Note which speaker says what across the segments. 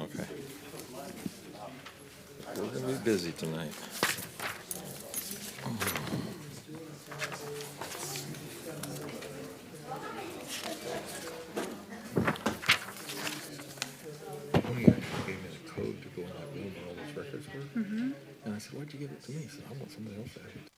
Speaker 1: Okay. We're going to be busy tonight. Tony actually gave me the code to go in that room where all those records were. And I said, why'd you give it to me? He said, I want somebody else to have it.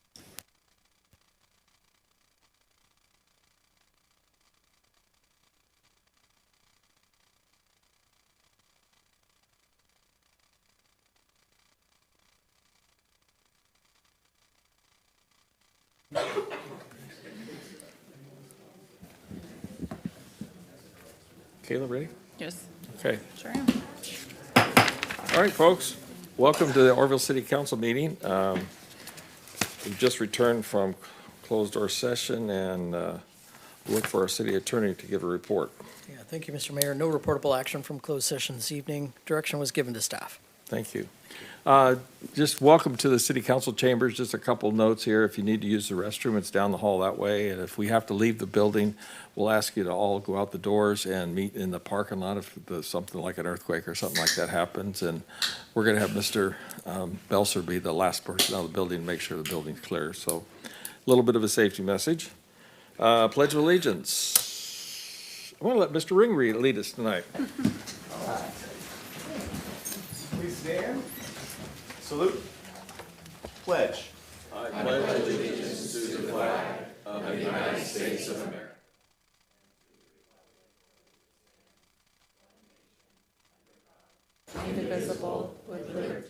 Speaker 1: Kayla, ready?
Speaker 2: Yes,
Speaker 1: Okay.
Speaker 2: sure am.
Speaker 1: All right, folks. Welcome to the Orville City Council meeting. We've just returned from closed-door session and look for our city attorney to give a report.
Speaker 3: Yeah, thank you, Mr. Mayor. No reportable action from closed session this evening. Direction was given to staff.
Speaker 1: Thank you. Just welcome to the city council chambers. Just a couple notes here. If you need to use the restroom, it's down the hall that way. And if we have to leave the building, we'll ask you to all go out the doors and meet in the parking lot if something like an earthquake or something like that happens. And we're going to have Mr. Belser be the last person out of the building to make sure the building's clear. So a little bit of a safety message. Pledge of Allegiance. I want to let Mr. Ring lead us tonight.
Speaker 4: Please stand. Salute. Pledge.
Speaker 2: Indivisible, with liberty.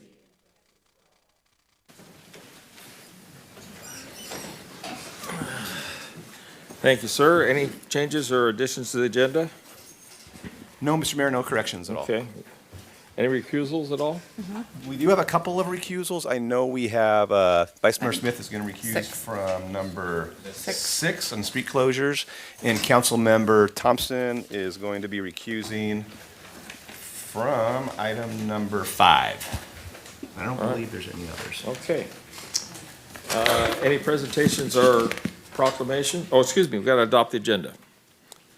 Speaker 1: Thank you, sir. Any changes or additions to the agenda?
Speaker 4: No, Mr. Mayor, no corrections at all.
Speaker 1: Okay. Any recusals at all?
Speaker 4: We do have a couple of recusals. I know we have, Vice Mayor Smith is going to recuse
Speaker 2: Six.
Speaker 4: from number
Speaker 2: Six.
Speaker 4: 6 on street closures. And Councilmember Thompson is going to be recusing from item number 5. I don't believe there's any others.
Speaker 1: Okay. Any presentations or proclamation? Oh, excuse me, we've got to adopt the agenda.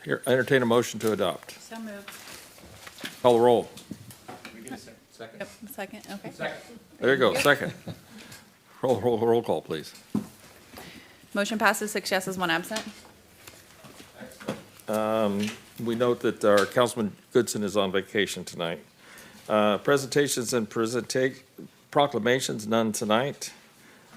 Speaker 1: Here, entertain a motion to adopt.
Speaker 2: So moved.
Speaker 1: Call the roll.
Speaker 2: Yep, second, okay.
Speaker 1: There you go, second. Roll call, please.
Speaker 2: Motion passes 6 yeses, 1 absent.
Speaker 1: We note that our Councilman Goodson is on vacation tonight. Presentations and proclamations, none tonight.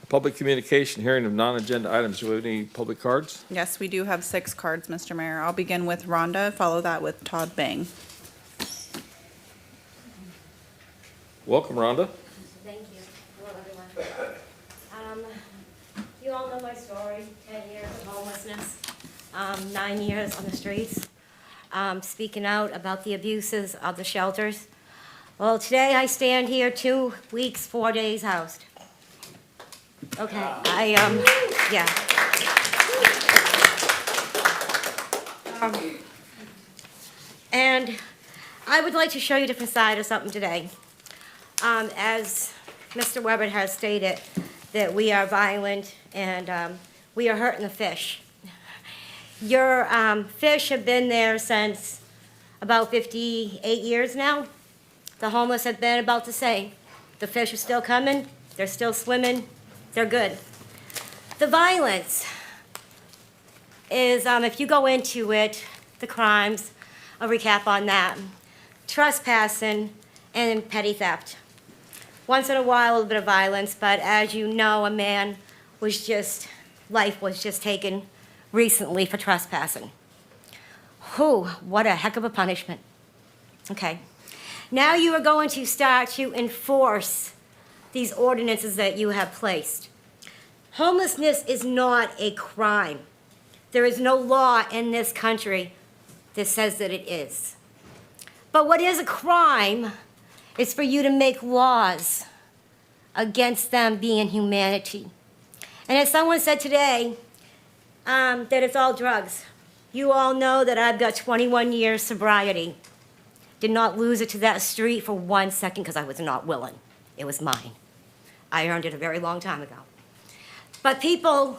Speaker 1: Public communication, hearing of non-agenda items. Do we have any public cards?
Speaker 2: Yes, we do have 6 cards, Mr. Mayor. I'll begin with Rhonda, follow that with Todd Bang.
Speaker 1: Welcome, Rhonda.
Speaker 5: Thank you. Hello, everyone. You all know my story, 10 years of homelessness, 9 years on the streets, speaking out about the abuses of the shelters. Well, today I stand here 2 weeks, 4 days housed. Okay, yeah. And I would like to show you a different side of something today. As Mr. Weber has stated, that we are violent and we are hurting the fish. Your fish have been there since about 58 years now. The homeless have been about the same. The fish are still coming, they're still swimming, they're good. The violence is, if you go into it, the crimes, a recap on that, trespassing and petty theft. Once in a while, a little bit of violence, but as you know, a man was just, life was just taken recently for trespassing. Whew, what a heck of a punishment. Okay. Now you are going to start to enforce these ordinances that you have placed. Homelessness is not a crime. There is no law in this country that says that it is. But what is a crime is for you to make laws against them being humanity. And as someone said today, that it's all drugs. You all know that I've got 21 years sobriety. Did not lose it to that street for 1 second because I was not willing. It was mine. I earned it a very long time ago. But people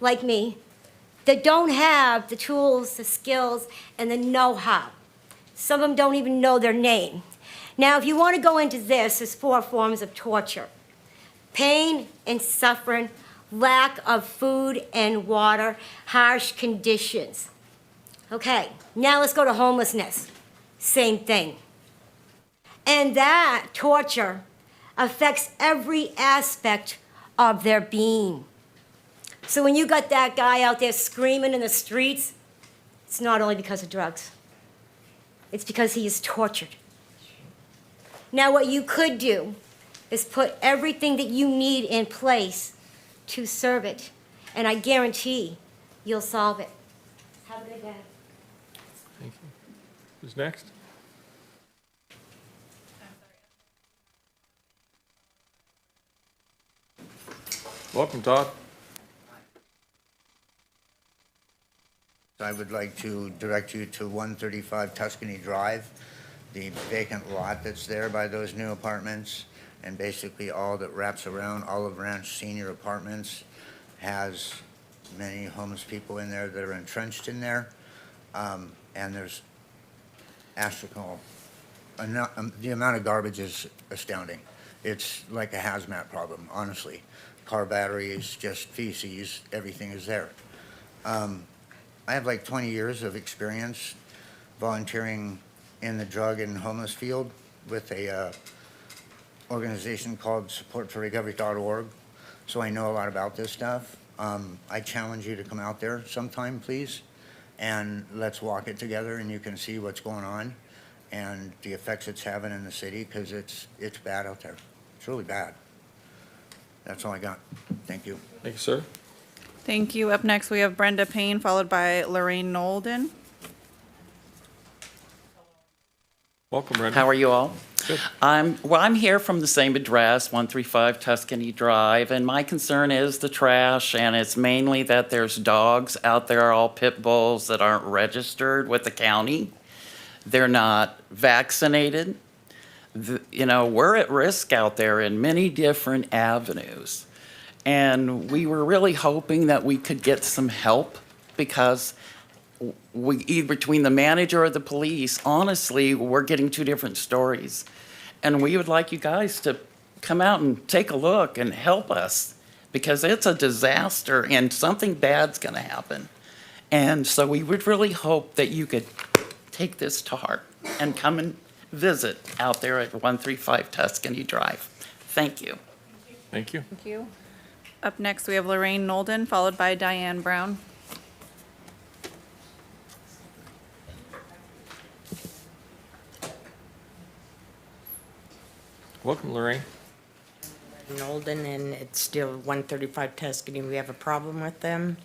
Speaker 5: like me that don't have the tools, the skills, and the know-how, some of them don't even know their name, Now, if you want to go into this, there's 4 forms of torture: pain and suffering, lack of food and water, harsh conditions. Okay, now let's go to homelessness. Same thing. And that torture affects every aspect of their being. So when you got that guy out there screaming in the streets, it's not only because of drugs. It's because he is tortured. Now what you could do is put everything that you need in place to serve it, and I guarantee you'll solve it. Have a good day.
Speaker 1: Thank you. Who's next? Welcome, Todd.
Speaker 6: I would like to direct you to 135 Tuscany Drive, the vacant lot that's there by those new apartments, and basically all that wraps around Olive Ranch Senior Apartments has many homeless people in there that are entrenched in there, and there's astronomical. The amount of garbage is astounding. It's like a hazmat problem, honestly. Car batteries, just feces, everything is there. I have like 20 years of experience volunteering in the drug and homeless field with a organization called supportforrecovery.org, so I know a lot about this stuff. I challenge you to come out there sometime, please, and let's walk it together, and you can see what's going on and the effects it's having in the city, because it's bad out there. It's really bad. That's all I got. Thank you.
Speaker 1: Thank you, sir.
Speaker 2: Thank you. Up next, we have Brenda Payne, followed by Lorraine Nolden.
Speaker 1: Welcome, Brenda.
Speaker 7: How are you all?
Speaker 1: Good.
Speaker 7: I'm here from the same address, 135 Tuscany Drive, and my concern is the trash, and it's mainly that there's dogs out there, all pit bulls that aren't registered with the county. They're not vaccinated. We're at risk out there in many different avenues. And we were really hoping that we could get some help, because either between the manager or the police, honestly, we're getting 2 different stories. And we would like you guys to come out and take a look and help us, because it's a disaster and something bad's going to happen. And so we would really hope that you could take this to heart and come and visit out there at 135 Tuscany Drive. Thank you.
Speaker 1: Thank you.
Speaker 2: Thank you. Up next, we have Lorraine Nolden, followed by Diane Brown.
Speaker 1: Welcome, Lorraine.
Speaker 8: Nolden, and it's still 135 Tuscany. We have a problem with them.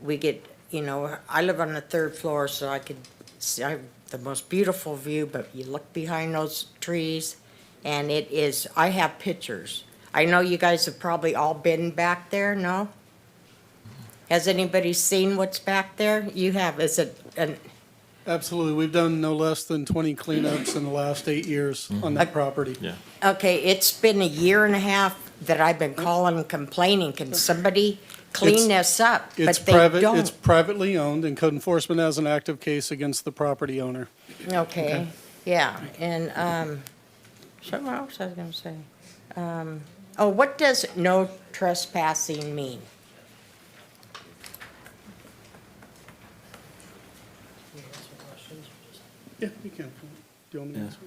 Speaker 8: We get, I live on the 3rd floor, so I could see I have the most beautiful view, but you look behind those trees, and I have pictures. I know you guys have probably all been back there, no? Has anybody seen what's back there? You have. Is it
Speaker 9: Absolutely. We've done no less than 20 cleanups in the last 8 years on that property.
Speaker 1: Yeah.
Speaker 8: okay, it's been a year and a half that I've been calling and complaining. Can somebody clean this up?
Speaker 9: It's
Speaker 8: But they
Speaker 9: private,
Speaker 8: don't.
Speaker 9: it's privately owned, and code enforcement has an active case against the property owner.
Speaker 8: Okay, yeah, and, something else I was gonna say. What does no trespassing mean?
Speaker 9: Yeah, you can. Do you want me to answer?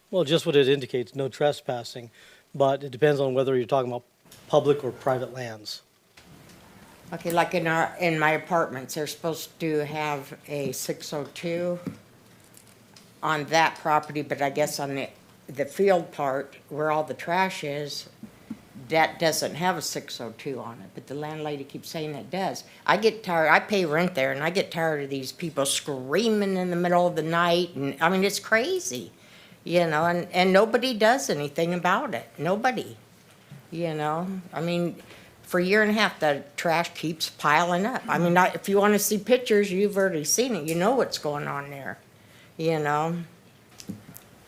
Speaker 10: Well, just what it indicates, no trespassing, but it depends on whether you're talking about public or private lands.
Speaker 8: Okay, like in my apartments, they're supposed to have a 602 on that property, but I guess on the field part where all the trash is, that doesn't have a 602 on it, but the landlady keeps saying it does. I get tired, I pay rent there, and I get tired of these people screaming in the middle of the night, and, I mean, it's crazy, and nobody does anything about it, nobody, I mean, for a year and a half, the trash keeps piling up. I mean, if you want to see pictures, you've already seen it, you know what's going on there,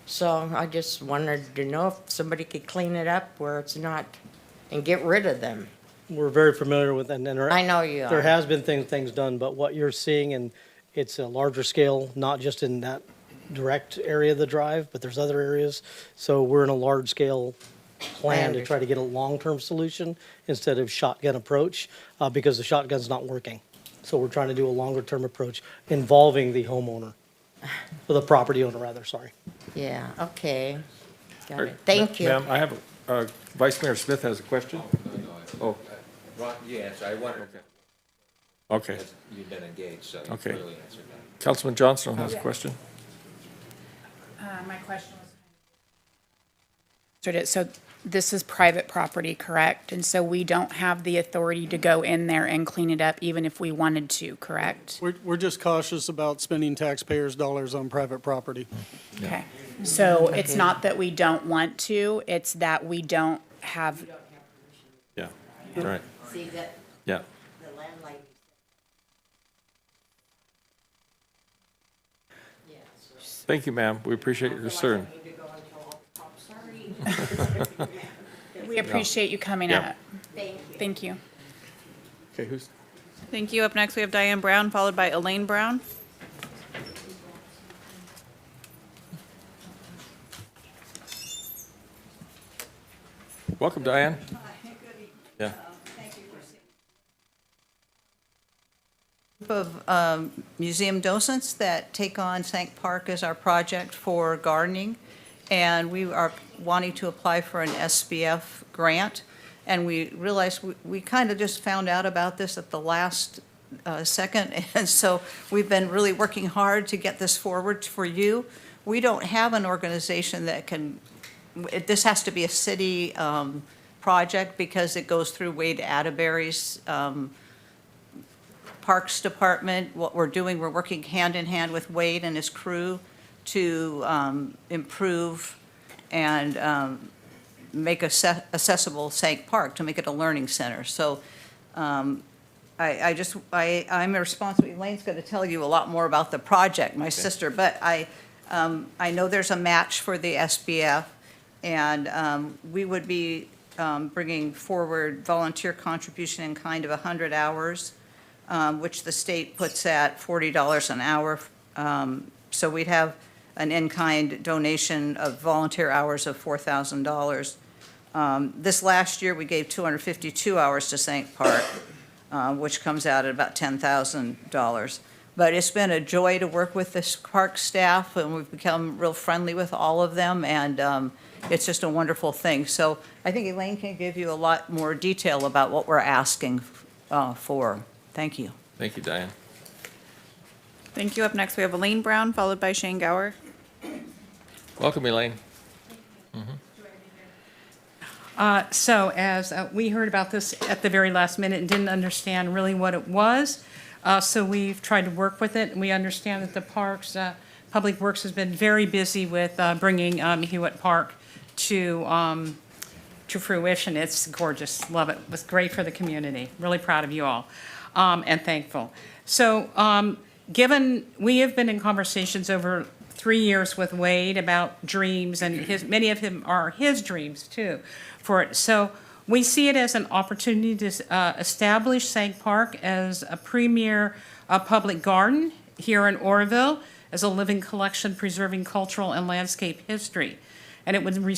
Speaker 8: So I just wanted to know if somebody could clean it up where it's not, and get rid of them.
Speaker 10: We're very familiar with, and
Speaker 8: I know you
Speaker 10: there
Speaker 8: are.
Speaker 10: has been things done, but what you're seeing, and it's a larger scale, not just in that direct area of the drive, but there's other areas. So we're in a large-scale plan to try to get a long-term solution instead of shotgun approach, because the shotgun's not working. So we're trying to do a longer-term approach involving the homeowner, or the property owner, rather, sorry.
Speaker 8: Yeah, okay. Got
Speaker 1: All
Speaker 8: it.
Speaker 1: right,
Speaker 8: Thank you.
Speaker 1: Ma'am, I have, Vice Mayor Smith has a question? Oh,
Speaker 11: Ron, you answered. I wondered,
Speaker 1: okay.
Speaker 11: because you've been engaged, so you
Speaker 1: Okay.
Speaker 11: clearly answered that.
Speaker 1: Councilman Johnston has a question?
Speaker 12: My question was. So this is private property, correct? And so we don't have the authority to go in there and clean it up even if we wanted to, correct?
Speaker 9: We're just cautious about spending taxpayers' dollars on private property.
Speaker 12: Okay. So it's not that we don't want to, it's that we don't have,
Speaker 1: Yeah, right,
Speaker 8: See that,
Speaker 1: yeah.
Speaker 8: the landlady.
Speaker 1: Thank you, ma'am. We appreciate your concern.
Speaker 12: we appreciate you coming
Speaker 1: Yeah.
Speaker 12: up. Thank you.
Speaker 1: Okay, who's?
Speaker 2: Thank you. Up next, we have Diane Brown, followed by Elaine Brown.
Speaker 1: Welcome, Diane. Yeah.
Speaker 13: Group of museum docents that take on Sank Park as our project for gardening, and we are wanting to apply for an SBF grant. And we realized we kind of just found out about this at the last second, and so we've been really working hard to get this forward for you. We don't have an organization that can, this has to be a city project because it goes through Wade Atterbury's Parks Department. What we're doing, we're working hand in hand with Wade and his crew to improve and make accessible Sank Park, to make it a learning center. So I'm responsible, Elaine's going to tell you a lot more about the project, my sister, but I know there's a match for the SBF, and we would be bringing forward volunteer contribution in kind of 100 hours, which the state puts at $40 an hour. So we'd have an in-kind donation of volunteer hours of $4,000. This last year, we gave 252 hours to Sank Park, which comes out at about $10,000. But it's been a joy to work with this park staff, and we've become real friendly with all of them, and it's just a wonderful thing. So I think Elaine can give you a lot more detail about what we're asking for. Thank you.
Speaker 1: Thank you, Diane.
Speaker 2: Thank you. Up next, we have Elaine Brown, followed by Shane Gower.
Speaker 1: Welcome, Elaine.
Speaker 14: So as we heard about this at the very last minute and didn't understand really what it was, so we've tried to work with it, and we understand that the parks, Public Works has been very busy with bringing Hewitt Park to fruition. It's gorgeous, love it. It was great for the community. Really proud of you all, and thankful. So given, we have been in conversations over 3 years with Wade about dreams, and many of them are his dreams too for it. So we see it as an opportunity to establish Sank Park as a premier public garden here in Oroville, as a living collection preserving cultural and landscape history. And it would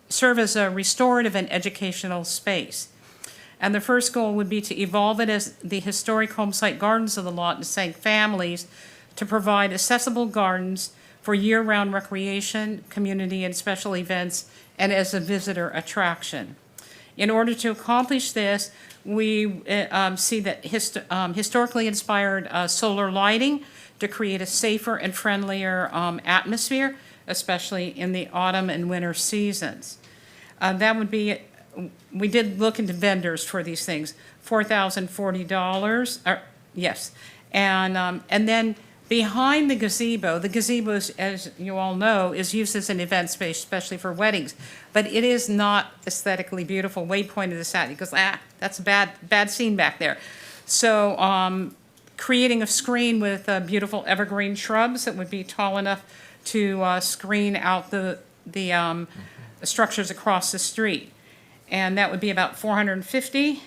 Speaker 14: serve as a restorative and educational space. And the first goal would be to evolve it as the historic homesite gardens of the Lawton Sank families, to provide accessible gardens for year-round recreation, community, and special events, and as a visitor attraction. In order to accomplish this, we see that historically inspired solar lighting to create a safer and friendlier atmosphere, especially in the autumn and winter seasons. That would be, we did look into vendors for these things, $4,040, yes. And then behind the gazebo, as you all know, is used as an event space, especially for weddings. But it is not aesthetically beautiful. Wade pointed this out. He goes, that's a bad scene back there. So creating a screen with beautiful evergreen shrubs that would be tall enough to screen out the structures across the street. And that would be about $450.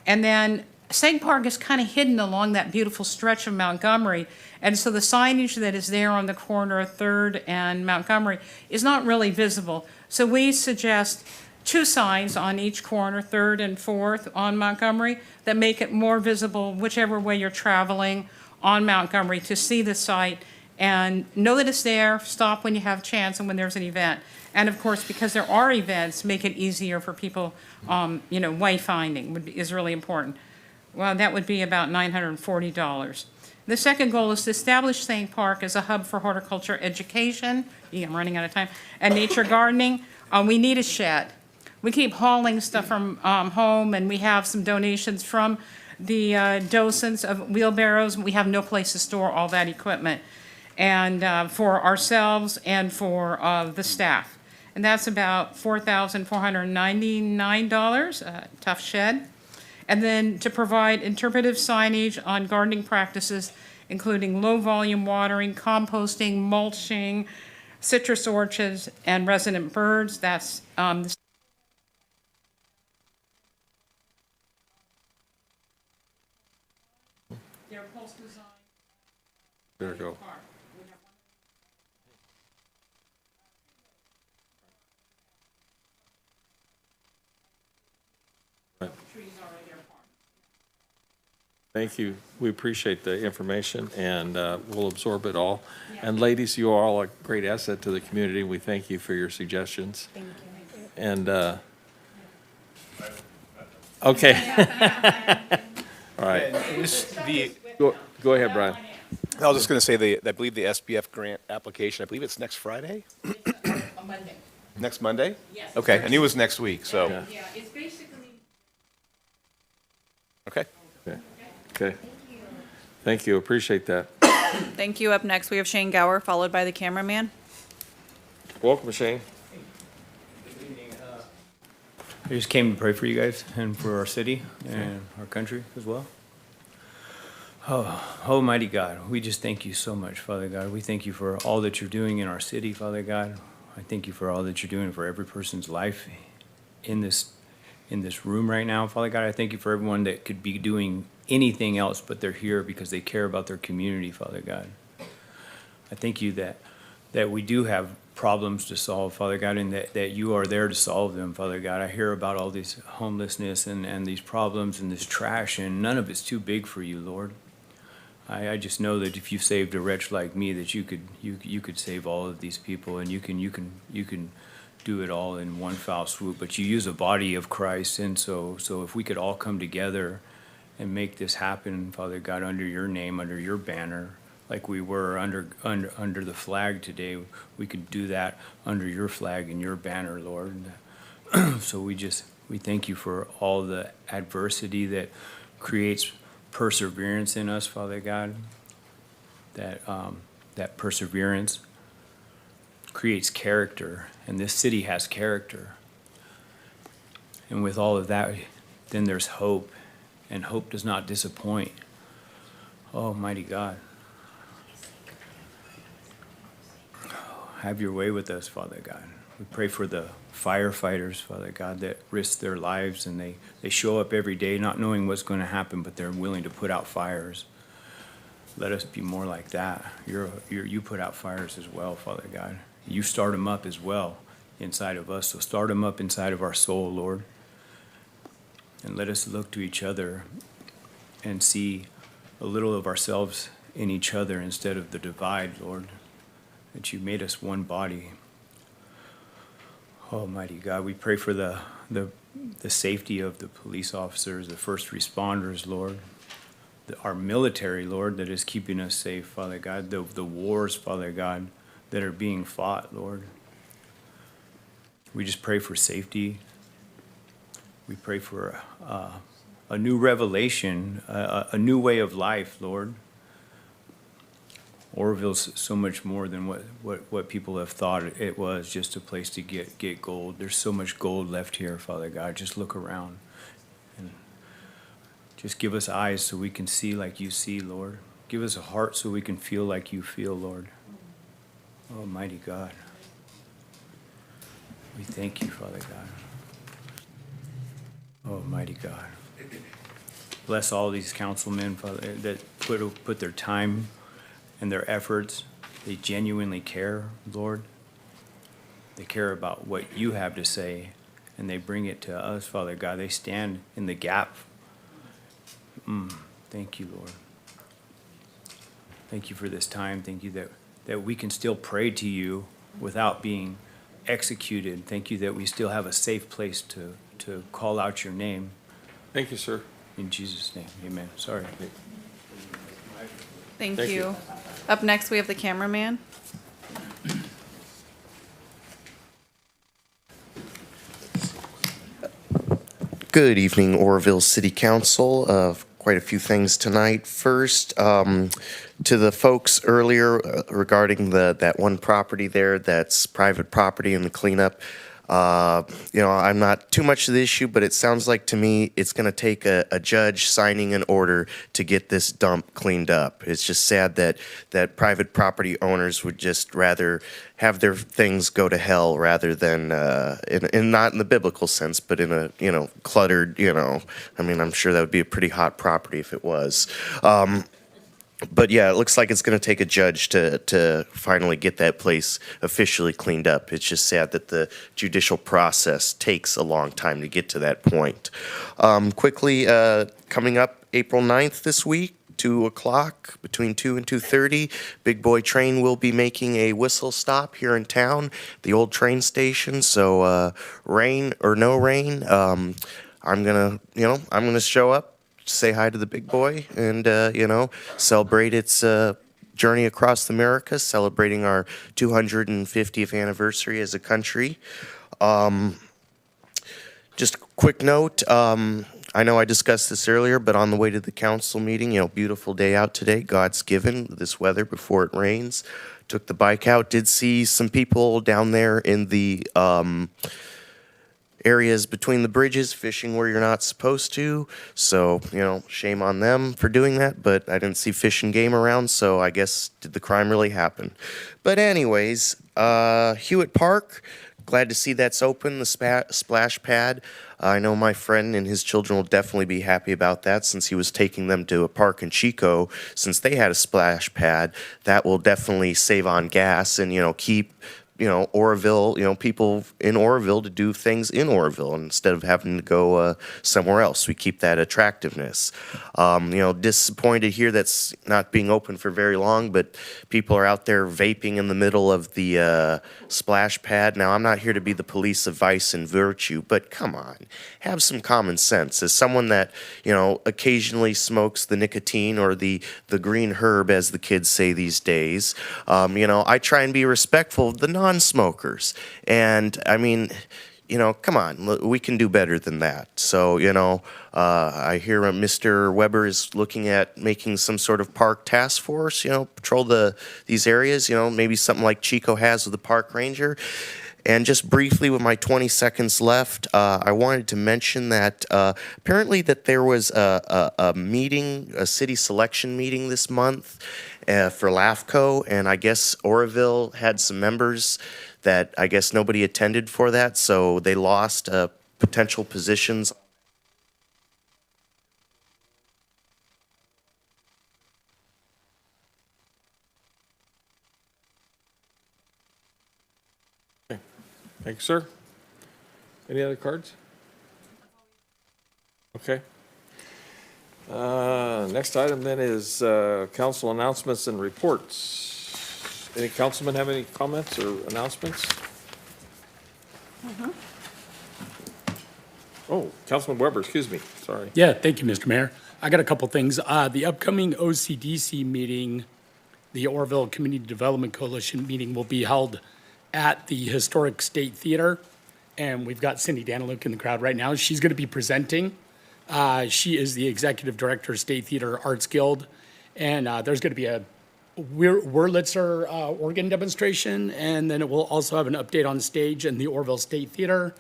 Speaker 14: And then Sag Park is kind of hidden along that beautiful stretch of Montgomery. And so the signage that is there on the corner of Third and Montgomery is not really visible. So we suggest 2 signs on each corner, Third and Fourth on Montgomery, that make it more visible whichever way you're traveling on Montgomery to see the site and know that it's there, stop when you have a chance and when there's an event. And of course, because there are events, make it easier for people, wayfinding is really important. Well, that would be about $940. The second goal is to establish Sag Park as a hub for horticulture education. I'm running out of time. And nature gardening. We need a shed. We keep hauling stuff from home, and we have some donations from the docents of wheelbarrows. We have no place to store all that equipment, and for ourselves and for the staff. And that's about $4,499, tough shed. And then to provide interpretive signage on gardening practices, including low-volume watering, composting, mulching, citrus orchards, and resident birds. That's their post design.
Speaker 1: There we go. Right. Thank you. We appreciate the information, and we'll absorb it all. And ladies, you are all a great asset to the community. We thank you for your suggestions.
Speaker 2: Thank you.
Speaker 1: And, okay. All right. Go ahead, Brian.
Speaker 4: I was just going to say, I believe the SBF grant application, I believe it's next Friday?
Speaker 14: On Monday.
Speaker 4: Next Monday?
Speaker 14: Yes.
Speaker 4: Okay, I knew it was next week, so,
Speaker 1: Yeah.
Speaker 14: Yeah, it's basically.
Speaker 4: okay.
Speaker 1: Okay. Thank you. Appreciate that.
Speaker 2: Thank you. Up next, we have Shane Gower, followed by the cameraman.
Speaker 1: Welcome, Shane.
Speaker 15: I just came to pray for you guys and for our city and our country as well. Oh, Almighty God, we just thank you so much, Father God. We thank you for all that you're doing in our city, Father God. I thank you for all that you're doing for every person's life in this room right now, Father God. I thank you for everyone that could be doing anything else, but they're here because they care about their community, Father God. I thank you that we do have problems to solve, Father God, and that you are there to solve them, Father God. I hear about all this homelessness and these problems and this trash, and none of it's too big for you, Lord. I just know that if you saved a wretch like me, that you could save all of these people, and you can do it all in one foul swoop. But you use a body of Christ, and so if we could all come together and make this happen, Father God, under your name, under your banner, like we were under the flag today, we could do that under your flag and your banner, Lord. So we thank you for all the adversity that creates perseverance in us, Father God. That perseverance creates character, and this city has character. And with all of that, then there's hope, and hope does not disappoint. Oh, mighty God. Have your way with us, Father God. We pray for the firefighters, Father God, that risk their lives, and they show up every day not knowing what's going to happen, but they're willing to put out fires. Let us be more like that. You put out fires as well, Father God. You start them up as well inside of us. So start them up inside of our soul, Lord. And let us look to each other and see a little of ourselves in each other instead of the divide, Lord. That you made us one body. Almighty God, we pray for the safety of the police officers, the first responders, Lord. Our military, Lord, that is keeping us safe, Father God. The wars, Father God, that are being fought, Lord. We just pray for safety. We pray for a new revelation, a new way of life, Lord. Oroville's so much more than what people have thought it was, just a place to get gold. There's so much gold left here, Father God. Just look around. And just give us eyes so we can see like you see, Lord. Give us a heart so we can feel like you feel, Lord. Almighty God. We thank you, Father God. Almighty God. Bless all these councilmen, Father, that put their time and their efforts. They genuinely care, Lord. They care about what you have to say, and they bring it to us, Father God. They stand in the gap. Thank you, Lord. Thank you for this time. Thank you that we can still pray to you without being executed. Thank you that we still have a safe place to call out your name.
Speaker 1: Thank you, sir.
Speaker 15: In Jesus' name, amen. Sorry.
Speaker 2: Thank
Speaker 1: Thank
Speaker 2: you.
Speaker 1: you.
Speaker 2: Up next, we have the cameraman.
Speaker 16: Good evening, Oroville City Council. Quite a few things tonight. First, to the folks earlier regarding that one property there that's private property and the cleanup. I'm not too much of the issue, but it sounds like to me it's going to take a judge signing an order to get this dump cleaned up. It's just sad that private property owners would just rather have their things go to hell rather than, in not in the biblical sense, but in a, cluttered, I'm sure that would be a pretty hot property if it was. But yeah, it looks like it's going to take a judge to finally get that place officially cleaned up. It's just sad that the judicial process takes a long time to get to that point. Quickly, coming up April 9th this week, 2 o'clock, between 2 and 2:30, Big Boy Train will be making a whistle stop here in town, the old train station. So rain or no rain, I'm gonna show up, say hi to the big boy, and celebrate its journey across America, celebrating our 250th anniversary as a country. Just a quick note, I know I discussed this earlier, but on the way to the council meeting, beautiful day out today, God's given this weather before it rains. Took the bike out, did see some people down there in the areas between the bridges fishing where you're not supposed to. So, shame on them for doing that, but I didn't see fish and game around, so I guess did the crime really happen? But anyways, Hewitt Park, glad to see that's open, the splash pad. I know my friend and his children will definitely be happy about that since he was taking them to a park in Chico. Since they had a splash pad, that will definitely save on gas and, keep Oroville, people in Oroville to do things in Oroville instead of having to go somewhere else. We keep that attractiveness. Disappointed here that's not being open for very long, but people are out there vaping in the middle of the splash pad. Now, I'm not here to be the police of vice and virtue, but come on, have some common sense. As someone that, occasionally smokes the nicotine or the green herb, as the kids say these days, I try and be respectful of the non-smokers. And come on, we can do better than that. So, I hear Mr. Weber is looking at making some sort of park task force, patrol these areas, maybe something like Chico has with the park ranger. And just briefly, with my 20 seconds left, I wanted to mention that apparently that there was a meeting, a city selection meeting this month for LAFCO, and I guess Oroville had some members that I guess nobody attended for that, so they lost potential positions.
Speaker 1: Thank you, sir. Any other cards? Okay. Next item then is council announcements and reports. Any councilmen have any comments or announcements? Oh, Councilman Weber, excuse me, sorry.
Speaker 17: Yeah, thank you, Mr. Mayor. I got a couple things. The upcoming OCDC meeting, the Oroville Community Development Coalition meeting, will be held at the Historic State Theater, and we've got Cindy Daniluk in the crowd right now. She's going to be presenting. She is the Executive Director of State Theater Arts Guild, and there's going to be a Wurlitzer organ demonstration, and then it will also have an update on stage in the Oroville State Theater.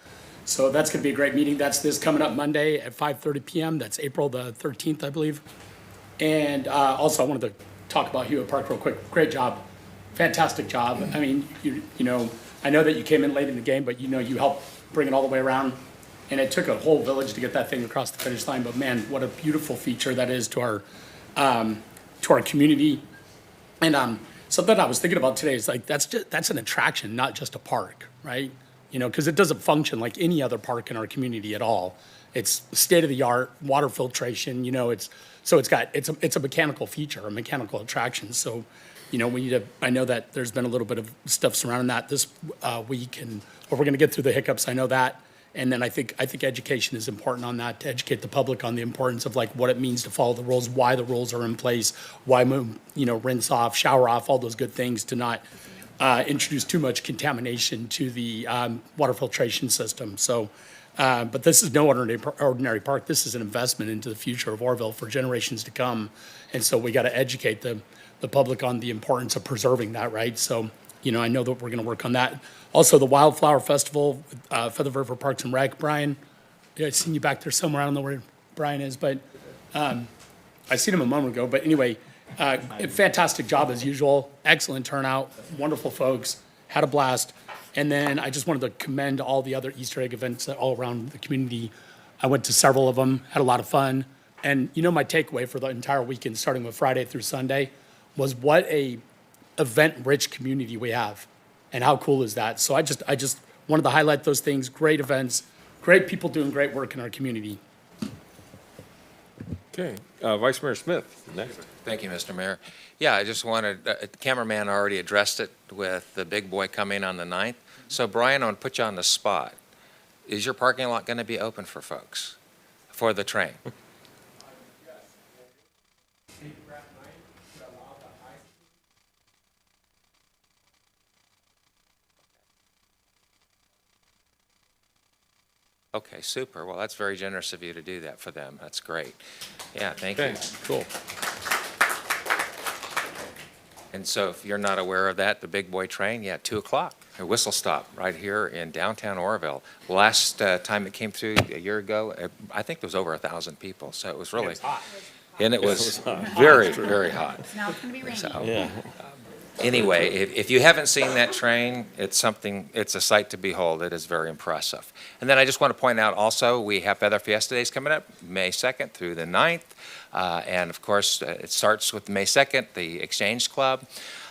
Speaker 17: So that's going to be a great meeting. That's this coming up Monday at 5:30 p.m. That's April the 13th, I believe. And also, I wanted to talk about Hewitt Park real quick. Great job. Fantastic job. I mean, I know that you came in late in the game, but you helped bring it all the way around. And it took a whole village to get that thing across the finish line, but man, what a beautiful feature that is to our community. And something I was thinking about today is like, that's an attraction, not just a park, right? You know, because it doesn't function like any other park in our community at all. It's state-of-the-art water filtration, you know, it's a mechanical feature, a mechanical attraction. So, you know, I know that there's been a little bit of stuff surrounding that this week, but we're gonna get through the hiccups, I know that. And then I think education is important on that, to educate the public on the importance of like what it means to follow the rules, why the rules are in place, why move, you know, rinse off, shower off, all those good things, to not introduce too much contamination to the water filtration system. So, but this is no ordinary park. This is an investment into the future of Orville for generations to come. And so we got to educate the public on the importance of preserving that, right? So, you know, I know that we're going to work on that. Also, the Wildflower Festival, Feather River Parks and Rec, Brian. Yeah, I seen you back there somewhere. I don't know where Brian is, but I seen him a moment ago. But anyway, fantastic job as usual. Excellent turnout. Wonderful folks. Had a blast. And then I just wanted to commend all the other Easter egg events all around the community. I went to several of them, had a lot of fun. And you know, my takeaway for the entire weekend, starting with Friday through Sunday, was what a event-rich community we have. And how cool is that? So I just wanted to highlight those things. Great events, great people doing great work in our community.
Speaker 1: Okay, Vice Mayor Smith, next.
Speaker 11: Thank you, Mr. Mayor. Yeah, I just wanted, the cameraman already addressed it with the big boy coming on the 9th. So Brian, I want to put you on the spot. Is your parking lot going to be open for folks, for the train? Okay, super. Well, that's very generous of you to do that for them. That's great. Yeah, thank you.
Speaker 1: Okay, cool.
Speaker 11: And so if you're not aware of that, the big boy train, yeah, 2 o'clock, a whistle stop right here in downtown Orville. Last time it came through a year ago, I think there was over 1,000 people, so it was really.
Speaker 17: It's hot.
Speaker 11: And it
Speaker 1: Yeah,
Speaker 11: was
Speaker 1: it was hot.
Speaker 11: very, very hot.
Speaker 12: Now it's gonna be rainy.
Speaker 11: So,
Speaker 1: Yeah.
Speaker 11: anyway, if you haven't seen that train, it's a sight to behold. It is very impressive. And then I just want to point out also, we have Feather Fiesta Days coming up, May 2nd through the 9th. And of course, it starts with May 2nd, the Exchange Club,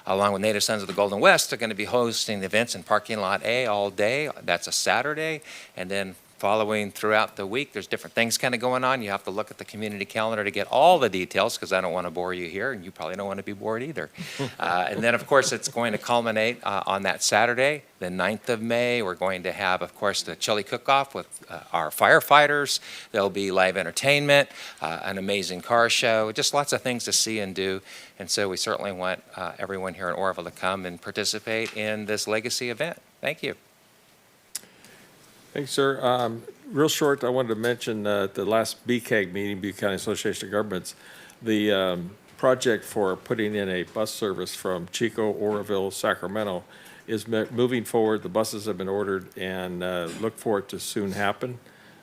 Speaker 11: along with Native Sons of the Golden West, are going to be hosting events in Parking Lot A all day. That's a Saturday. And then following throughout the week, there's different things kind of going on. You have to look at the community calendar to get all the details, because I don't want to bore you here, and you probably don't want to be bored either. And then, of course, it's going to culminate on that Saturday, the 9th of May. We're going to have, of course, the chili cook-off with our firefighters. There'll be live entertainment, an amazing car show, just lots of things to see and do. And so we certainly want everyone here in Orville to come and participate in this legacy event. Thank you.
Speaker 1: Thanks, sir. Real short, I wanted to mention at the last BCAG meeting, Butte County Association of Governments, the project for putting in a bus service from Chico, Oroville, Sacramento is moving forward. The buses have been ordered and look for it to soon happen.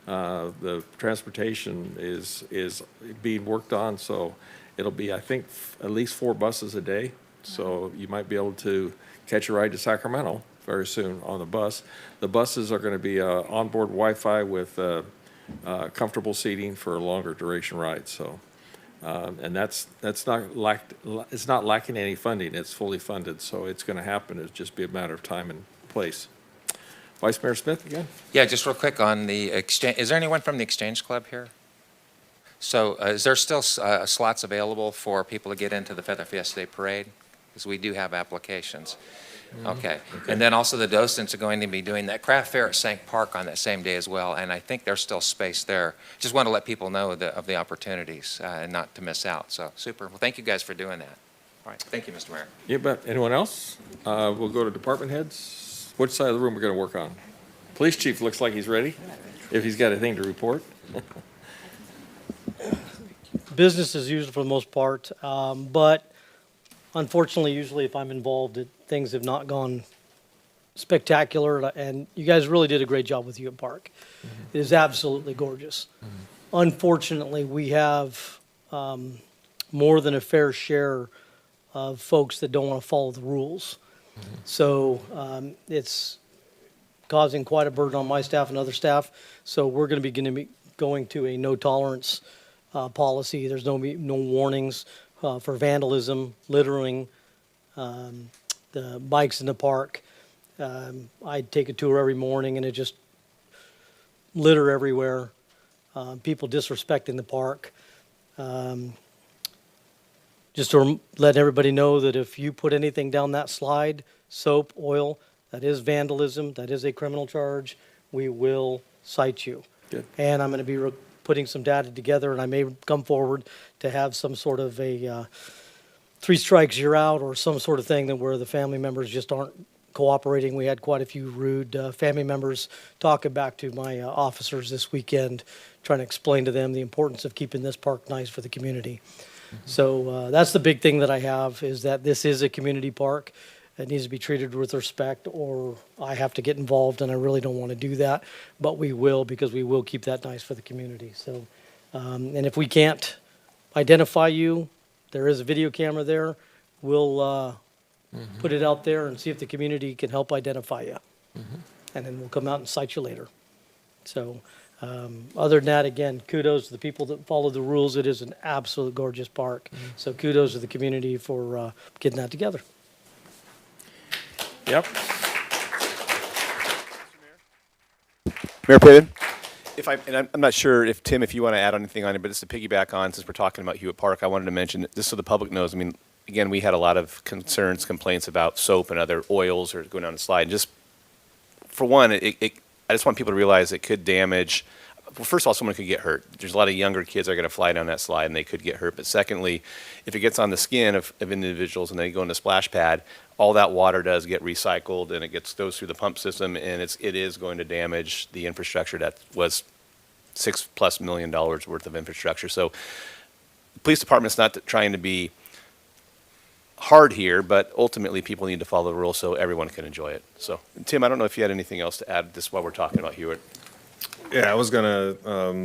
Speaker 1: The transportation is being worked on, so it'll be, I think, at least 4 buses a day. So you might be able to catch a ride to Sacramento very soon on the bus. The buses are going to be onboard Wi-Fi with comfortable seating for a longer duration ride. So, and that's not it's not lacking any funding. It's fully funded, so it's going to happen. It'll just be a matter of time and place. Vice Mayor Smith again.
Speaker 11: Yeah, just real quick on the exchange. Is there anyone from the Exchange Club here? So is there still slots available for people to get into the Feather Fiesta Day Parade? Because we do have applications. Okay. And then also the docents are going to be doing that craft fair at Sank Park on that same day as well, and I think there's still space there. Just want to let people know of the opportunities and not to miss out. So super. Well, thank you guys for doing that. All right. Thank you, Mr. Mayor.
Speaker 1: You bet. Anyone else? We'll go to department heads. Which side of the room we're going to work on? Police chief looks like he's ready, if he's got anything to report.
Speaker 10: Business as usual for the most part, but unfortunately, usually if I'm involved, things have not gone spectacular, and you guys really did a great job with Hewitt Park. It is absolutely gorgeous. Unfortunately, we have more than a fair share of folks that don't want to follow the rules. So it's causing quite a burden on my staff and other staff. So we're going to be going to a no tolerance policy. There's no warnings for vandalism, littering, the bikes in the park. I take a tour every morning and it just litter everywhere. People disrespecting the park. Just to let everybody know that if you put anything down that slide, soap, oil, that is vandalism, that is a criminal charge, we will cite you.
Speaker 1: Good.
Speaker 10: And I'm going to be putting some data together, and I may come forward to have some sort of a 3 strikes, you're out, or some sort of thing that where the family members just aren't cooperating. We had quite a few rude family members talking back to my officers this weekend, trying to explain to them the importance of keeping this park nice for the community. So that's the big thing that I have, is that this is a community park. It needs to be treated with respect, or I have to get involved, and I really don't want to do that. But we will, because we will keep that nice for the community. So, and if we can't identify you, there is a video camera there. We'll put it out there and see if the community can help identify you. And then we'll come out and cite you later. So other than that, again, kudos to the people that follow the rules. It is an absolute gorgeous park. So kudos to the community for getting that together.
Speaker 1: Yep.
Speaker 4: Mayor Pittman? I'm not sure if, Tim, if you want to add anything on it, but just to piggyback on, since we're talking about Hewitt Park, I wanted to mention, just so the public knows, I mean, again, we had a lot of concerns, complaints about soap and other oils or going down the slide. And just, for one, I just want people to realize it could damage, well, first of all, someone could get hurt. There's a lot of younger kids that are going to fly down that slide and they could get hurt. But secondly, if it gets on the skin of individuals and they go in the splash pad, all that water does get recycled and it goes through the pump system, and it is going to damage the infrastructure that was $6+ million worth of infrastructure. So the police department's not trying to be hard here, but ultimately people need to follow the rules so everyone can enjoy it. So, Tim, I don't know if you had anything else to add this while we're talking about Hewitt.
Speaker 18: Yeah, I was gonna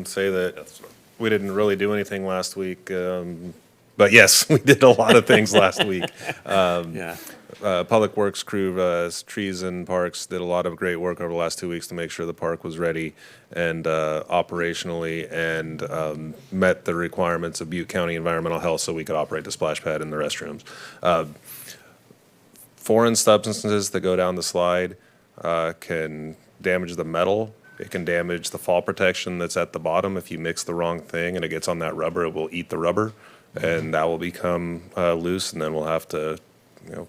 Speaker 18: say that we didn't really do anything last week, but yes, we did a lot of things last week.
Speaker 1: Yeah.
Speaker 18: Public Works crew, Trees and Parks, did a lot of great work over the last 2 weeks to make sure the park was ready and operationally and met the requirements of Butte County Environmental Health so we could operate the splash pad and the restrooms. Foreign substances that go down the slide can damage the metal. It can damage the fall protection that's at the bottom. If you mix the wrong thing and it gets on that rubber, it will eat the rubber, and that will become loose, and then we'll have to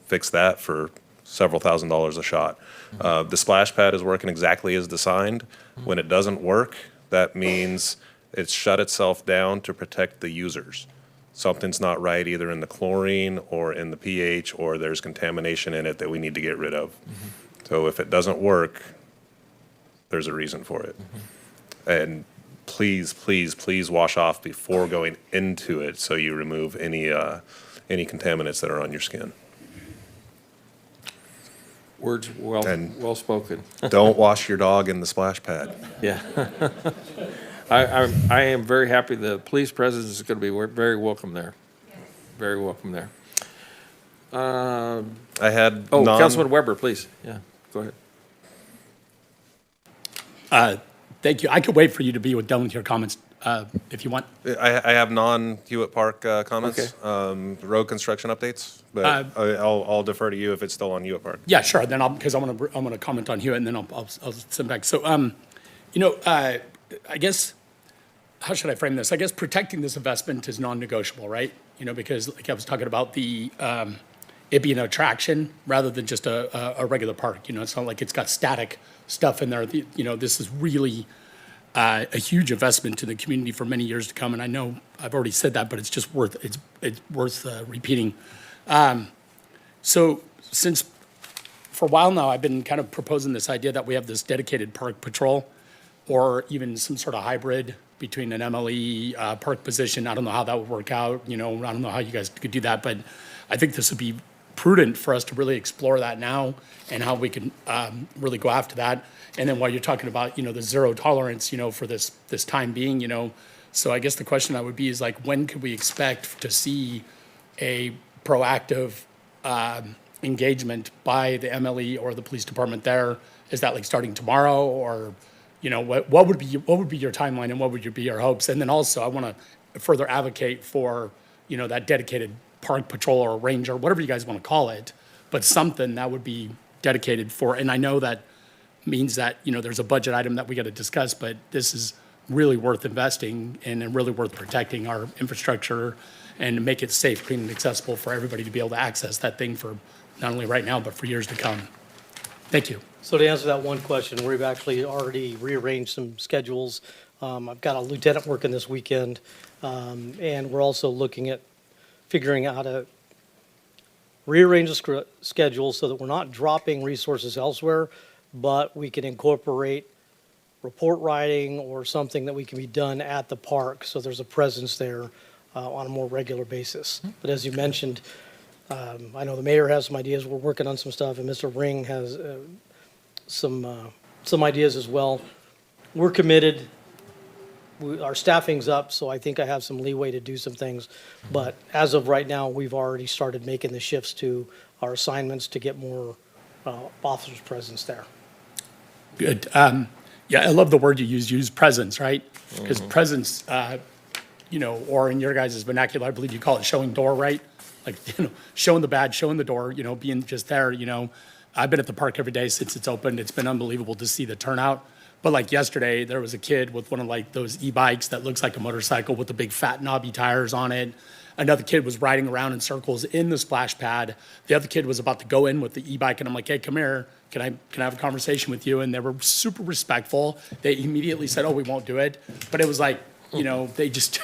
Speaker 18: fix that for several $1,000s a shot. The splash pad is working exactly as designed. When it doesn't work, that means it's shut itself down to protect the users. Something's not right either in the chlorine or in the pH, or there's contamination in it that we need to get rid of. So if it doesn't work, there's a reason for it. And please, please, please wash off before going into it so you remove any contaminants that are on your skin.
Speaker 1: Words well spoken.
Speaker 18: Don't wash your dog in the splash pad.
Speaker 1: Yeah. I am very happy the police presence is going to be very welcome there. Very welcome there.
Speaker 18: I had
Speaker 1: Councilman Weber, please. Yeah, go ahead.
Speaker 17: Thank you. I could wait for you to be done with your comments if you want.
Speaker 18: I have non-Hewitt Park comments, road construction updates, but I'll defer to you if it's still on Hewitt Park.
Speaker 17: Yeah, sure. Then because I want to comment on Hewitt, and then I'll send back. So, I guess, how should I frame this? I guess protecting this investment is non-negotiable, right? Because like I was talking about the it being an attraction rather than just a regular park. It's not like it's got static stuff in there. This is really a huge investment to the community for many years to come. And I know I've already said that, but it's just worth repeating. So since for a while now, I've been kind of proposing this idea that we have this dedicated park patrol, or even some sort of hybrid between an MLE park position. I don't know how that would work out. I don't know how you guys could do that, but I think this would be prudent for us to really explore that now and how we can really go after that. And then while you're talking about, the zero tolerance, for this time being, so I guess the question I would be is like, when could we expect to see a proactive engagement by the MLE or the police department there Is that like starting tomorrow, or, you know, what would be your timeline, and what would be your hopes? And then also, I want to further advocate for, you know, that dedicated park patrol or ranger, whatever you guys want to call it, but something that would be dedicated for, and I know that means that, you know, there's a budget item that we got to discuss, but this is really worth investing in and really worth protecting our infrastructure and make it safe, clean, and accessible for everybody to be able to access that thing for not only right now, but for years to come. Thank you.
Speaker 10: So to answer that one question, we've actually already rearranged some schedules. I've got a lieutenant working this weekend, and we're also looking at figuring out how to rearrange the schedule so that we're not dropping resources elsewhere, but we can incorporate report writing or something that we can be done at the park, so there's a presence there on a more regular basis. But as you mentioned, I know the mayor has some ideas. We're working on some stuff, and Mr. Ring has some ideas as well. We're committed. Our staffing's up, so I think I have some leeway to do some things. But as of right now, we've already started making the shifts to our assignments to get more officers' presence there.
Speaker 17: Good. Yeah, I love the word you use presence, right? Because presence, you know, or in your guys' vernacular, I believe you call it showing door, right? Like, you know, showing the badge, showing the door, you know, being just there, you know. I've been at the park every day since it's opened. It's been unbelievable to see the turnout. But like yesterday, there was a kid with one of like those e-bikes that looks like a motorcycle with the big fat knobby tires on it. Another kid was riding around in circles in the splash pad. The other kid was about to go in with the e-bike, and I'm like, hey, come here. Can I have a conversation with you? And they were super respectful. They immediately said, oh, we won't do it. But it was like, you know, they just,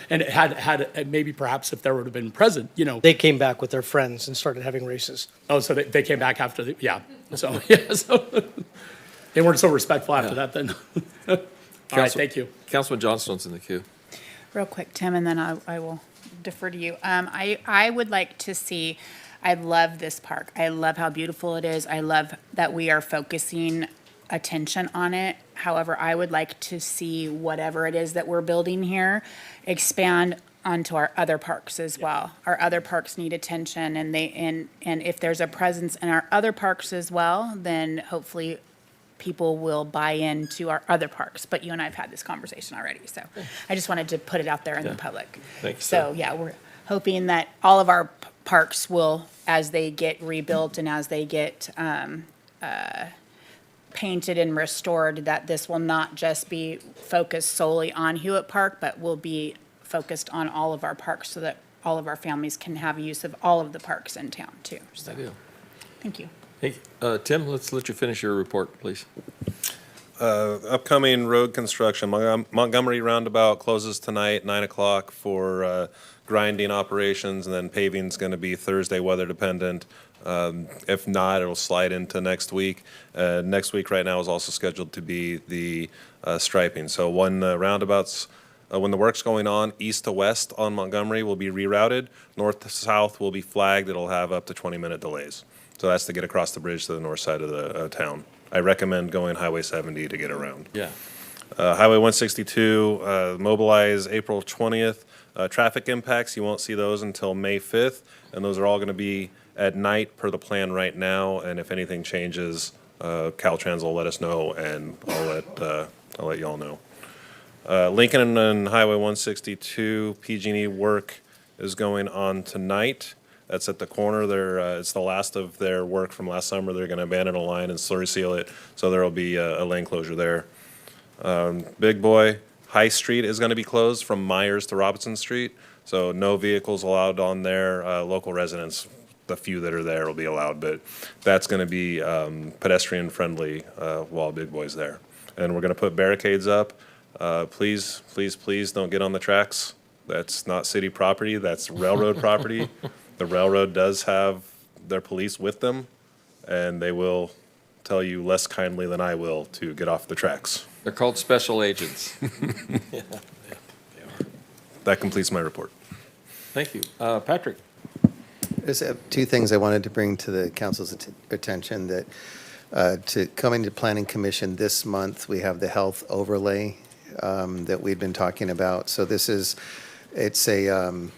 Speaker 17: and it had maybe perhaps if there would have been present, you know.
Speaker 10: They came back with their friends and started having races.
Speaker 17: Oh, so they came back after yeah. So, yeah, so they weren't so respectful after that then. All right, thank you.
Speaker 1: Councilman Johnston's in the queue.
Speaker 12: Real quick, Tim, and then I will defer to you. I would like to see, I love this park. I love how beautiful it is. I love that we are focusing attention on it. However, I would like to see whatever it is that we're building here expand onto our other parks as well. Our other parks need attention, and if there's a presence in our other parks as well, then hopefully people will buy into our other parks. But you and I have had this conversation already, so I just wanted to put it out there in the public.
Speaker 1: Thanks.
Speaker 12: So, yeah, we're hoping that all of our parks will, as they get rebuilt and as they get painted and restored, that this will not just be focused solely on Hewitt Park, but will be focused on all of our parks so that all of our families can have use of all of the parks in town too. So, thank you.
Speaker 1: Hey, Tim, let's let you finish your report, please.
Speaker 18: Upcoming road construction, Montgomery Roundabout closes tonight, 9 o'clock for grinding operations, and then paving's going to be Thursday, weather dependent. If not, it'll slide into next week. Next week right now is also scheduled to be the striping. So when roundabouts, when the work's going on, east to west on Montgomery will be rerouted. North to south will be flagged. It'll have up to 20-minute delays. So that's to get across the bridge to the north side of the town. I recommend going Highway 70 to get around.
Speaker 1: Yeah.
Speaker 18: Highway 162, mobilize April 20th. Traffic impacts, you won't see those until May 5th, and those are all going to be at night per the plan right now, and if anything changes, Caltrans will let us know, and I'll let y'all know. Lincoln and Highway 162, PG&E work is going on tonight. That's at the corner. It's the last of their work from last summer. They're going to abandon a line and slurry seal it, so there will be a lane closure there. Big Boy, High Street is going to be closed from Myers to Robinson Street, so no vehicles allowed on there. Local residents, the few that are there, will be allowed, but that's going to be pedestrian friendly while Big Boy's there. And we're going to put barricades up. Please, please, please don't get on the tracks. That's not city property. That's railroad property. The railroad does have their police with them, and they will tell you less kindly than I will to get off the tracks.
Speaker 1: They're called special agents. Yeah.
Speaker 18: That completes my report.
Speaker 1: Thank you. Patrick?
Speaker 19: There's two things I wanted to bring to the council's attention. That to coming to Planning Commission this month, we have the health overlay that we've been talking about. So it's a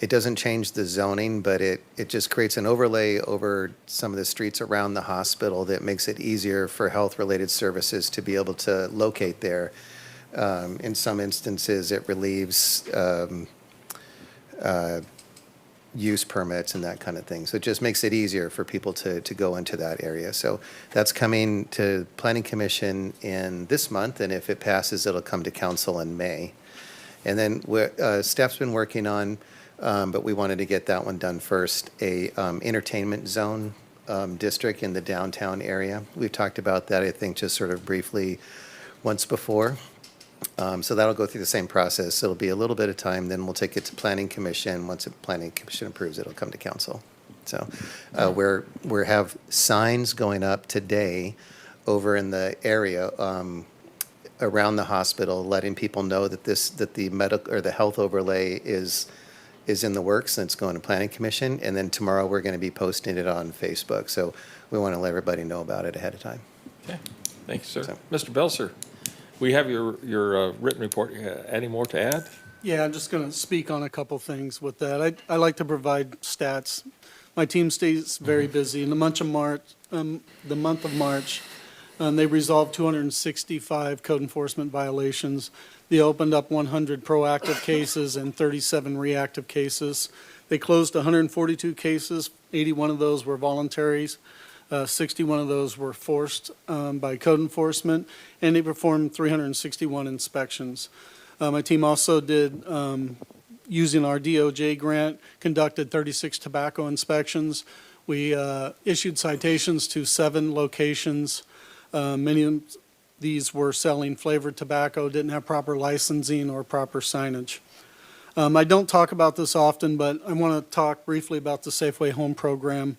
Speaker 19: It doesn't change the zoning, but it just creates an overlay over some of the streets around the hospital that makes it easier for health-related services to be able to locate there. In some instances, it relieves use permits and that kind of thing. So it just makes it easier for people to go into that area. So that's coming to Planning Commission in this month, and if it passes, it'll come to council in May. And then staff's been working on, but we wanted to get that one done first, a entertainment zone district in the downtown area. We've talked about that, I think, just sort of briefly once before. So that'll go through the same process. It'll be a little bit of time, then we'll take it to Planning Commission. Once the Planning Commission approves it, it'll come to council. So we have signs going up today over in the area around the hospital, letting people know that the medical or the health overlay is in the works, and it's going to Planning Commission. And then tomorrow we're going to be posting it on Facebook. So we want to let everybody know about it ahead of time.
Speaker 1: Okay, thank you, sir. Mr. Belser, we have your written report. Any more to add?
Speaker 9: Yeah, I'm just going to speak on a couple things with that. I like to provide stats. My team stays very busy. In the month of March, they resolved 265 code enforcement violations. They opened up 100 proactive cases and 37 reactive cases. They closed 142 cases. 81 of those were voluntaries. 61 of those were forced by code enforcement, and they performed 361 inspections. My team also did, using our DOJ grant, conducted 36 tobacco inspections. We issued citations to 7 locations. Many of these were selling flavored tobacco, didn't have proper licensing or proper signage. I don't talk about this often, but I want to talk briefly about the Safeway Home Program.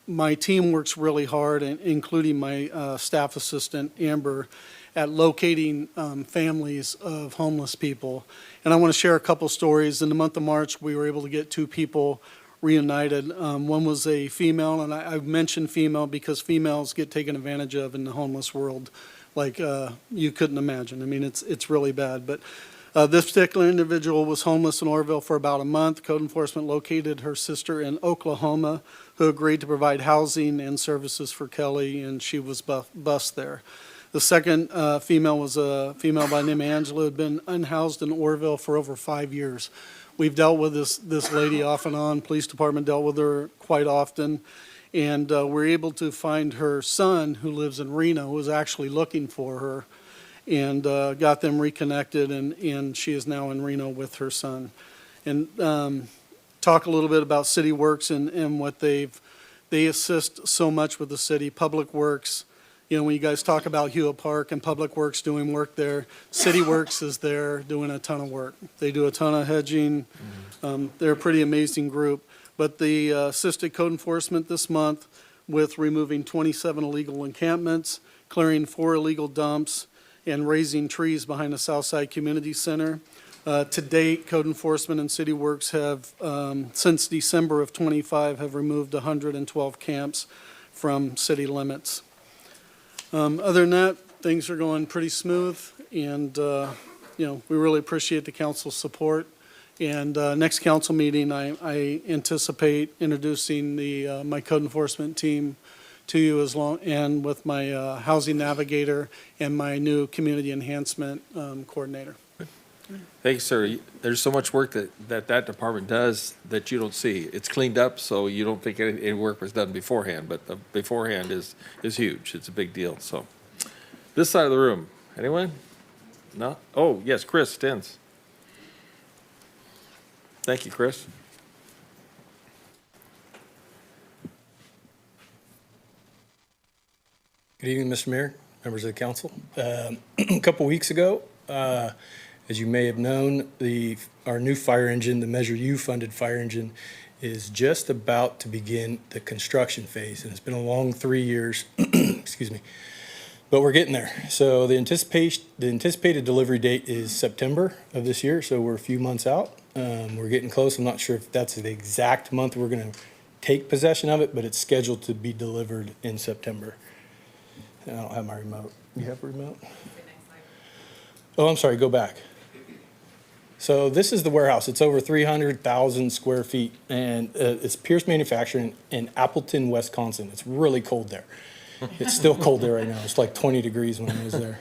Speaker 9: My team works really hard, including my staff assistant, Amber, at locating families of homeless people. And I want to share a couple stories. In the month of March, we were able to get 2 people reunited. One was a female, and I mentioned female because females get taken advantage of in the homeless world like you couldn't imagine. I mean, it's really bad. But this particular individual was homeless in Orville for about a month. Code enforcement located her sister in Oklahoma, who agreed to provide housing and services for Kelly, and she was bused there. The second female was a female by the name of Angela, who had been unhoused in Orville for over 5 years. We've dealt with this lady off and on. Police department dealt with her quite often. And we're able to find her son, who lives in Reno, who was actually looking for her, and got them reconnected, and she is now in Reno with her son. And talk a little bit about City Works and what they assist so much with the city. Public Works, you know, when you guys talk about Hewitt Park and Public Works doing work there, City Works is there doing a ton of work. They do a ton of hedging. They're a pretty amazing group. But they assisted code enforcement this month with removing 27 illegal encampments, clearing 4 illegal dumps, and raising trees behind the Southside Community Center. To date, code enforcement and City Works have, since December of '25, have removed 112 camps from city limits. Other than that, things are going pretty smooth, and you know, we really appreciate the council's support. And next council meeting, I anticipate introducing my code enforcement team to you and with my housing navigator and my new community enhancement coordinator.
Speaker 1: Thank you, sir. There's so much work that department does that you don't see. It's cleaned up, so you don't think any work was done beforehand, but the beforehand is huge. It's a big deal, so. This side of the room, anyone? No? Oh, yes, Chris Stens. Thank you, Chris.
Speaker 17: Good evening, Mr. Mayor, members of the council. A couple weeks ago, as you may have known, our new fire engine, the Measure U funded fire engine, is just about to begin the construction phase. And it's been a long 3 years, excuse me, but we're getting there. So the anticipated delivery date is September of this year, so we're a few months out. We're getting close. I'm not sure if that's the exact month we're going to take possession of it, but it's scheduled to be delivered in September. I don't have my remote. You have a remote? Oh, I'm sorry, go back.
Speaker 20: So this is the warehouse. It's over 300,000 square feet, and it's Pierce Manufacturing in Appleton, Wisconsin. It's really cold there. It's still cold there right now. It's like 20 degrees when I was there.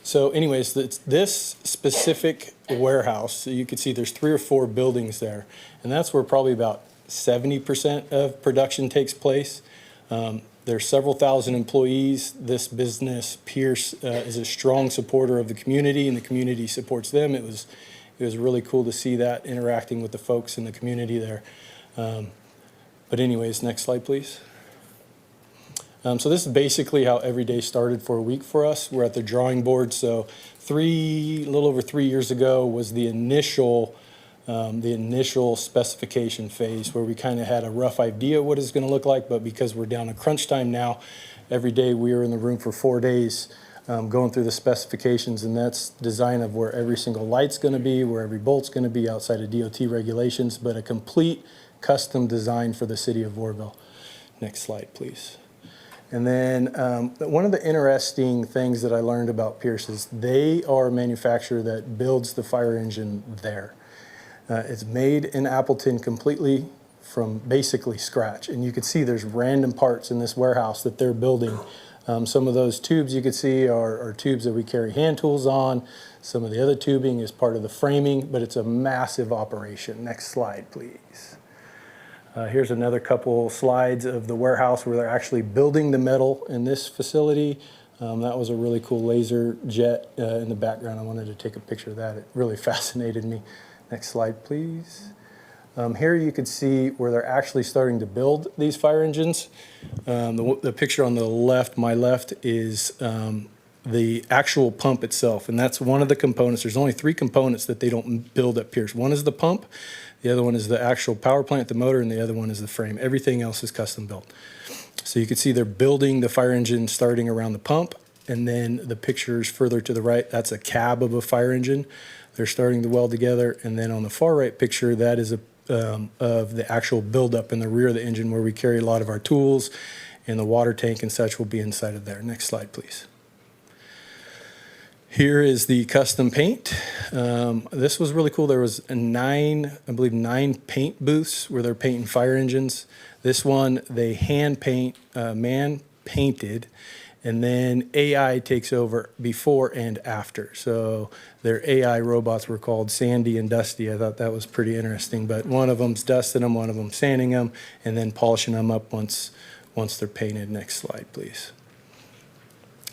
Speaker 20: So anyways, this specific warehouse, so you can see there's 3 or 4 buildings there, and that's where probably about 70% of production takes place. There's several thousand employees. This business, Pierce, is a strong supporter of the community, and the community supports them. It was really cool to see that interacting with the folks in the community there. But anyways, next slide, please. So this is basically how every day started for a week for us. We're at the drawing board. So a little over 3 years ago was the initial specification phase, where we kind of had a rough idea what it's going to look like, but because we're down to crunch time now, every day we are in the room for 4 days going through the specifications, and that's design of where every single light's going to be, where every bolt's going to be outside of DOT regulations, but a complete custom design for the city of Warville. Next slide, please. And then one of the interesting things that I learned about Pierce is they are a manufacturer that builds the fire engine there. It's made in Appleton completely from basically scratch. And you can see there's random parts in this warehouse that they're building. Some of those tubes you can see are tubes that we carry hand tools on. Some of the other tubing is part of the framing, but it's a massive operation. Next slide, please. Here's another couple slides of the warehouse where they're actually building the metal in this facility. That was a really cool laser jet in the background. I wanted to take a picture of that. It really fascinated me. Next slide, please. Here you can see where they're actually starting to build these fire engines. The picture on the left, my left, is the actual pump itself, and that's one of the components. There's only 3 components that they don't build at Pierce. One is the pump, the other one is the actual power plant, the motor, and the other one is the frame. Everything else is custom built. So you can see they're building the fire engine starting around the pump, and then the pictures further to the right, that's a cab of a fire engine. They're starting to weld together, and then on the far right picture, that is of the actual buildup in the rear of the engine where we carry a lot of our tools, and the water tank and such will be inside of there. Next slide, please. Here is the custom paint. This was really cool. There was I believe 9 paint booths where they're painting fire engines. This one, they hand paint, man painted, and then AI takes over before and after. So their AI robots were called Sandy and Dusty. I thought that was pretty interesting. But one of them's dusting them, one of them sanding them, and then polishing them up once they're painted. Next slide, please.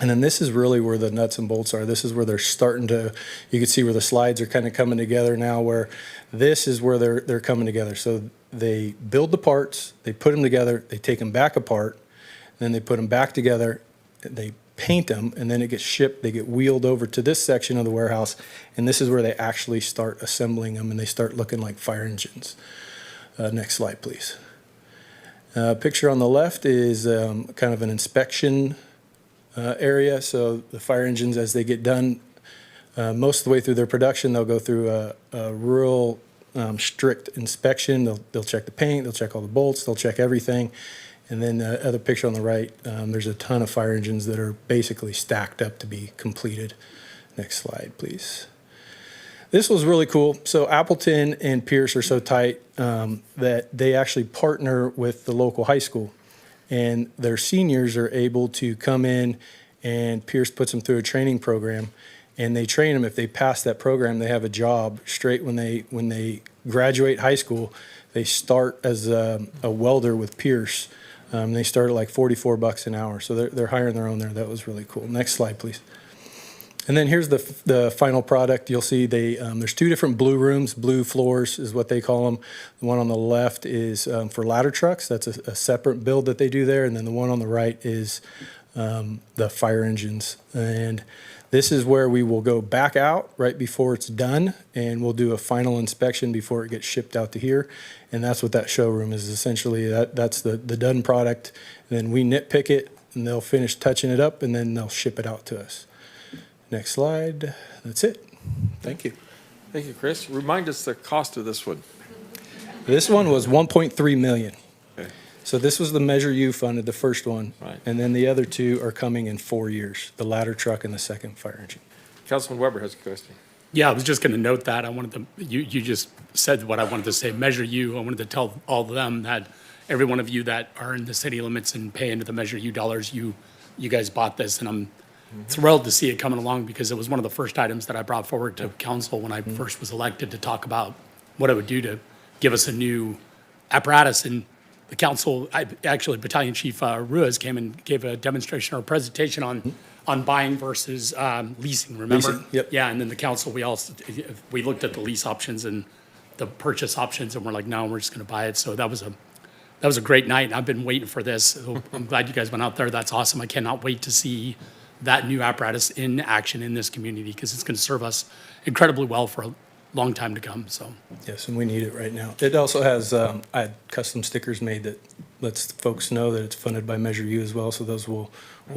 Speaker 20: And then this is really where the nuts and bolts are. This is where they're starting to, you can see where the slides are kind of coming together now, where this is where they're coming together. So they build the parts, they put them together, they take them back apart, then they put them back together, they paint them, and then it gets shipped. They get wheeled over to this section of the warehouse, and this is where they actually start assembling them, and they start looking like fire engines. Next slide, please. Picture on the left is kind of an inspection area. So the fire engines, as they get done, most of the way through their production, they'll go through a real strict inspection. They'll check the paint, they'll check all the bolts, they'll check everything. And then the other picture on the right, there's a ton of fire engines that are basically stacked up to be completed. Next slide, please. This was really cool. So Appleton and Pierce are so tight that they actually partner with the local high school. And their seniors are able to come in, and Pierce puts them through a training program, and they train them. If they pass that program, they have a job straight when they graduate high school. They start as a welder with Pierce. They start at like $44 an hour, so they're hiring their own there. That was really cool. Next slide, please. And then here's the final product. You'll see there's 2 different blue rooms. Blue floors is what they call them. The one on the left is for ladder trucks. That's a separate build that they do there. And then the one on the right is the fire engines. And this is where we will go back out right before it's done, and we'll do a final inspection before it gets shipped out to here. And that's what that showroom is essentially. That's the done product. And then we nitpick it, and they'll finish touching it up, and then they'll ship it out to us. Next slide. That's it. Thank you.
Speaker 1: Thank you, Chris. Remind us the cost of this one.
Speaker 20: This one was $1.3 million.
Speaker 1: Okay.
Speaker 20: So this was the Measure U funded, the first one.
Speaker 1: Right.
Speaker 20: And then the other 2 are coming in 4 years, the ladder truck and the second fire engine.
Speaker 1: Councilman Weber has a question.
Speaker 17: Yeah, I was just going to note that. I wanted to, you just said what I wanted to say, Measure U. I wanted to tell all of them that every one of you that are in the city limits and pay into the Measure U dollars, you guys bought this, and I'm thrilled to see it coming along because it was one of the first items that I brought forward to council when I first was elected to talk about what it would do to give us a new apparatus. And the council, actually Battalion Chief Ruiz came and gave a demonstration or a presentation on buying versus leasing, remember?
Speaker 20: Leasing, yep.
Speaker 17: Yeah, and then the council, we looked at the lease options and the purchase options, and we're like, no, we're just gonna buy it. So that was a great night, and I've been waiting for this. So I'm glad you guys went out there. That's awesome. I cannot wait to see that new apparatus in action in this community because it's gonna serve us incredibly well for a long time to come, so.
Speaker 20: Yes, and we need it right now. It also has, I had custom stickers made that lets folks know that it's funded by Measure U as well, so those will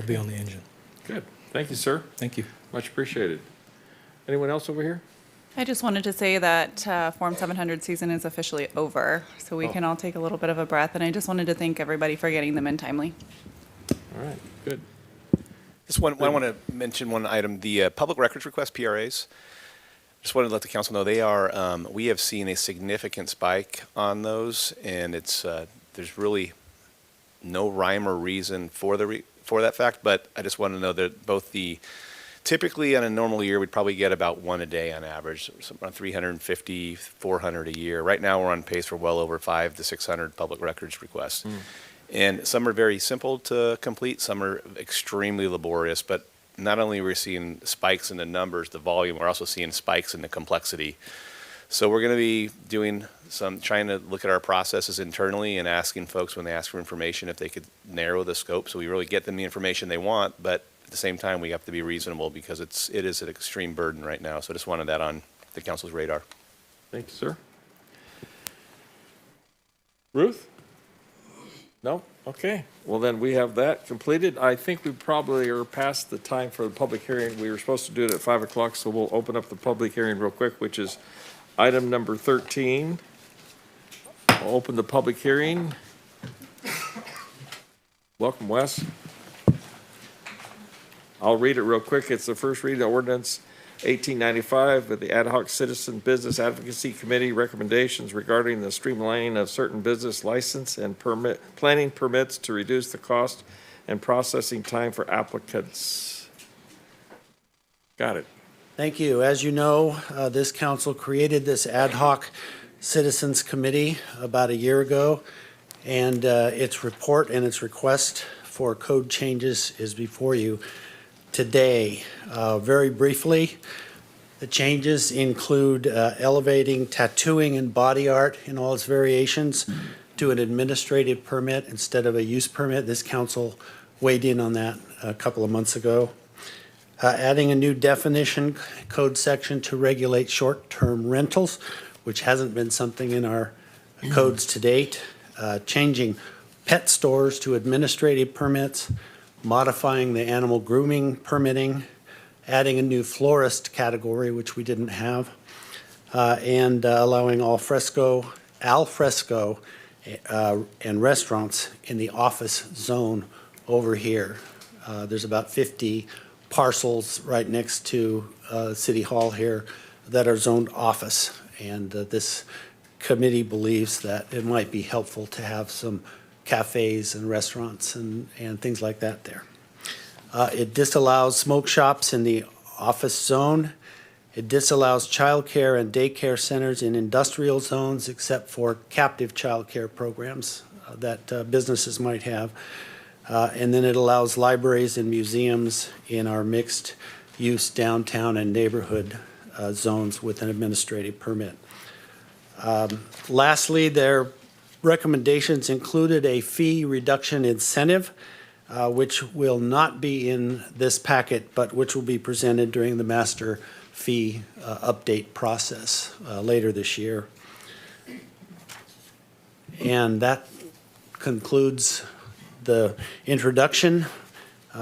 Speaker 20: be on the engine.
Speaker 1: Good. Thank you, sir.
Speaker 20: Thank you.
Speaker 1: Much appreciated. Anyone else over here?
Speaker 2: I just wanted to say that Form 700 season is officially over, so we can all take a little bit of a breath, and I just wanted to thank everybody for getting them in timely.
Speaker 1: All right, good.
Speaker 4: Just one, I want to mention one item, the public records request, PRAs. Just wanted to let the council know they are, we have seen a significant spike on those, and it's, there's really no rhyme or reason for for that fact, but I just want to know that both typically on a normal year, we'd probably get about one a day on average, around 350, 400 a year. Right now, we're on pace for well over 500 to 600 public records requests. And some are very simple to complete, some are extremely laborious, but not only are we seeing spikes in the numbers, the volume, we're also seeing spikes in the complexity. So we're going to be doing trying to look at our processes internally and asking folks when they ask for information if they could narrow the scope so we really get them the information they want, but at the same time we have to be reasonable because it is an extreme burden right now. So I just wanted that on the council's radar.
Speaker 1: Thank you, sir. Ruth? No? Okay. Well, then we have that completed. I think we probably are past the time for the public hearing. We were supposed to do it at 5 o'clock, so we'll open up the public hearing real quick, which is item number 13. I'll open the public hearing. Welcome, Wes. I'll read it real quick. It's the first reading of ordinance 1895 of the Ad Hoc Citizen Business Advocacy Committee recommendations regarding the streamlining of certain business license and planning permits to reduce the cost and processing time for applicants. Got it.
Speaker 21: Thank you. As you know, this council created this ad hoc citizens committee about a year ago, and its report and its request for code changes is before you today. Very briefly, the changes include elevating tattooing and body art in all its variations to an administrative permit instead of a use permit. This council weighed in on that a couple of months ago. Adding a new definition code section to regulate short-term rentals, which hasn't been something in our codes to date. Changing pet stores to administrative permits, modifying the animal grooming permitting, adding a new florist category, which we didn't have, and allowing al fresco and restaurants in the office zone over here. There's about 50 parcels right next to City Hall here that are zoned office, and this committee believes that it might be helpful to have some cafes and restaurants and things like that there. It disallows smoke shops in the office zone. It disallows childcare and daycare centers in industrial zones except for captive childcare programs that businesses might have. And then it allows libraries and museums in our mixed-use downtown and neighborhood zones with an administrative permit. Lastly, their recommendations included a fee reduction incentive, which will not be in this packet, but which will be presented during the master fee update process later this year. And that concludes the introduction.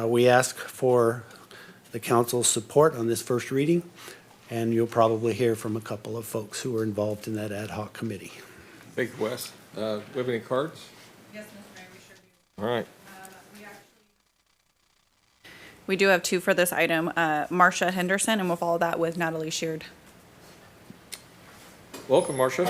Speaker 21: We ask for the council's support on this first reading, and you'll probably hear from a couple of folks who are involved in that ad hoc committee.
Speaker 1: Thank you, Wes. We have any cards?
Speaker 2: Yes, Mr. Mayor, we sure do.
Speaker 1: All right.
Speaker 2: We do have two for this item, Marcia Henderson, and we'll follow that with Natalie Sheard.
Speaker 1: Welcome, Marcia.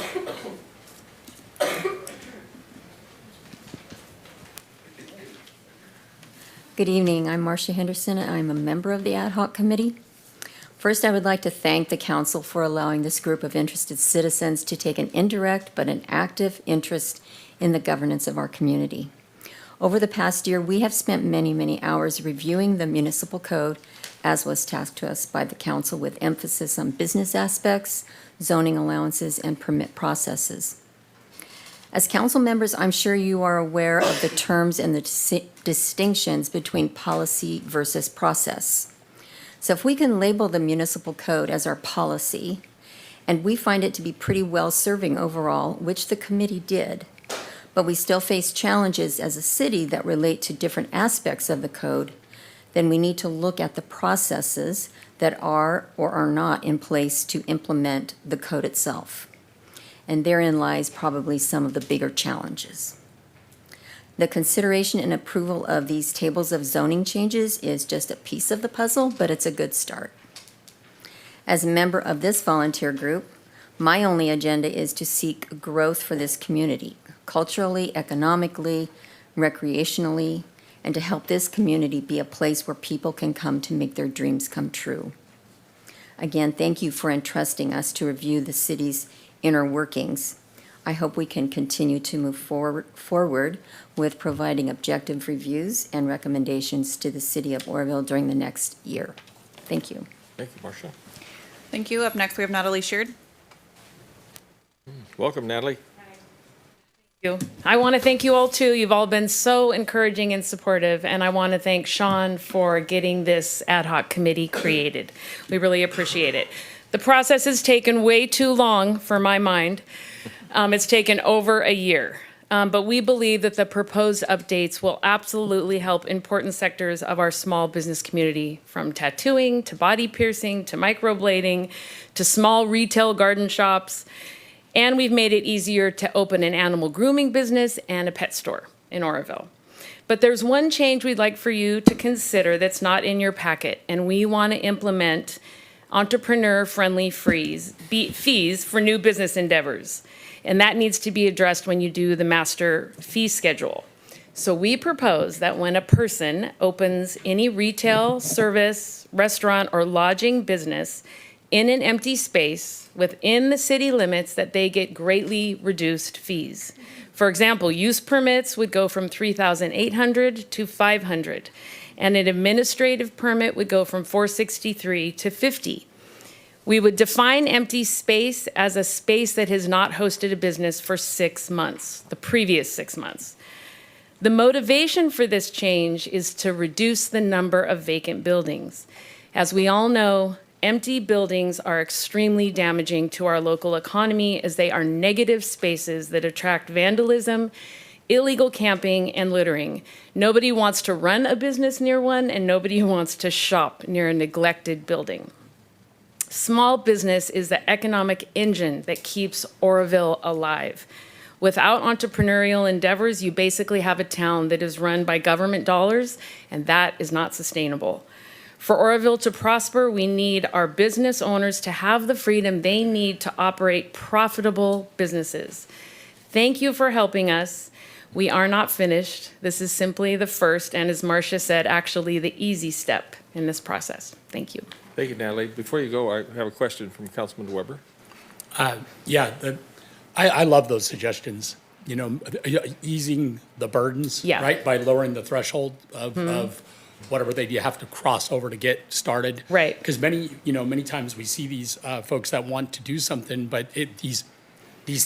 Speaker 3: Good evening. I'm Marcia Henderson, and I'm a member of the Ad Hoc Committee. First, I would like to thank the council for allowing this group of interested citizens to take an indirect but an active interest in the governance of our community. Over the past year, we have spent many, many hours reviewing the municipal code, as was tasked to us by the council, with emphasis on business aspects, zoning allowances, and permit processes. As council members, I'm sure you are aware of the terms and the distinctions between policy versus process. So if we can label the municipal code as our policy, and we find it to be pretty well-serving overall, which the committee did, but we still face challenges as a city that relate to different aspects of the code, then we need to look at the processes that are or are not in place to implement the code itself. And therein lies probably some of the bigger challenges. The consideration and approval of these tables of zoning changes is just a piece of the puzzle, but it's a good start. As a member of this volunteer group, my only agenda is to seek growth for this community, culturally, economically, recreationally, and to help this community be a place where people can come to make their dreams come true. Again, thank you for entrusting us to review the city's inner workings. I hope we can continue to move forward with providing objective reviews and recommendations to the city of Oroville during the next year. Thank you.
Speaker 1: Thank you, Marcia.
Speaker 2: Thank you. Up next, we have Natalie Sheard.
Speaker 1: Welcome, Natalie.
Speaker 22: You. I want to thank you all too. You've all been so encouraging and supportive, and I want to thank Sean for getting this ad hoc committee created. We really appreciate it. The process has taken way too long for my mind. It's taken over a year, but we believe that the proposed updates will absolutely help important sectors of our small business community, from tattooing to body piercing to microblading to small retail garden shops. And we've made it easier to open an animal grooming business and a pet store in Oroville. But there's one change we'd like for you to consider that's not in your packet, and we want to implement entrepreneur-friendly fees for new business endeavors. And that needs to be addressed when you do the master fee schedule. So we propose that when a person opens any retail, service, restaurant, or lodging business in an empty space within the city limits, that they get greatly reduced fees. For example, use permits would go from $3,800 to $500, and an administrative permit would go from $463 to $50. We would define empty space as a space that has not hosted a business for 6 months, the previous 6 months. The motivation for this change is to reduce the number of vacant buildings. As we all know, empty buildings are extremely damaging to our local economy, as they are negative spaces that attract vandalism, illegal camping, and littering. Nobody wants to run a business near one, and nobody wants to shop near a neglected building. Small business is the economic engine that keeps Oroville alive. Without entrepreneurial endeavors, you basically have a town that is run by government dollars, and that is not sustainable. For Oroville to prosper, we need our business owners to have the freedom they need to operate profitable businesses. Thank you for helping us. We are not finished. This is simply the first, and as Marcia said, actually the easy step in this process. Thank you.
Speaker 1: Thank you, Natalie. Before you go, I have a question from Councilman Weber.
Speaker 17: I love those suggestions, easing the burdens,
Speaker 22: Yeah.
Speaker 17: right? By lowering the threshold of whatever you have to cross over to get started.
Speaker 22: Right.
Speaker 17: Because many times we see these folks that want to do something, but these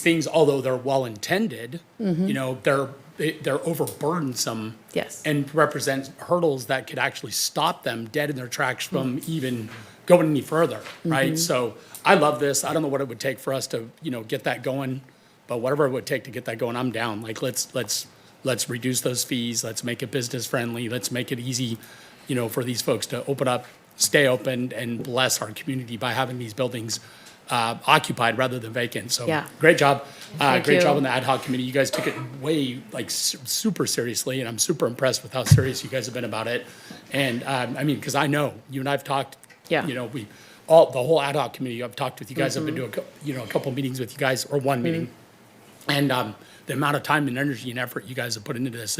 Speaker 17: things, although they're well-intended, they're overburdensome.
Speaker 22: Yes.
Speaker 17: And represent hurdles that could actually stop them dead in their tracks from even going any further, right? So I love this. I don't know what it would take for us to, get that going, but whatever it would take to get that going, I'm down. Like, let's reduce those fees. Let's make it business friendly. Let's make it easy, for these folks to open up, stay open, and bless our community by having these buildings occupied rather than vacant. So
Speaker 22: Yeah.
Speaker 17: great job.
Speaker 22: Thank
Speaker 17: Great
Speaker 22: you.
Speaker 17: job on the ad hoc committee. You guys took it way, super seriously, and I'm super impressed with how serious you guys have been about it. And because I know you and I've talked.
Speaker 22: Yeah.
Speaker 17: the whole ad hoc committee, I've talked with you guys, I've been doing, a couple meetings with you guys, or one meeting. And the amount of time and energy and effort you guys have put into this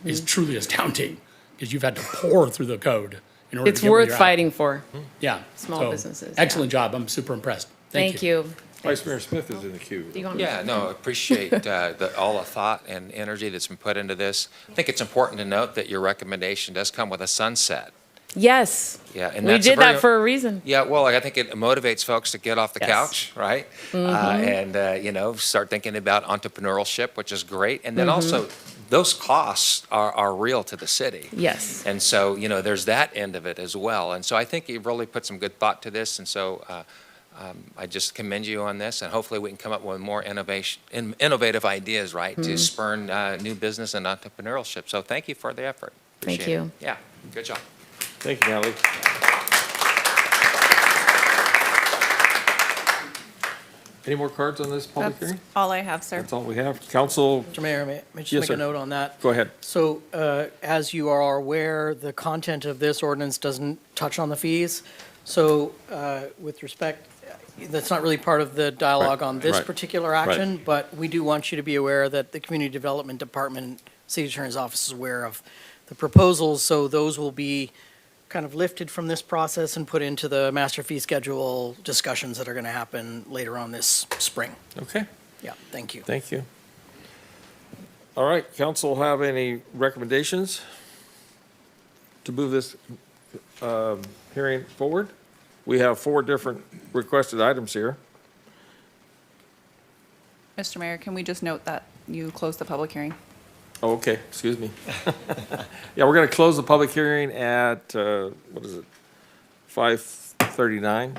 Speaker 17: is truly astounding, because you've had to pour through the code in order to
Speaker 22: It's
Speaker 17: get where
Speaker 22: worth
Speaker 17: you're at.
Speaker 22: fighting for.
Speaker 17: Yeah.
Speaker 22: small
Speaker 17: So,
Speaker 22: businesses,
Speaker 17: Excellent job. I'm super impressed.
Speaker 22: Thank you.
Speaker 1: Vice Mayor Smith is in the queue.
Speaker 22: Do you want me-
Speaker 11: Yeah, no, appreciate all the thought and energy that's been put into this. I think it's important to note that your recommendation does come with a sunset.
Speaker 22: Yes.
Speaker 11: Yeah, and
Speaker 22: We
Speaker 11: that's a
Speaker 22: did
Speaker 11: very-
Speaker 22: that for a reason.
Speaker 11: Yeah, well, I think it motivates folks to get off the
Speaker 22: Yes.
Speaker 11: couch, right? And start thinking about entrepreneurship, which is great. And then also, those costs are real to the city.
Speaker 22: Yes.
Speaker 11: And so, there's that end of it as well. And so I think you've really put some good thought to this. And so I just commend you on this. And hopefully we can come up with more innovative ideas, right, to spurn new business and entrepreneurship. So thank you for the effort.
Speaker 22: Thank
Speaker 11: Appreciate it.
Speaker 22: you.
Speaker 11: Yeah, good job.
Speaker 1: Thank you, Natalie. Any more cards on this public
Speaker 2: That's
Speaker 1: hearing?
Speaker 2: all I have, sir.
Speaker 1: That's all we have. Council,
Speaker 10: Mr. Mayor, may I just
Speaker 1: Yes,
Speaker 10: make
Speaker 1: sir.
Speaker 10: a note on that?
Speaker 1: go ahead.
Speaker 10: So, as you are aware, the content of this ordinance doesn't touch on the fees. So, with respect, that's not really part of the dialogue on this
Speaker 1: right,
Speaker 10: particular action, but we do want you to be aware that the Community Development Department, City Attorney's Office is aware of the proposals, so those will be kind of lifted from this process and put into the master fee schedule discussions that are going to happen later on this spring.
Speaker 1: Okay,
Speaker 10: Yeah, thank you.
Speaker 1: thank you. All right, council have any recommendations to move this hearing forward? We have 4 different requested items here.
Speaker 2: Mr. Mayor, can we just note that you closed the public hearing?
Speaker 1: Oh, okay, excuse me. Yeah, we're going to close the public hearing at, 5:39.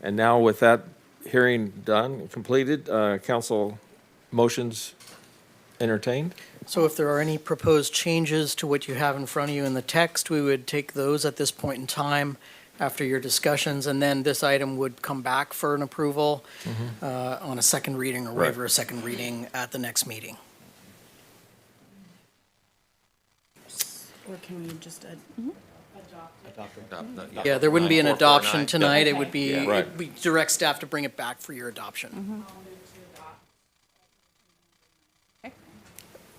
Speaker 1: And now with that hearing done, and completed, council motions entertained?
Speaker 10: So if there are any proposed changes to what you have in front of you in the text, we would take those at this point in time after your discussions, and then this item would come back for an approval on a second reading or
Speaker 1: Right.
Speaker 10: waiver a second reading at the next meeting.
Speaker 12: Or can we just,
Speaker 10: Yeah, there wouldn't be an
Speaker 11: 9449.
Speaker 10: adoption tonight. It would be,
Speaker 1: Yeah. Right.
Speaker 10: we direct staff to bring it back for your adoption.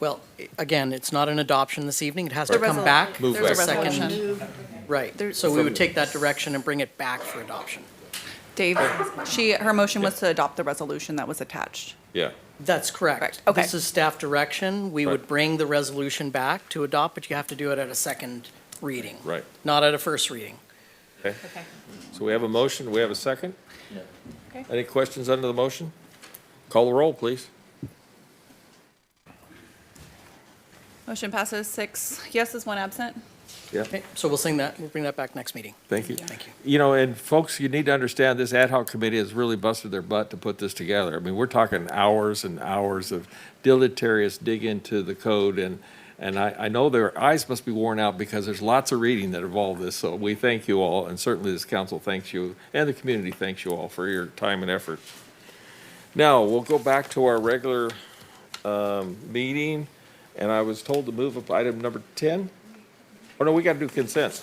Speaker 10: Well, again, it's not an adoption this evening. It has to
Speaker 2: The
Speaker 10: come
Speaker 2: resol-
Speaker 10: back.
Speaker 1: Move
Speaker 10: for
Speaker 1: back.
Speaker 10: a second-
Speaker 2: resolution.
Speaker 10: Right, so we would take that direction and bring it back for adoption.
Speaker 2: Dave, her motion was to adopt the resolution that was attached.
Speaker 1: Yeah.
Speaker 10: That's correct.
Speaker 2: Correct, okay.
Speaker 10: This is staff direction. We would
Speaker 1: Right.
Speaker 10: bring the resolution back to adopt, but you have to do it at a second reading,
Speaker 1: Right,
Speaker 10: not at a first reading.
Speaker 1: okay. So we have a motion, we have a second?
Speaker 2: Okay.
Speaker 1: Any questions under the motion? Call the roll, please.
Speaker 2: Motion passes 6 yeses, 1 absent.
Speaker 1: Yeah.
Speaker 10: Okay, so we'll bring that back next meeting.
Speaker 1: Thank you.
Speaker 10: Thank you.
Speaker 1: You know, and folks, you need to understand, this ad hoc committee has really busted their butt to put this together. I mean, we're talking hours and hours of deleterious dig into the code, and I know their eyes must be worn out because there's lots of reading that involved this, so we thank you all, and certainly this council thanks you, and the community thanks you all for your time and effort. Now, we'll go back to our regular meeting, and I was told to move up item number 10. Oh, no, we got to do consent.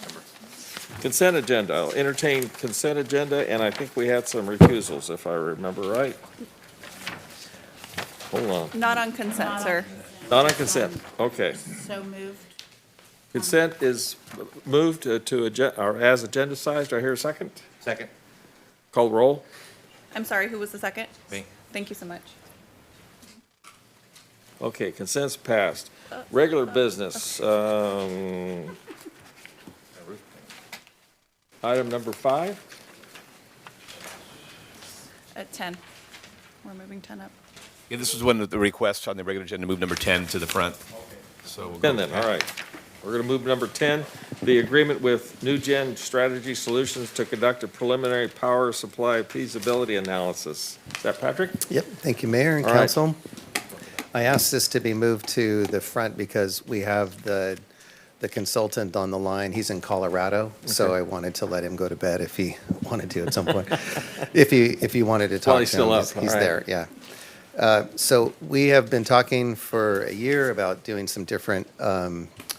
Speaker 1: Consent agenda. I'll entertain consent agenda, and I think we had some recusals, if I remember right. Hold on.
Speaker 2: Not on consent, sir.
Speaker 1: Not on consent. Okay.
Speaker 12: so moved?
Speaker 1: Consent is moved or as agenda-sized. Do I hear a second?
Speaker 11: Second.
Speaker 1: Call the roll.
Speaker 2: I'm sorry, who was the second?
Speaker 11: Me.
Speaker 2: Thank you so much.
Speaker 1: Okay, consent's passed. Regular business. Item number 5.
Speaker 2: At 10. We're moving 10 up.
Speaker 4: Yeah, this was one of the requests on the regular agenda, move number 10 to the front. So we'll go
Speaker 1: 10 then, all right. We're going to move number 10, the agreement with New Gen Strategy Solutions to conduct a preliminary power supply feasibility analysis. Is that Patrick?
Speaker 19: Yep, thank you, Mayor and
Speaker 1: All right.
Speaker 19: council. I asked this to be moved to the front because we have the consultant on the line. He's in Colorado, so
Speaker 1: Okay.
Speaker 19: I wanted to let him go to bed if he wanted to at some point. If he wanted to talk
Speaker 1: While
Speaker 19: to
Speaker 1: he's still
Speaker 19: him,
Speaker 1: up,
Speaker 19: he's
Speaker 1: all right.
Speaker 19: there, yeah. So we have been talking for a year about doing some different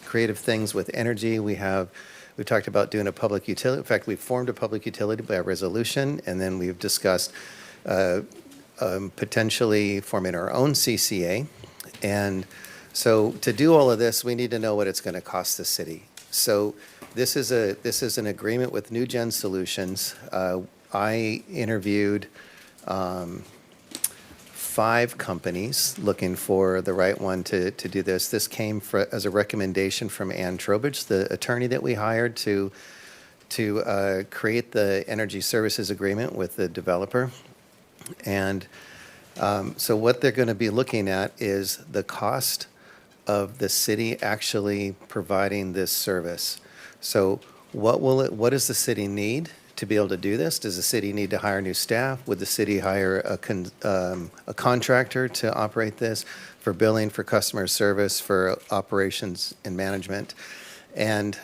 Speaker 19: creative things with energy. We have We talked about doing a public utility. In fact, we formed a public utility by resolution, and then we've discussed potentially forming our own CCA. And so to do all of this, we need to know what it's going to cost the city. So this is an agreement with New Gen Solutions. I interviewed 5 companies looking for the right one to do this. This came as a recommendation from Ann Trowbridge, the attorney that we hired to create the energy services agreement with the developer. And so what they're going to be looking at is the cost of the city actually providing this service. So what does the city need to be able to do this? Does the city need to hire new staff? Would the city hire a contractor to operate this for billing, for customer service, for operations and management? And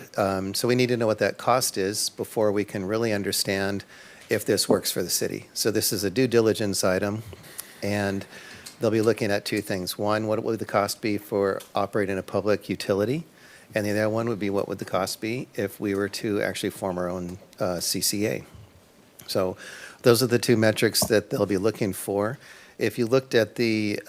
Speaker 19: so we need to know what that cost is before we can really understand if this works for the city. So this is a due diligence item, and they'll be looking at 2 things. One, what would the cost be for operating a public utility? And the other one would be, what would the cost be if we were to actually form our own CCA? So those are the 2 metrics that they'll be looking for. If you looked at the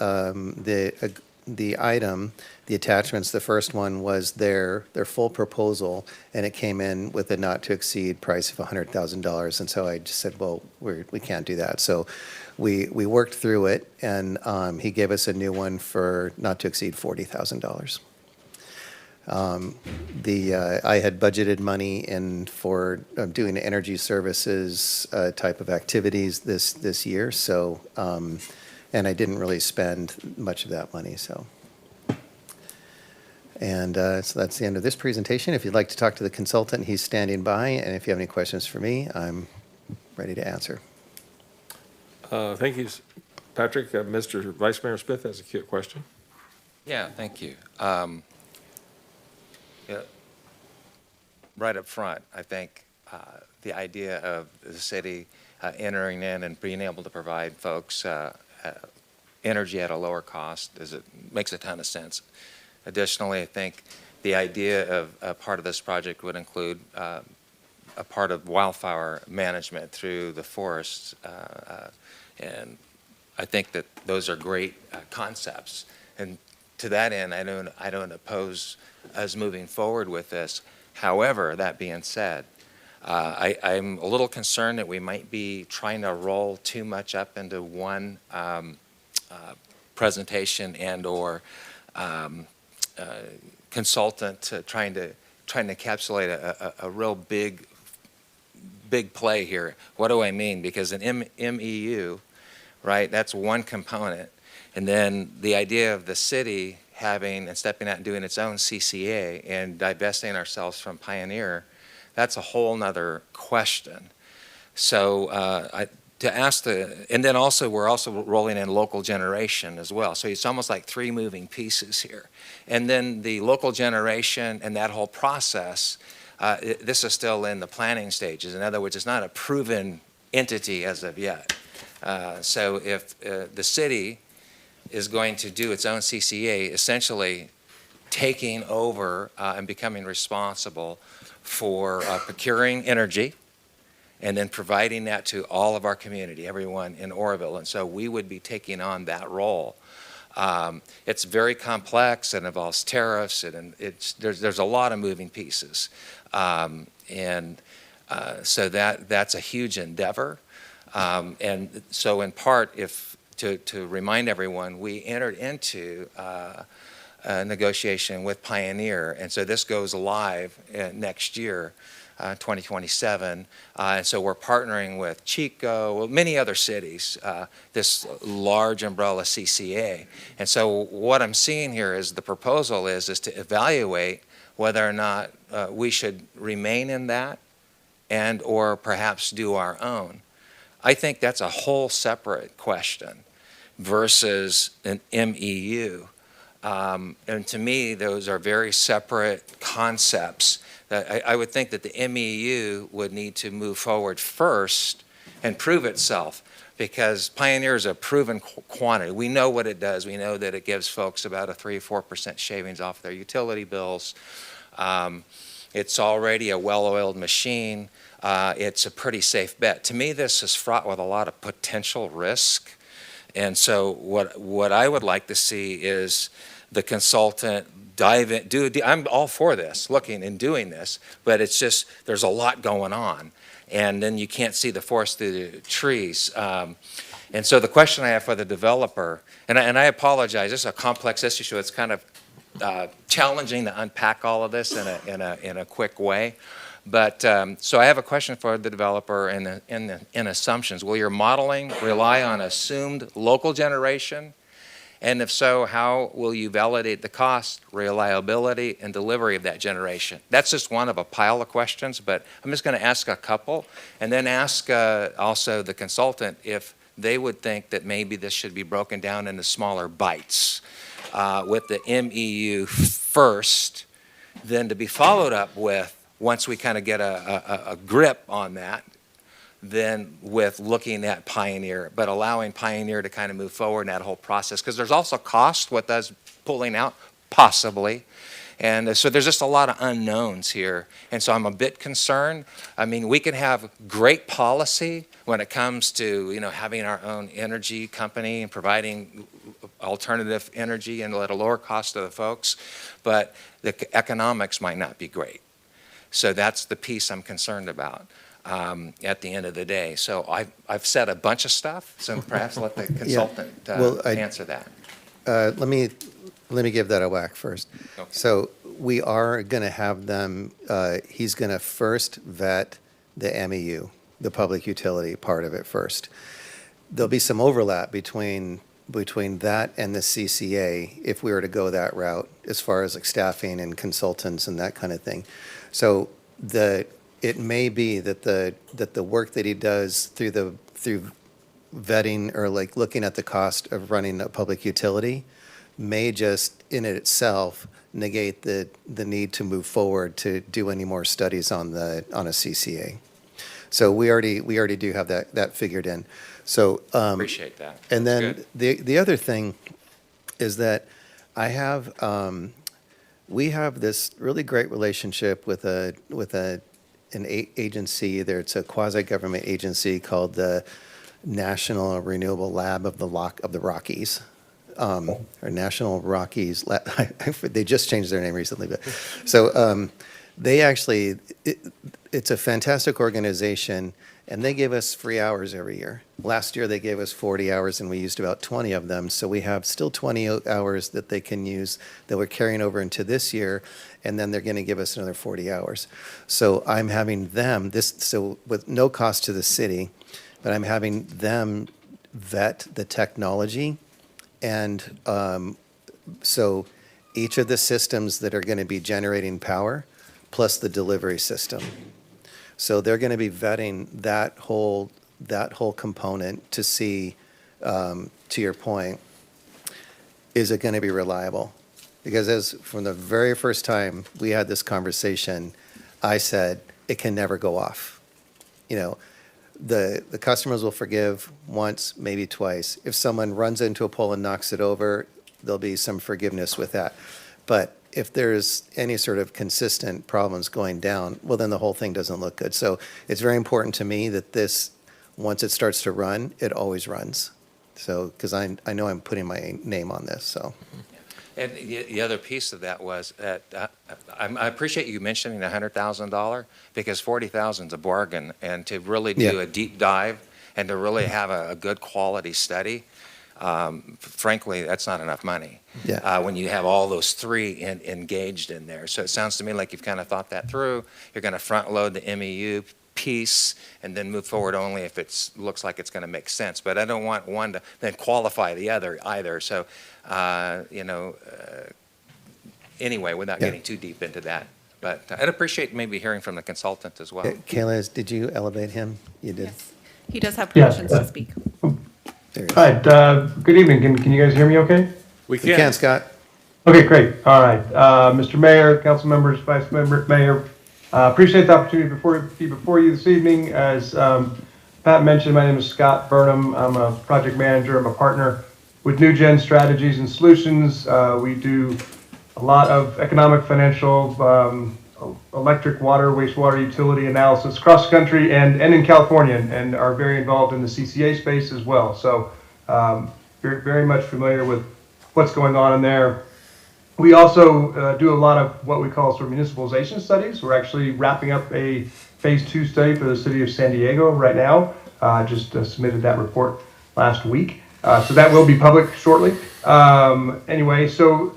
Speaker 19: item, the attachments, the first one was their full proposal, and it came in with a not-to-exceed price of $100,000. And so I just said, well, we can't do that. So we worked through it, and he gave us a new one for not-to-exceed $40,000. I had budgeted money in for doing energy services type of activities this year, so and I didn't really spend much of that money, so. And so that's the end of this presentation. If you'd like to talk to the consultant, he's standing by, and if you have any questions for me, I'm ready to answer.
Speaker 1: Thank you, Patrick. Mr. Vice Mayor Smith has a question.
Speaker 11: Yeah, thank you. Yeah, right up front, I think the idea of the city entering in and being able to provide folks energy at a lower cost makes a ton of sense. Additionally, I think the idea of a part of this project would include a part of wildfire management through the forests, and I think that those are great concepts. And to that end, I don't oppose us moving forward with this. However, that being said, I'm a little concerned that we might be trying to roll too much up into one presentation and/or consultant trying to encapsulate a real big play here. What do I mean? Because an MEU, right? That's one component, and then the idea of the city having and stepping out and doing its own CCA and divesting ourselves from Pioneer, that's a whole nother question. So and then also we're also rolling in local generation as well. So it's almost like 3 moving pieces here. And then the local generation and that whole process, this is still in the planning stages. In other words, it's not a proven entity as of yet. So if the city is going to do its own CCA, essentially taking over and becoming responsible for procuring energy and then providing that to all of our community, everyone in Oroville. And so we would be taking on that role. It's very complex and involves tariffs, and there's a lot of moving pieces. So that's a huge endeavor. And so in part, to remind everyone, we entered into a negotiation with Pioneer, and so this goes live next year, 2027. And so we're partnering with Chico, many other cities, this large umbrella CCA. And so what I'm seeing here is the proposal is to evaluate whether or not we should remain in that and or perhaps do our own. I think that's a whole separate question versus an MEU. And to me, those are very separate concepts. I would think that the MEU would need to move forward first and prove itself, because Pioneer is a proven quantity. We know what it does. We know that it gives folks about a 3 or 4% shavings off their utility bills. It's already a well-oiled machine. It's a pretty safe bet. To me, this is fraught with a lot of potential risk. And so what I would like to see is the consultant dive in. I'm all for this, looking and doing this, but it's just there's a lot going on. And then you can't see the forest through the trees. And so the question I have for the developer, and I apologize, this is a complex issue, so it's kind of challenging to unpack all of this in a quick way. But so I have a question for the developer in assumptions. Will your modeling rely on assumed local generation? And if so, how will you validate the cost, reliability, and delivery of that generation? That's just one of a pile of questions, but I'm just going to ask a couple, and then ask also the consultant if they would think that maybe this should be broken down into smaller bites, with the MEU first, then to be followed up with, once we kind of get a grip on that, then with looking at Pioneer, but allowing Pioneer to kind of move forward in that whole process. Because there's also cost with us pulling out, possibly. And so there's just a lot of unknowns here. And so I'm a bit concerned. I mean, we can have great policy when it comes to, having our own energy company and providing alternative energy and at a lower cost to the folks, but the economics might not be great. So that's the piece I'm concerned about. At the end of the day. So I've said a bunch of stuff, so perhaps let the consultant answer that.
Speaker 19: Let me give that a whack first.
Speaker 11: Okay.
Speaker 19: So we are going to have them, he's going to first vet the MEU, the public utility part of it first. There'll be some overlap between that and the CCA if we were to go that route as far as like staffing and consultants and that kind of thing. So it may be that the work that he does through vetting or like looking at the cost of running a public utility may just in it itself negate the need to move forward to do any more studies on a CCA. So we already do have that figured in. So
Speaker 11: Appreciate that.
Speaker 19: And then the other thing is that we have this really great relationship with an agency. It's a quasi-government agency called the National Renewable Lab of the Rockies, or National Rockies. They just changed their name recently, but so they actually it's a fantastic organization, and they give us free hours every year. Last year they gave us 40 hours, and we used about 20 of them. So we have still 20 hours that they can use that we're carrying over into this year. And then they're going to give us another 40 hours. So I'm having them, so with no cost to the city, but I'm having them vet the technology. And so each of the systems that are going to be generating power, plus the delivery system. So they're going to be vetting that whole component to see, to your point, is it going to be reliable? Because from the very first time we had this conversation, I said, it can never go off. The customers will forgive once, maybe twice. If someone runs into a pole and knocks it over, there'll be some forgiveness with that. But if there's any sort of consistent problems going down, well, then the whole thing doesn't look good. So it's very important to me that this, once it starts to run, it always runs. So, because I know I'm putting my name on this, so.
Speaker 11: And the other piece of that was that I appreciate you mentioning the $100,000 because $40,000 is a bargain, and to really do a deep dive and to really have a good quality study, frankly, that's not enough money. When you have all those three engaged in there. So it sounds to me like you've kind of thought that through. You're going to front load the MEU piece and then move forward only if it looks like it's going to make sense. But I don't want one to then qualify the other either. So, anyway, without getting too deep into that. But I'd appreciate maybe hearing from the consultant as well.
Speaker 19: Kayla, did you elevate him? You did?
Speaker 2: Yes. He does have permissions to speak.
Speaker 5: Hi, good evening. Can you guys hear me okay?
Speaker 19: We can, Scott.
Speaker 5: Okay, great. All right. Mr. Mayor, council members, vice mayor, appreciate the opportunity to be before you this evening. As Pat mentioned, my name is Scott Burnham. I'm a project manager. I'm a partner with New Gen Strategies and Solutions. We do a lot of economic, financial, electric, water, wastewater utility analysis across the country and in California, and are very involved in the CCA space as well. So very, very much familiar with what's going on in there. We also do a lot of what we call sort of municipalization studies. We're actually wrapping up a phase 2 study for the city of San Diego right now. Just submitted that report last week. So that will be public shortly. Anyway, so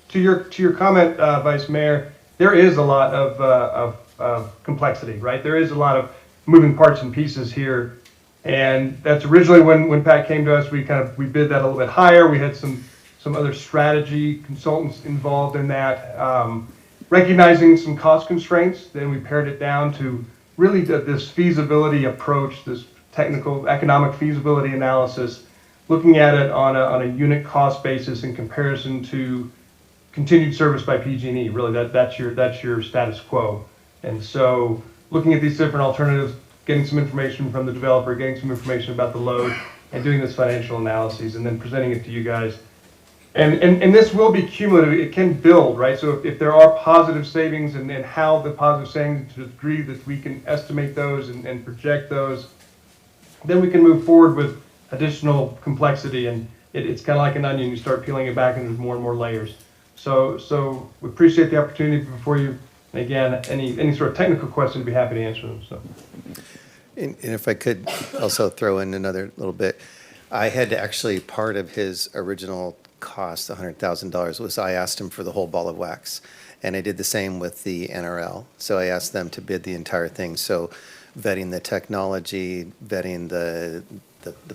Speaker 5: to your comment, Vice Mayor, there is a lot of complexity, right? There is a lot of moving parts and pieces here, and that's originally when Pat came to us. We bid that a little bit higher. We had some other strategy consultants involved in that, recognizing some cost constraints. Then we pared it down to really this feasibility approach, this technical economic feasibility analysis, looking at it on a unit cost basis in comparison to continued service by PG&E. Really, that's your status quo. And so, looking at these different alternatives, getting some information from the developer, getting some information about the load, and doing this financial analysis, and then presenting it to you guys. And this will be cumulative. It can build, right? So if there are positive savings, and how the positive savings, to the degree that we can estimate those and project those, then we can move forward with additional complexity. And it's kind of like an onion. You start peeling it back, and there's more and more layers. So we appreciate the opportunity before you. And again, any sort of technical question, I'd be happy to answer them. So.
Speaker 19: And if I could also throw in another little bit, I had to actually, part of his original cost, $100,000, was I asked him for the whole ball of wax. And I did the same with the NRL. So I asked them to bid the entire thing. So vetting the technology, vetting the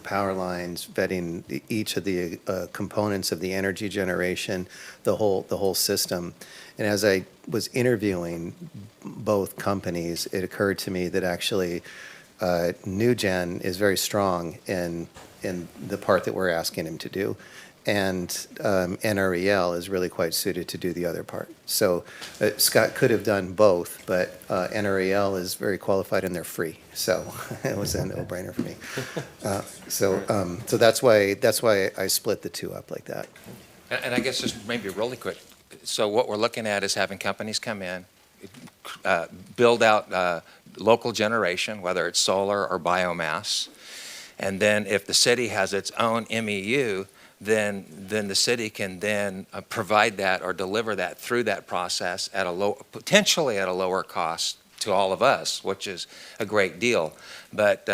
Speaker 19: power lines, vetting each of the components of the energy generation, the whole system. And as I was interviewing both companies, it occurred to me that actually NewGen is very strong in the part that we're asking him to do. And NREL is really quite suited to do the other part. So Scott could have done both, but NREL is very qualified and they're free. So it was a no-brainer for me. So that's why I split the two up like that.
Speaker 11: And I guess just maybe really quick. So what we're looking at is having companies come in, build out local generation, whether it's solar or biomass. And then if the city has its own MEU, then the city can then provide that or deliver that through that process at potentially at a lower cost to all of us, which is a great deal. But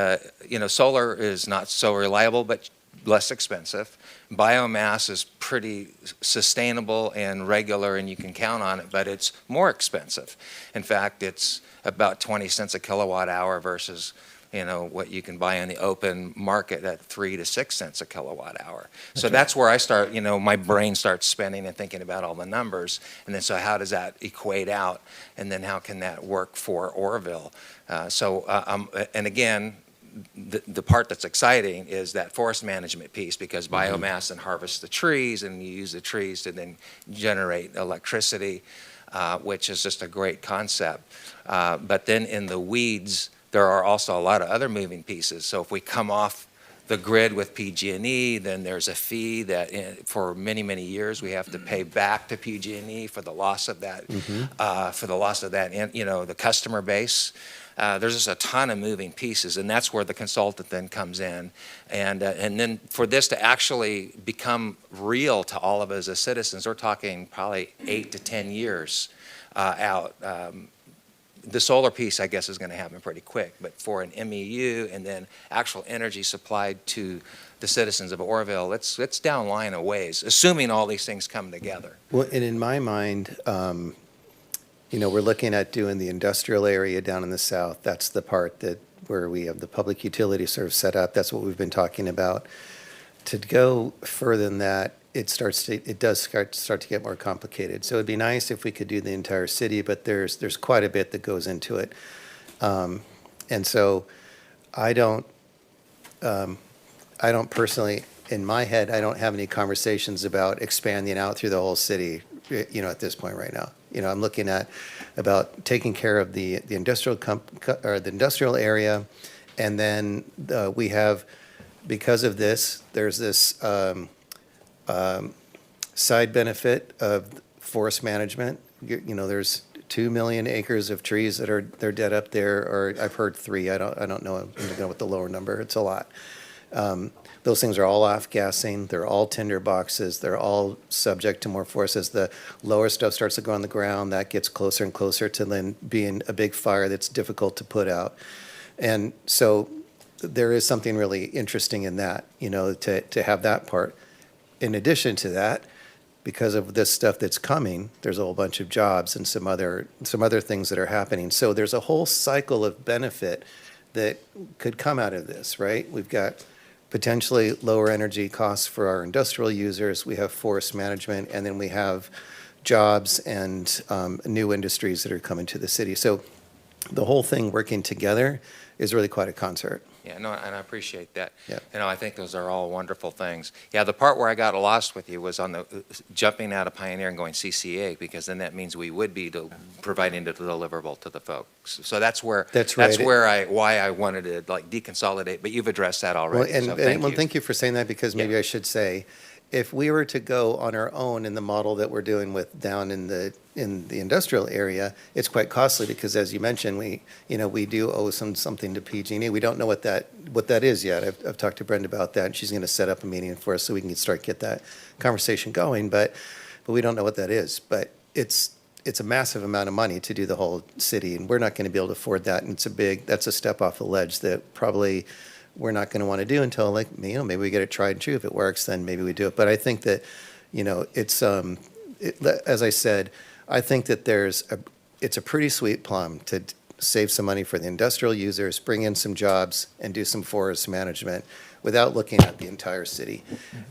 Speaker 11: solar is not so reliable, but less expensive. Biomass is pretty sustainable and regular, and you can count on it, but it's more expensive. In fact, it's about 20 cents a kilowatt hour versus what you can buy on the open market at 3 to 6 cents a kilowatt hour. So that's where I start, my brain starts spinning and thinking about all the numbers. And then so how does that equate out? And then how can that work for Oroville? And again, the part that's exciting is that forest management piece, because biomass and harvest the trees, and you use the trees to then generate electricity, which is just a great concept. But then in the weeds, there are also a lot of other moving pieces. So if we come off the grid with PG&E, then there's a fee that for many, many years we have to pay back to PG&E for the loss of that, the customer base. There's just a ton of moving pieces, and that's where the consultant then comes in. And then for this to actually become real to all of us as citizens, we're talking probably 8 to 10 years out. The solar piece, I guess, is going to happen pretty quick, but for an MEU and then actual energy supplied to the citizens of Oroville, it's down line a ways, assuming all these things come together.
Speaker 19: Well, and in my mind, we're looking at doing the industrial area down in the south. That's the part where we have the public utility sort of set up. That's what we've been talking about. To go further than that, it does start to get more complicated. So it'd be nice if we could do the entire city, but there's quite a bit that goes into it. And so I don't personally, in my head, I don't have any conversations about expanding out through the whole city, at this point right now. I'm looking at about taking care of the industrial or the industrial area, and then we have, because of this, there's this side benefit of forest management. There's 2 million acres of trees that are, they're dead up there, or I've heard 3, I don't know what the lower number, it's a lot. Those things are all off-gassing, they're all tinder boxes, they're all subject to more force. As the lower stuff starts to go on the ground, that gets closer and closer to then being a big fire that's difficult to put out. And so there is something really interesting in that, to have that part. In addition to that, because of this stuff that's coming, there's a whole bunch of jobs and some other things that are happening. So there's a whole cycle of benefit that could come out of this, right? We've got potentially lower energy costs for our industrial users. We have forest management, and then we have jobs and new industries that are coming to the city. So the whole thing working together is really quite a concert.
Speaker 11: Yeah, no, and I appreciate that.
Speaker 19: Yeah.
Speaker 11: I think those are all wonderful things. Yeah, the part where I got lost with you was on the jumping out of Pioneer and going CCA, because then that means we would be providing the deliverable to the folks. So that's where
Speaker 19: That's right.
Speaker 11: why I wanted to deconsolidate. But you've addressed that already.
Speaker 19: Well, thank you for saying that, because maybe I should say, if we were to go on our own in the model that we're doing with down in the industrial area, it's quite costly, because as you mentioned, we do owe something to PG&E. We don't know what that is yet. I've talked to Brenda about that, and she's going to set up a meeting for us so we can get that conversation going. But we don't know what that is. But it's a massive amount of money to do the whole city, and we're not going to be able to afford that. And that's a step off the ledge that probably we're not going to want to do until maybe we get it tried and true. If it works, then maybe we do it. But I think that, it's as I said, I think that it's a pretty sweet plum to save some money for the industrial users, bring in some jobs, and do some forest management without looking at the entire city.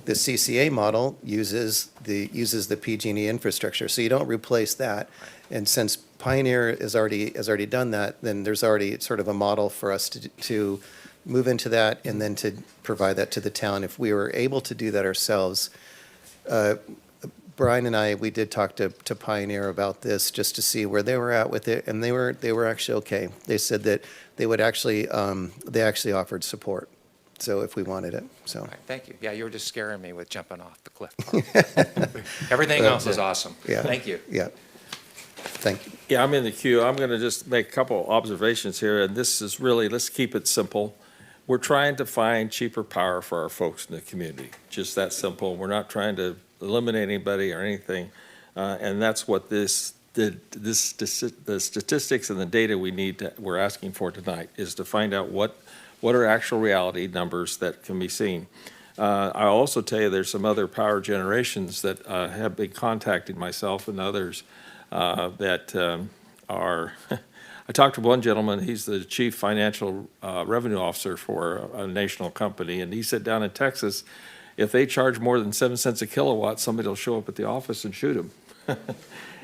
Speaker 19: The CCA model uses the PG&E infrastructure, so you don't replace that. And since Pioneer has already done that, then there's already sort of a model for us to move into that, and then to provide that to the town. If we were able to do that ourselves, Brian and I, we did talk to Pioneer about this just to see where they were at with it, and they were actually okay. They said that they would actually offered support, so if we wanted it, so.
Speaker 11: All right, thank you. Yeah, you were just scaring me with jumping off the cliff. Everything else is awesome.
Speaker 19: Yeah.
Speaker 11: Thank you.
Speaker 19: Yeah. Thank you.
Speaker 1: Yeah, I'm in the queue. I'm going to just make a couple observations here, and this is really, let's keep it simple. We're trying to find cheaper power for our folks in the community, just that simple. We're not trying to eliminate anybody or anything, and that's what the statistics and the data we're asking for tonight, is to find out what are actual reality numbers that can be seen. I'll also tell you there's some other power generations that have been contacting myself and others that are. I talked to one gentleman, he's the chief financial revenue officer for a national company, and he said down in Texas, if they charge more than 7 cents a kilowatt, somebody will show up at the office and shoot them.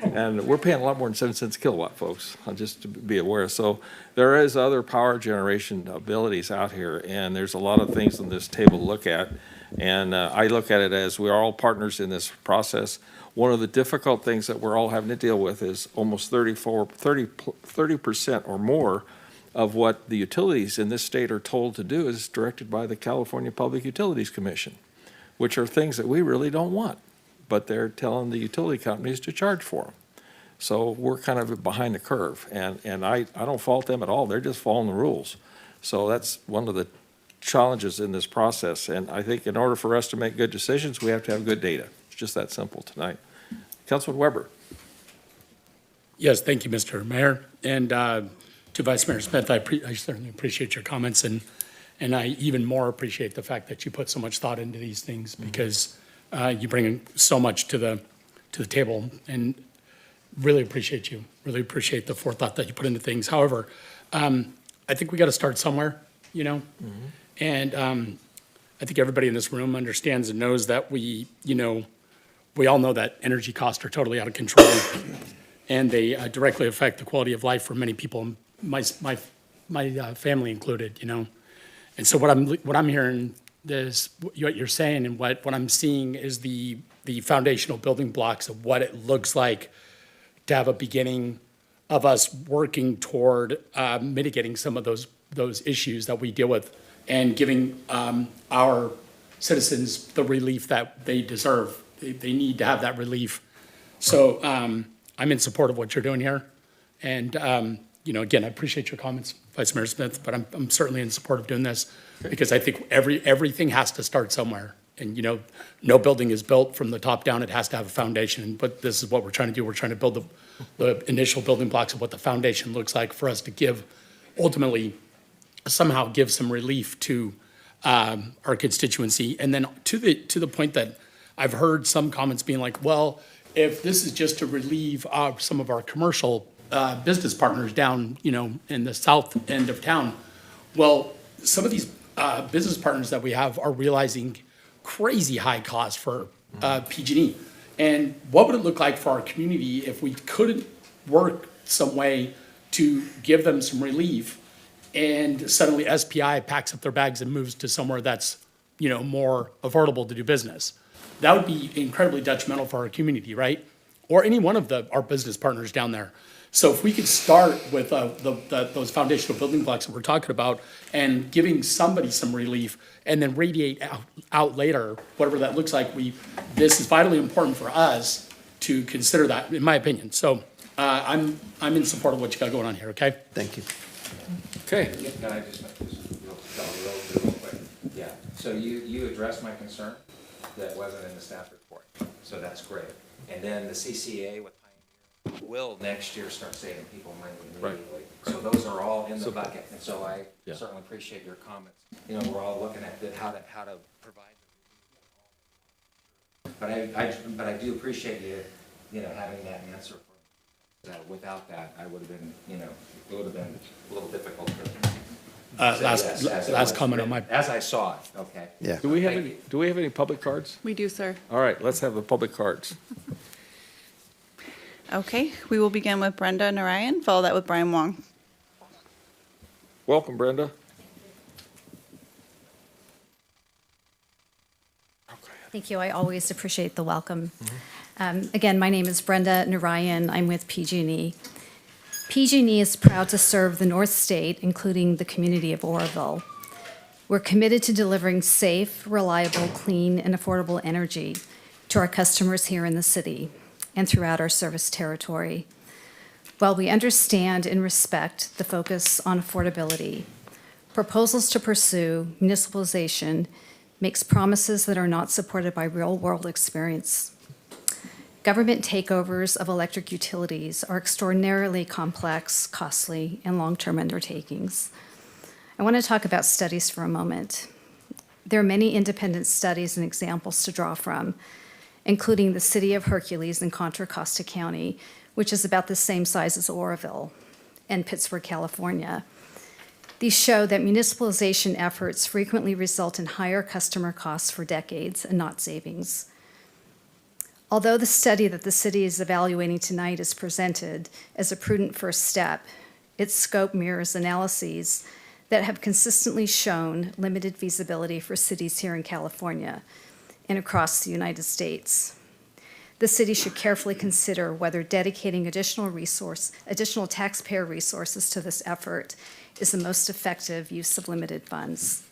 Speaker 1: And we're paying a lot more than 7 cents a kilowatt, folks, just to be aware. So there is other power generation abilities out here, and there's a lot of things on this table to look at. And I look at it as we're all partners in this process. One of the difficult things that we're all having to deal with is almost 30% or more of what the utilities in this state are told to do is directed by the California Public Utilities Commission, which are things that we really don't want, but they're telling the utility companies to charge for them. So we're kind of behind the curve, and I don't fault them at all. They're just following the rules. So that's one of the challenges in this process, and I think in order for us to make good decisions, we have to have good data. It's just that simple tonight. Councilman Weber.
Speaker 17: Yes, thank you, Mr. Mayor. And to Vice Mayor Smith, I certainly appreciate your comments, and I even more appreciate the fact that you put so much thought into these things, because you bring so much to the table, and really appreciate you. Really appreciate the forethought that you put into things. However, I think we got to start somewhere, and I think everybody in this room understands and knows that we all know that energy costs are totally out of control, and they directly affect the quality of life for many people, my family included, And so what I'm hearing is what you're saying, and what I'm seeing is the foundational building blocks of what it looks like to have a beginning of us working toward mitigating some of those issues that we deal with, and giving our citizens the relief that they deserve. They need to have that relief. So I'm in support of what you're doing here. And, again, I appreciate your comments, Vice Mayor Smith, but I'm certainly in support of doing this because I think everything has to start somewhere. And, no building is built from the top down. It has to have a foundation. But this is what we're trying to do. We're trying to build the initial building blocks of what the foundation looks like for us to ultimately somehow give some relief to our constituency. And then to the point that I've heard some comments being like, well, if this is just to relieve some of our commercial business partners down, in the south end of town, well, some of these business partners that we have are realizing crazy high costs for PG&E. And what would it look like for our community if we couldn't work some way to give them some relief and suddenly SPI packs up their bags and moves to somewhere that's, more affordable to do business? That would be incredibly detrimental for our community, right? Or any one of our business partners down there. So if we could start with those foundational building blocks that we're talking about and giving somebody some relief and then radiate out later, whatever that looks like, this is vitally important for us to consider that, in my opinion. So I'm in support of what you got going on here, okay?
Speaker 19: Thank you.
Speaker 1: Okay.
Speaker 11: Can I just make this real quick? Yeah, so you addressed my concern that wasn't in the staff report, so that's great. And then the CCA with Pioneer will next year start saving people money immediately. So those are all in the bucket, and so I certainly appreciate your comments. We're all looking at how to provide. But I do appreciate you, having that answer for me. Without that, I would have been, it would have been a little difficult to.
Speaker 17: Last comment on my.
Speaker 11: As I saw it, okay.
Speaker 19: Yeah.
Speaker 1: Do we have any public cards?
Speaker 2: We do, sir.
Speaker 1: All right, let's have the public cards.
Speaker 2: Okay, we will begin with Brenda Narayan, follow that with Brian Wong.
Speaker 1: Welcome, Brenda.
Speaker 6: Thank you. I always appreciate the welcome. Again, my name is Brenda Narayan. I'm with PG&E. PG&E is proud to serve the North State, including the community of Oroville. We're committed to delivering safe, reliable, clean, and affordable energy to our customers here in the city and throughout our service territory. While we understand and respect the focus on affordability, proposals to pursue municipalization makes promises that are not supported by real-world experience. Government takeovers of electric utilities are extraordinarily complex, costly, and long-term undertakings. I want to talk about studies for a moment. There are many independent studies and examples to draw from, including the City of Hercules in Contra Costa County, which is about the same size as Oroville, and Pittsburgh, California. These show that municipalization efforts frequently result in higher customer costs for decades and not savings. Although the study that the city is evaluating tonight is presented as a prudent first step, its scope mirrors analyses that have consistently shown limited feasibility for cities here in California and across the United States. The city should carefully consider whether dedicating additional taxpayer resources to this effort is the most effective use of limited funds.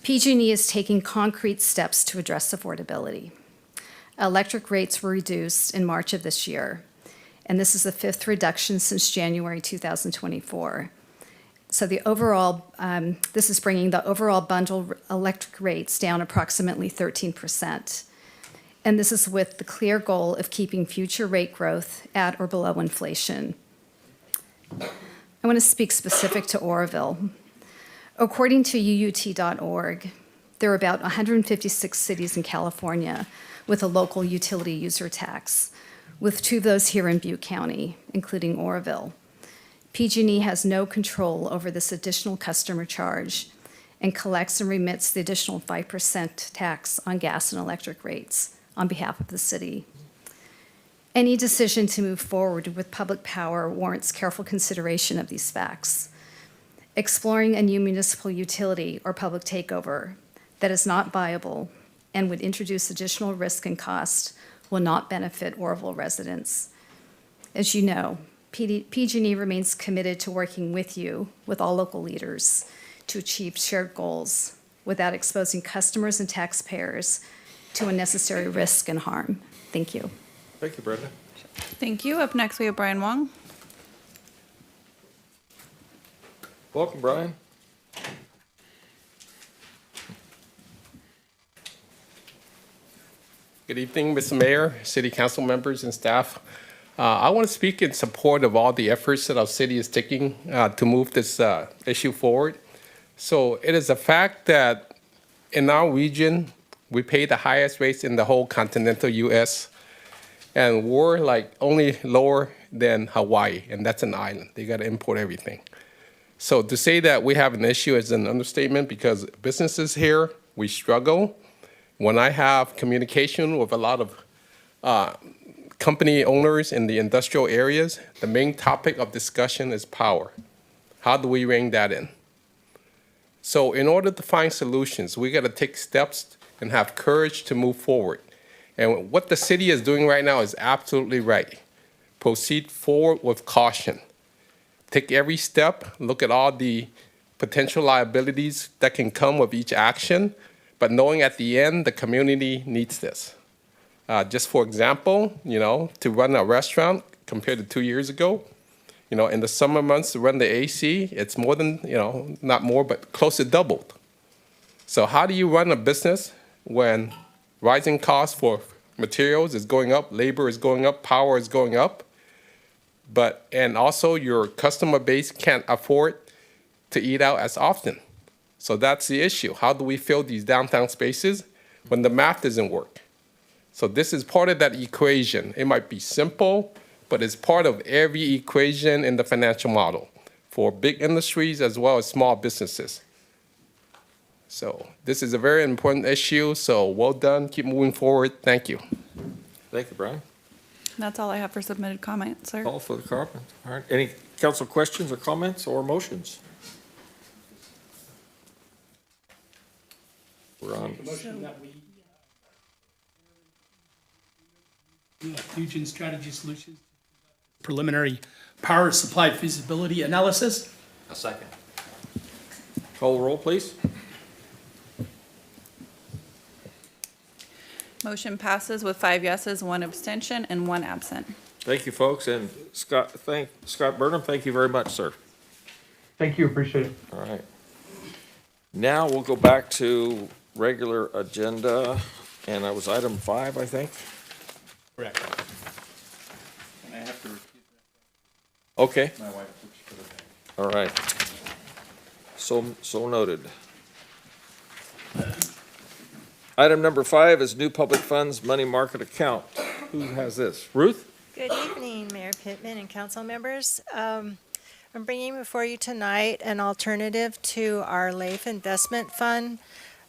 Speaker 6: PG&E is taking concrete steps to address affordability. Electric rates were reduced in March of this year, and this is the 5th reduction since January 2024. So this is bringing the overall bundle electric rates down approximately 13%. And this is with the clear goal of keeping future rate growth at or below inflation. I want to speak specific to Oroville. According to UUT.org, there are about 156 cities in California with a local utility user tax, with 2 of those here in Butte County, including Oroville. PG&E has no control over this additional customer charge and collects and remits the additional 5% tax on gas and electric rates on behalf of the city. Any decision to move forward with public power warrants careful consideration of these facts. Exploring a new municipal utility or public takeover that is not viable and would introduce additional risk and cost will not benefit Oroville residents. As you know, PG&E remains committed to working with you, with all local leaders, to achieve shared goals without exposing customers and taxpayers to unnecessary risk and harm. Thank you.
Speaker 1: Thank you, Brenda.
Speaker 2: Thank you. Up next, we have Brian Wong.
Speaker 1: Welcome, Brian.
Speaker 7: Good evening, Mr. Mayor, City Council members, and staff. I want to speak in support of all the efforts that our city is taking to move this issue forward. So it is a fact that in our region, we pay the highest rates in the whole continental U.S., and we're like only lower than Hawaii, and that's an island. They got to import everything. So to say that we have an issue is an understatement because businesses here, we struggle. When I have communication with a lot of company owners in the industrial areas, the main topic of discussion is power. How do we rein that in? So in order to find solutions, we got to take steps and have courage to move forward. And what the city is doing right now is absolutely right. Proceed forward with caution. Take every step, look at all the potential liabilities that can come with each action, but knowing at the end the community needs this. Just for example, to run a restaurant compared to 2 years ago, in the summer months to run the AC, it's more than, not more, but close to doubled. So how do you run a business when rising costs for materials is going up, labor is going up, power is going up, and also your customer base can't afford to eat out as often? So that's the issue. How do we fill these downtown spaces when the math doesn't work? So this is part of that equation. It might be simple, but it's part of every equation in the financial model for big industries as well as small businesses. So this is a very important issue. So well done. Keep moving forward. Thank you.
Speaker 1: Thank you, Brian.
Speaker 2: That's all I have for submitted comments, sir.
Speaker 1: Call for the carpet. All right. Any council questions or comments or motions? We're on.
Speaker 17: Motion that we Fusion Strategy Solutions preliminary power supply feasibility analysis.
Speaker 1: A second. Call the roll, please.
Speaker 2: Motion passes with 5 yeses, 1 abstention, and 1 absent.
Speaker 1: Thank you, folks. And Scott Burnham, thank you very much, sir.
Speaker 5: Thank you, appreciate it.
Speaker 1: All right. Now we'll go back to regular agenda, and that was item 5, I think.
Speaker 7: Correct. And I have to
Speaker 1: Okay.
Speaker 7: my wife for the bank.
Speaker 1: All right. So noted. Item number 5 is new public funds money market account. Who has this? Ruth?
Speaker 8: Good evening, Mayor Pittman and council members. I'm bringing before you tonight an alternative to our LAIF investment fund.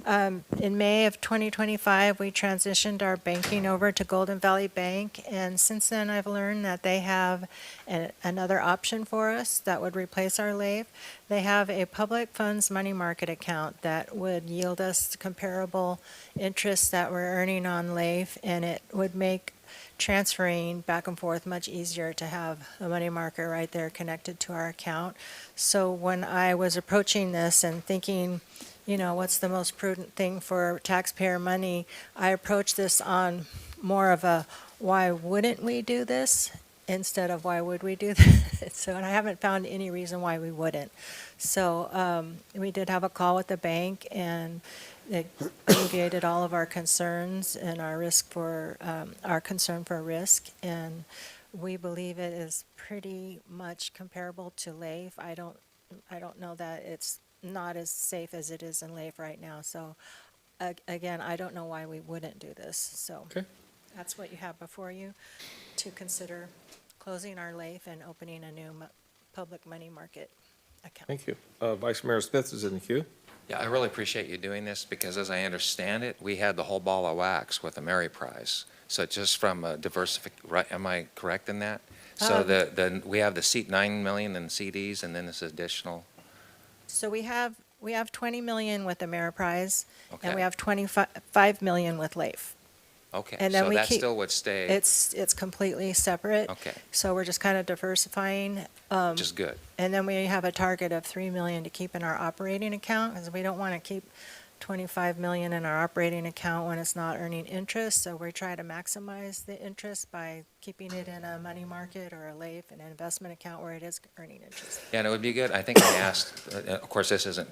Speaker 8: In May of 2025, we transitioned our banking over to Golden Valley Bank, and since then I've learned that they have another option for us that would replace our LAIF. They have a public funds money market account that would yield us comparable interest that we're earning on LAIF, and it would make transferring back and forth much easier to have a money market right there connected to our account. So when I was approaching this and thinking, what's the most prudent thing for taxpayer money, I approached this on more of a why wouldn't we do this instead of why would we do this. And I haven't found any reason why we wouldn't. So we did have a call with the bank, and it alleviated all of our concerns and our concern for risk. And we believe it is pretty much comparable to LAIF. I don't know that it's not as safe as it is in LAIF right now. So again, I don't know why we wouldn't do this. So that's what you have before you to consider closing our LAIF and opening a new public money market account.
Speaker 1: Thank you. Vice Mayor Smith is in the queue.
Speaker 11: Yeah, I really appreciate you doing this because as I understand it, we had the whole ball of wax with the Mary Prize. So just from a right, am I correct in that? So we have the seat 9 million in CDs and then this additional.
Speaker 8: So we have 20 million with the Ameriprise,
Speaker 11: Okay.
Speaker 8: and we have 25 million with LAIF.
Speaker 11: Okay,
Speaker 8: And then
Speaker 11: so
Speaker 8: we
Speaker 11: that
Speaker 8: keep-
Speaker 11: still would stay.
Speaker 8: It's completely separate.
Speaker 11: Okay.
Speaker 8: So we're just kind of diversifying.
Speaker 11: Which is good.
Speaker 8: And then we have a target of 3 million to keep in our operating account, because we don't want to keep 25 million in our operating account when it's not earning interest. So we try to maximize the interest by keeping it in a money market or a LAIF, an investment account where it is earning interest.
Speaker 11: Yeah, and it would be good, I think I asked, of course, this isn't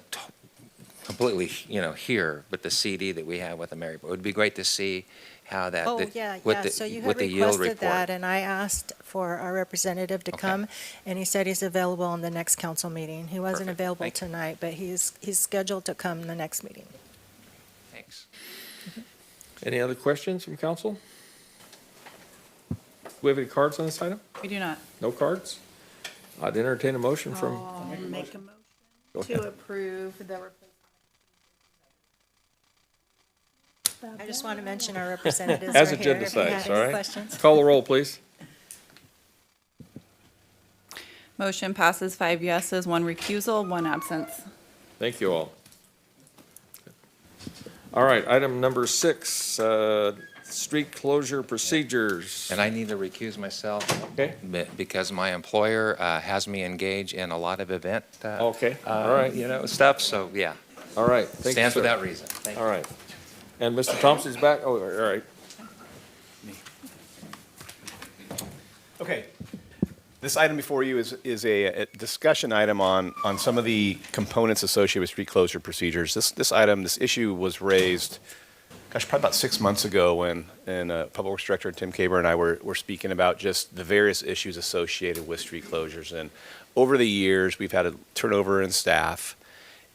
Speaker 11: completely, here, but the CD that we have with the Mary, it would be great to see how that.
Speaker 8: Oh,
Speaker 11: the-
Speaker 8: yeah,
Speaker 11: with
Speaker 8: yeah.
Speaker 11: the-
Speaker 8: So you
Speaker 11: with
Speaker 8: had
Speaker 11: the yield
Speaker 8: requested
Speaker 11: report.
Speaker 8: that, and I asked for our representative to come, and he said he's available on the next council meeting. He wasn't
Speaker 11: Perfect.
Speaker 8: available
Speaker 11: Thank you.
Speaker 8: tonight, but he's scheduled to come in the next meeting.
Speaker 11: Thanks.
Speaker 1: Any other questions from council? Do we have any cards on this item?
Speaker 2: We do not.
Speaker 1: No cards? I'd entertain a motion from,
Speaker 12: Make a
Speaker 1: Go
Speaker 12: motion
Speaker 1: ahead.
Speaker 12: to approve the replacement.
Speaker 8: I just want to mention our representatives
Speaker 1: as
Speaker 8: are here
Speaker 1: agenda
Speaker 8: if you had
Speaker 1: size, all
Speaker 8: any
Speaker 1: right?
Speaker 8: questions.
Speaker 1: Call the roll, please.
Speaker 2: Motion passes 5 yeses, 1 recusal, 1 absence.
Speaker 1: Thank you all. All right, item number 6, street closure procedures.
Speaker 11: And I need to recuse myself.
Speaker 1: Okay.
Speaker 11: Because my employer has me engage in a lot of event.
Speaker 1: Okay, all right.
Speaker 11: Stuff, so yeah.
Speaker 1: All right. Thank you,
Speaker 11: Stands
Speaker 1: sir.
Speaker 11: without reason. Thank you.
Speaker 1: All right. And Mr. Thompson's back? Oh, all right.
Speaker 4: Okay. This item before you is a discussion item on some of the components associated with street closure procedures. This issue was raised, probably about 6 months ago when Public Works Director Tim Caber and I were speaking about just the various issues associated with street closures. And over the years, we've had a turnover in staff.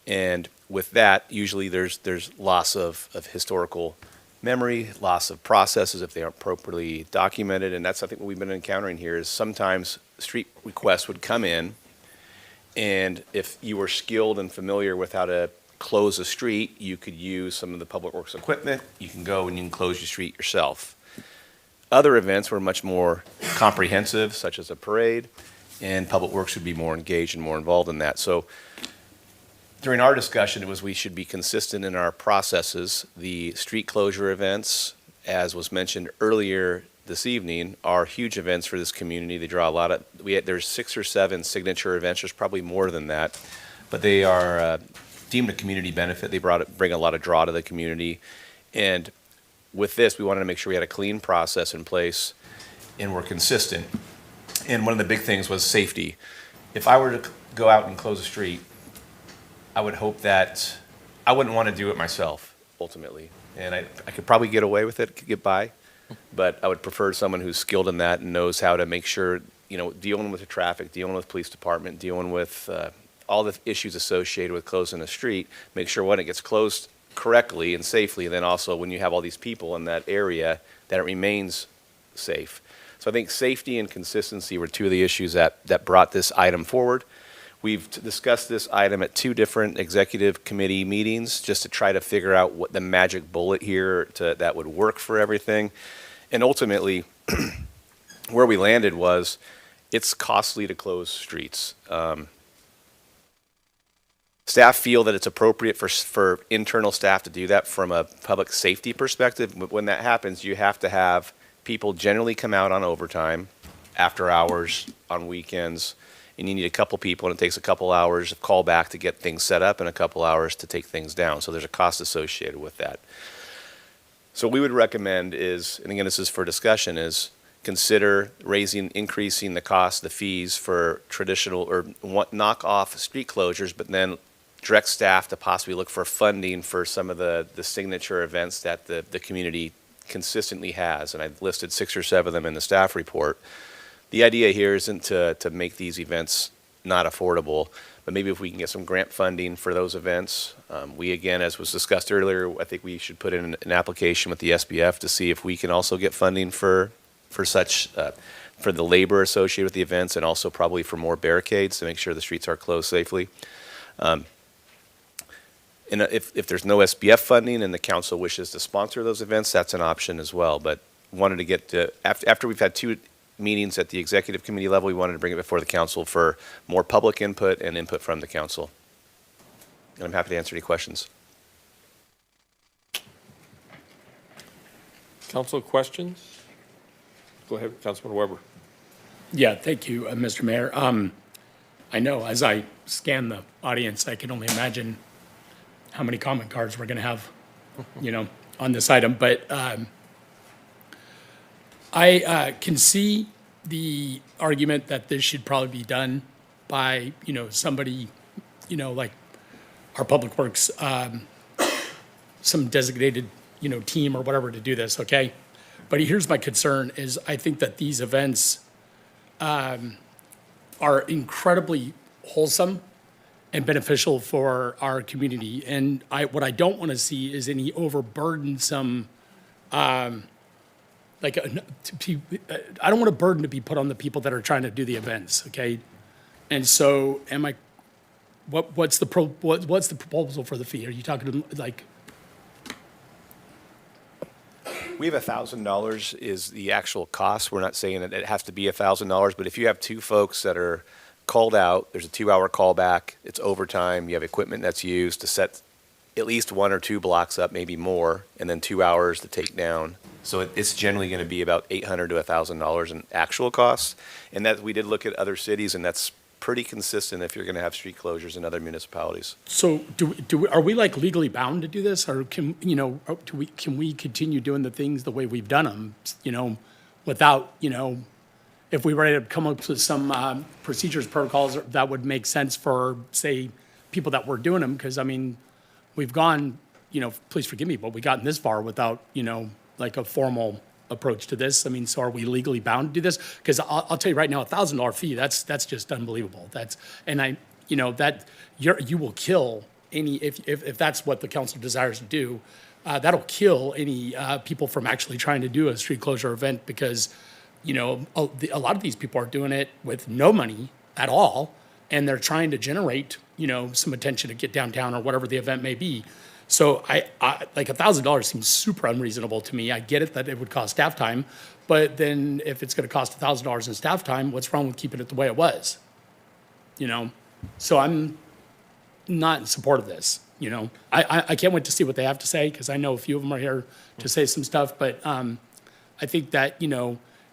Speaker 4: And with that, usually there's loss of historical memory, loss of processes if they aren't properly documented. And that's, I think, what we've been encountering here is sometimes street requests would come in, and if you were skilled and familiar with how to close a street, you could use some of the Public Works equipment. You can go and you can close your street yourself. Other events were much more comprehensive, such as a parade, and Public Works would be more engaged and more involved in that. So during our discussion, it was we should be consistent in our processes. The street closure events, as was mentioned earlier this evening, are huge events for this community. They draw a lot of, there's 6 or 7 signature events, there's probably more than that, but they are deemed a community benefit. They bring a lot of draw to the community. And with this, we wanted to make sure we had a clean process in place and we're consistent. And one of the big things was safety. If I were to go out and close a street, I would hope that I wouldn't want to do it myself, ultimately. And I could probably get away with it, get by, but I would prefer someone who's skilled in that and knows how to make sure, dealing with the traffic, dealing with police department, dealing with all the issues associated with closing a street, make sure when it gets closed correctly and safely, and then also when you have all these people in that area, that it remains safe. So I think safety and consistency were 2 of the issues that brought this item forward. We've discussed this item at 2 different executive committee meetings just to try to figure out what the magic bullet here that would work for everything. And ultimately, where we landed was it's costly to close streets. Staff feel that it's appropriate for internal staff to do that from a public safety perspective. But when that happens, you have to have people generally come out on overtime, after hours, on weekends, and you need a couple people, and it takes a couple hours of callback to get things set up and a couple hours to take things down. So there's a cost associated with that. So what we would recommend is, and again, this is for discussion, is consider increasing the cost, the fees for traditional or knock-off street closures, but then direct staff to possibly look for funding for some of the signature events that the community consistently has. And I've listed 6 or 7 of them in the staff report. The idea here isn't to make these events not affordable, but maybe if we can get some grant funding for those events. We, again, as was discussed earlier, I think we should put in an application with the SBF to see if we can also get funding for the labor associated with the events, and also probably for more barricades to make sure the streets are closed safely. And if there's no SBF funding and the council wishes to sponsor those events, that's an option as well. But wanted to get to, after we've had 2 meetings at the executive committee level, we wanted to bring it before the council for more public input and input from the council. And I'm happy to answer any questions.
Speaker 1: Council questions? Go ahead, Councilman Weber.
Speaker 17: Yeah, thank you, Mr. Mayor. I know as I scan the audience, I can only imagine how many comment cards we're gonna have, on this item, but, I can see the argument that this should probably be done by, somebody, like our Public Works, some designated, team or whatever to do this, okay? But here's my concern is I think that these events are incredibly wholesome and beneficial for our community. And what I don't want to see is any overburdensome, I don't want a burden to be put on the people that are trying to do the events, okay? And so what's the proposal for the fee? Are you talking like?
Speaker 4: We have $1,000 is the actual cost. We're not saying that it has to be $1,000, but if you have two folks that are called out, there's a 2-hour callback, it's overtime, you have equipment that's used to set at least 1 or 2 blocks up, maybe more, and then 2 hours to take down. So it's generally going to be about $800 to $1,000 in actual costs. And that we did look at other cities, and that's pretty consistent if you're going to have street closures in other municipalities.
Speaker 17: So are we like legally bound to do this, or can we continue doing the things the way we've done them, without, if we were to come up with some procedures, protocols that would make sense for, say, people that were doing them, because we've gone, please forgive me, but we've gotten this far without, like a formal approach to this. So are we legally bound to do this? Because I'll tell you right now, $1,000 fee, that's just unbelievable. You will kill any, if that's what the council desires to do, that'll kill any people from actually trying to do a street closure event, because, a lot of these people are doing it with no money at all, and they're trying to generate, some attention to get downtown or whatever the event may be. So I like $1,000 seems super unreasonable to me. I get it that it would cost staff time, but then if it's going to cost $1,000 in staff time, what's wrong with keeping it the way it was? So I'm not in support of this. I can't wait to see what they have to say, because I know a few of them are here to say some stuff. But I think that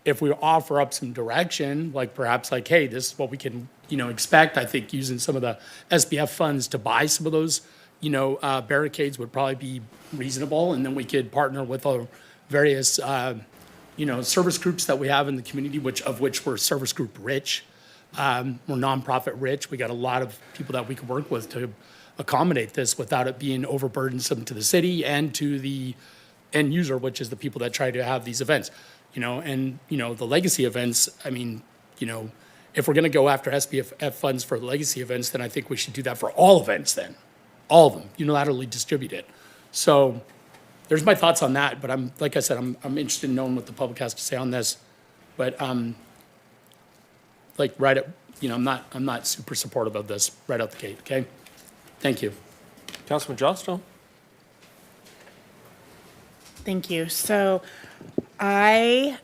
Speaker 17: if we offer up some direction, like perhaps like, hey, this is what we can expect. I think using some of the SBF funds to buy some of those barricades would probably be reasonable, and then we could partner with various, service groups that we have in the community, of which we're service group rich. We're nonprofit rich. We got a lot of people that we could work with to accommodate this without it being overburdensome to the city and to the end user, which is the people that try to have these events. The legacy events, if we're going to go after SBF funds for legacy events, then I think we should do that for all events then. All of them, unilaterally distribute it. So there's my thoughts on that, but like I said, I'm interested in knowing what the public has to say on this. But I'm not super supportive of this right out the gate, okay? Thank you.
Speaker 1: Councilman Johnstone?
Speaker 12: Thank you. So I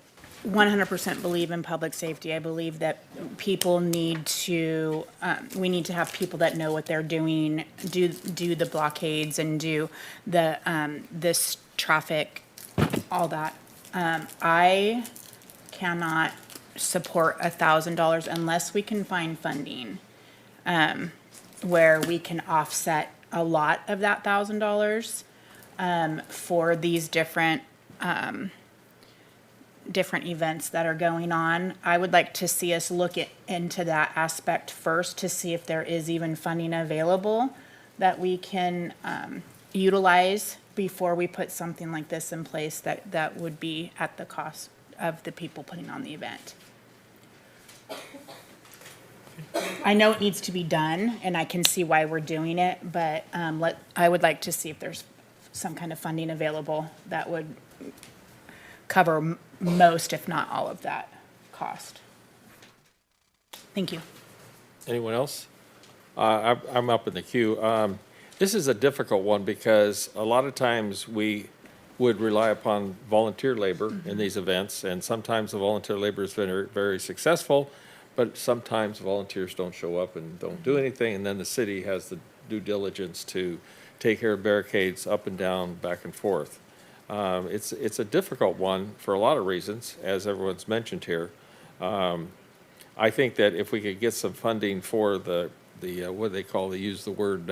Speaker 12: 100% believe in public safety. I believe that people need to, we need to have people that know what they're doing, do the blockades and do the, this traffic, all that. I cannot support $1,000 unless we can find funding, where we can offset a lot of that $1,000, for these different events that are going on. I would like to see us look into that aspect first to see if there is even funding available that we can utilize before we put something like this in place that would be at the cost of the people putting on the event. I know it needs to be done, and I can see why we're doing it, but I would like to see if there's some kind of funding available that would cover most, if not all, of that cost. Thank you.
Speaker 1: Anyone else? I'm up in the queue. This is a difficult one because a lot of times we would rely upon volunteer labor in these events, and sometimes the volunteer labor has been very, very successful, but sometimes volunteers don't show up and don't do anything, and then the city has the due diligence to take care of barricades up and down, back and forth. It's a difficult one for a lot of reasons, as everyone's mentioned here. I think that if we could get some funding for the what they call, they use the word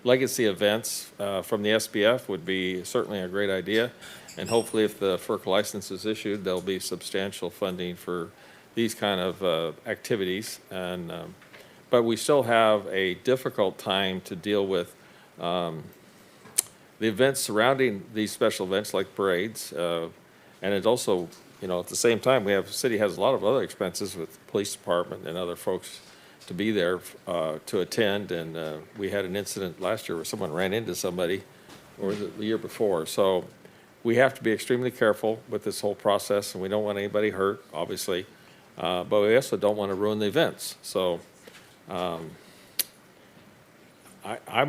Speaker 1: legacy events from the SBF would be certainly a great idea. And hopefully if the FERC license is issued, there'll be substantial funding for these kind of activities. And but we still have a difficult time to deal with the events surrounding these special events like parades. And it's also, you know, at the same time, the city has a lot of other expenses with the police department and other folks to be there to attend. And we had an incident last year where someone ran into somebody, or was it the year before? So we have to be extremely careful with this whole process, and we don't want anybody hurt, obviously. But we also don't want to ruin the events. So I'm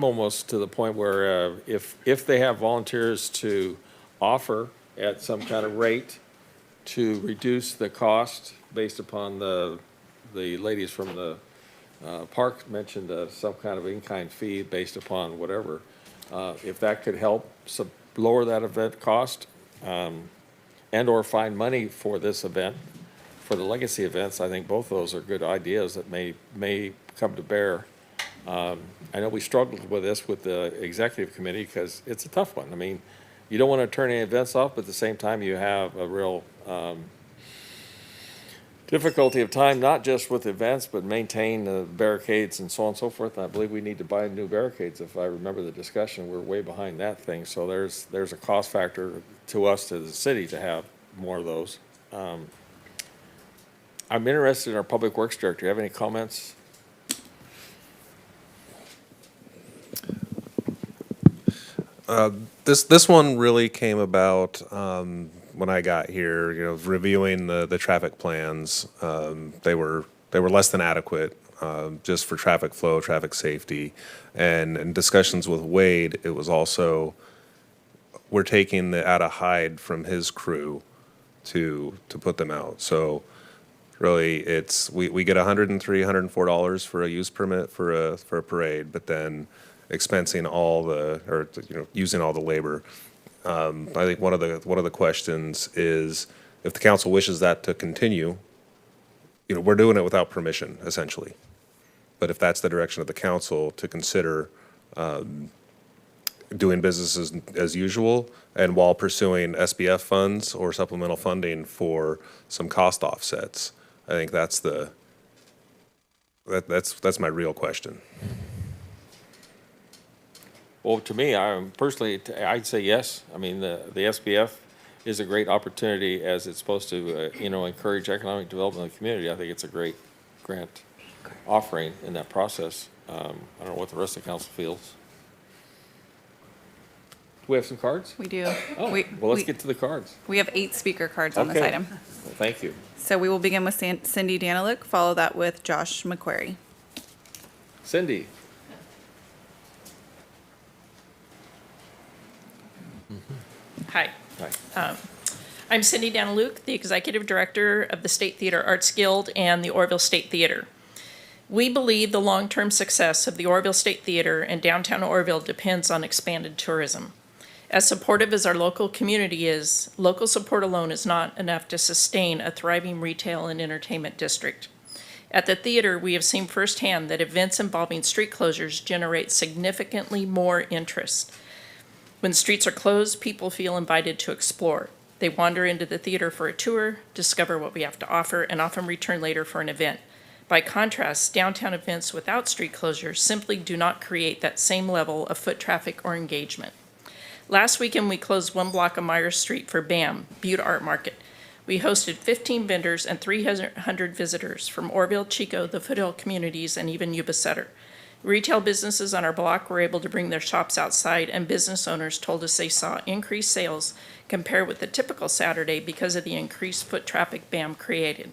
Speaker 1: almost to the point where if they have volunteers to offer at some kind of rate to reduce the cost based upon the ladies from the park mentioned some kind of in-kind fee based upon whatever, if that could help lower that event cost and or find money for this event, for the legacy events, I think both of those are good ideas that may come to bear. I know we struggled with this with the executive committee because it's a tough one. I mean, you don't want to turn any events off, but at the same time you have a real difficulty of time, not just with events, but maintain the barricades and so on and so forth. And I believe we need to buy new barricades. If I remember the discussion, we're way behind that thing. So there's a cost factor to us, to the city, to have more of those. I'm interested in our Public Works Director. Do you have any comments?
Speaker 18: This one really came about when I got here. You know, reviewing the traffic plans, they were less than adequate just for traffic flow, traffic safety, and in discussions with Wade, it was also we're taking the out of hide from his crew to put them out. So really, it's we get $103, $104 for a use permit for a parade, but then expensing all using all the labor. I think one of the questions is if the council wishes that to continue, you know, we're doing it without permission essentially. But if that's the direction of the council, to consider doing business as usual and while pursuing SBF funds or supplemental funding for some cost offsets. I think that's my real question.
Speaker 1: Well, to me, I'd say yes. I mean, the SBF is a great opportunity as it's supposed to, encourage economic development of the community. I think it's a great grant offering in that process. I don't know what the rest of the council feels. Do we have some cards?
Speaker 2: We do.
Speaker 1: Oh, well, let's get to the cards.
Speaker 2: We have 8 speaker cards on this
Speaker 1: Okay.
Speaker 2: item.
Speaker 1: Well, thank you.
Speaker 2: So we will begin with Cindy Daniluk, follow that with Josh McQuarrie.
Speaker 1: Cindy.
Speaker 13: Hi.
Speaker 1: Hi.
Speaker 13: I'm Cindy Daniluk, the Executive Director of the State Theater Arts Guild and the Oroville State Theater. We believe the long-term success of the Oroville State Theater and downtown Oroville depends on expanded tourism. As supportive as our local community is, local support alone is not enough to sustain a thriving retail and entertainment district. At the theater, we have seen firsthand that events involving street closures generate significantly more interest. When streets are closed, people feel invited to explore. They wander into the theater for a tour, discover what we have to offer, and often return later for an event. By contrast, downtown events without street closures simply do not create that same level of foot traffic or engagement. Last weekend, we closed 1 block of Myers Street for BAM, Butte Art Market. We hosted 15 vendors and 300 visitors from Oroville, Chico, the Foothill communities, and even Yuba Sutter. Retail businesses on our block were able to bring their shops outside, and business owners told us they saw increased sales compared with the typical Saturday because of the increased foot traffic BAM created.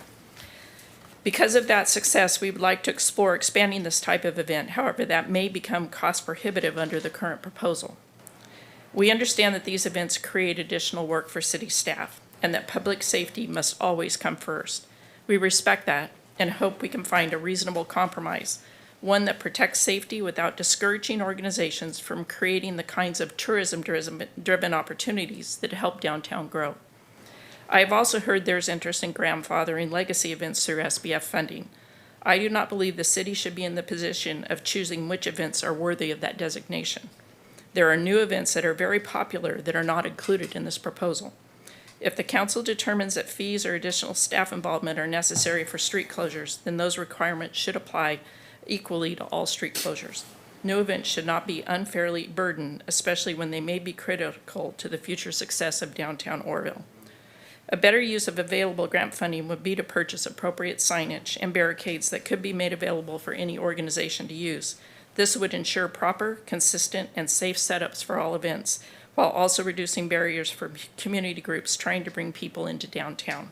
Speaker 13: Because of that success, we would like to explore expanding this type of event. However, that may become cost prohibitive under the current proposal. We understand that these events create additional work for city staff and that public safety must always come first. We respect that and hope we can find a reasonable compromise, one that protects safety without discouraging organizations from creating the kinds of tourism-driven opportunities that help downtown grow. I have also heard there's interest in grandfathering legacy events through SBF funding. I do not believe the city should be in the position of choosing which events are worthy of that designation. There are new events that are very popular that are not included in this proposal. If the council determines that fees or additional staff involvement are necessary for street closures, then those requirements should apply equally to all street closures. No event should not be unfairly burdened, especially when they may be critical to the future success of downtown Oroville. A better use of available grant funding would be to purchase appropriate signage and barricades that could be made available for any organization to use. This would ensure proper, consistent, and safe setups for all events, while also reducing barriers for community groups trying to bring people into downtown.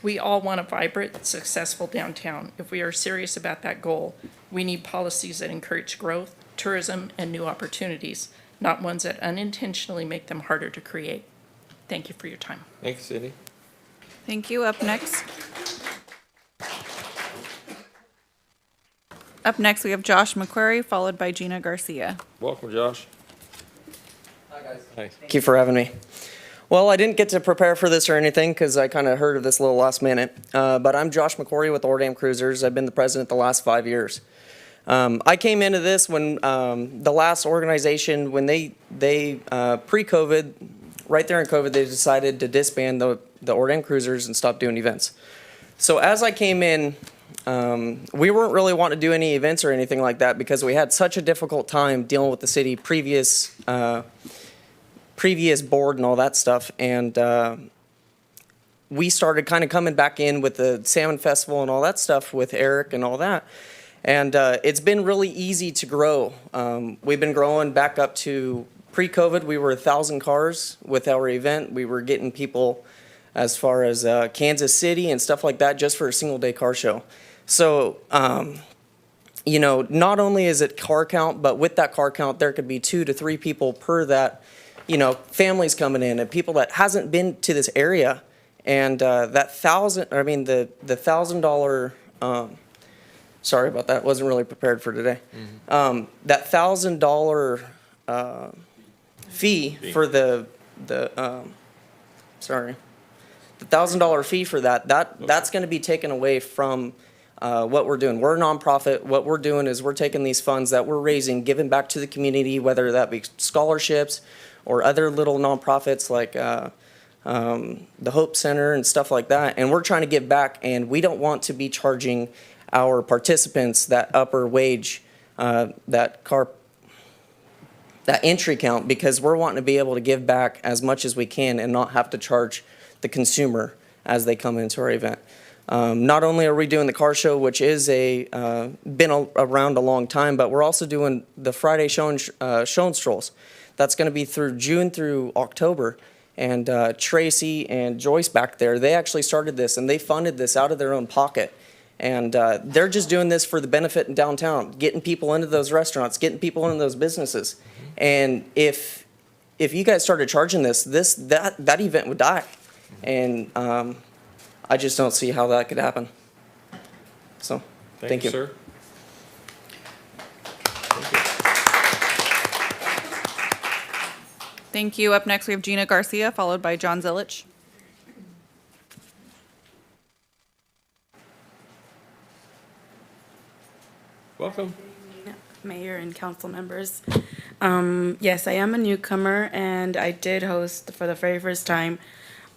Speaker 13: We all want a vibrant, successful downtown. If we are serious about that goal, we need policies that encourage growth, tourism, and new opportunities, not ones that unintentionally make them harder to create. Thank you for your time.
Speaker 1: Thanks, Cindy.
Speaker 2: Thank you. Up next. Up next, we have Josh McQuarrie, followed by Gina Garcia.
Speaker 1: Welcome, Josh.
Speaker 14: Hi, guys.
Speaker 1: Hi.
Speaker 14: Thank you for having me. Well, I didn't get to prepare for this or anything because I kind of heard of this a little last minute. But I'm Josh McQuarrie with Ordam Cruisers. I've been the president the last 5 years. I came into this when the last organization, when they pre-COVID, right there in COVID, they decided to disband the Ordam Cruisers and stop doing events. So as I came in, we weren't really wanting to do any events or anything like that because we had such a difficult time dealing with the city previous board and all that stuff. And we started kind of coming back in with the Salmon Festival and all that stuff with Eric and all that. And it's been really easy to grow. We've been growing back up to pre-COVID. We were 1,000 cars with our event. We were getting people as far as Kansas City and stuff like that just for a single day car show. So, you know, not only is it car count, but with that car count, there could be 2 to 3 people per that, you know, families coming in and people that hasn't been to this area. And the $1,000, sorry about that, wasn't really prepared for today. That $1,000 fee for the $1,000 fee for that's going to be taken away from what we're doing. We're a nonprofit. What we're doing is we're taking these funds that we're raising, giving back to the community, whether that be scholarships or other little nonprofits like the Hope Center and stuff like that. And we're trying to give back, and we don't want to be charging our participants that upper wage, that entry count, because we're wanting to be able to give back as much as we can and not have to charge the consumer as they come into our event. Not only are we doing the car show, which is been around a long time, but we're also doing the Friday show and strolls. That's going to be through June through October. And Tracy and Joyce back there, they actually started this and they funded this out of their own pocket. And they're just doing this for the benefit in downtown, getting people into those restaurants, getting people into those businesses. And if you guys started charging that event would die. And I just don't see how that could happen. So, thank you.
Speaker 1: Sir.
Speaker 2: Thank you. Up next, we have Gina Garcia, followed by John Zilich.
Speaker 1: Welcome.
Speaker 15: Mayor and council members. Yes, I am a newcomer, and I did host for the very first time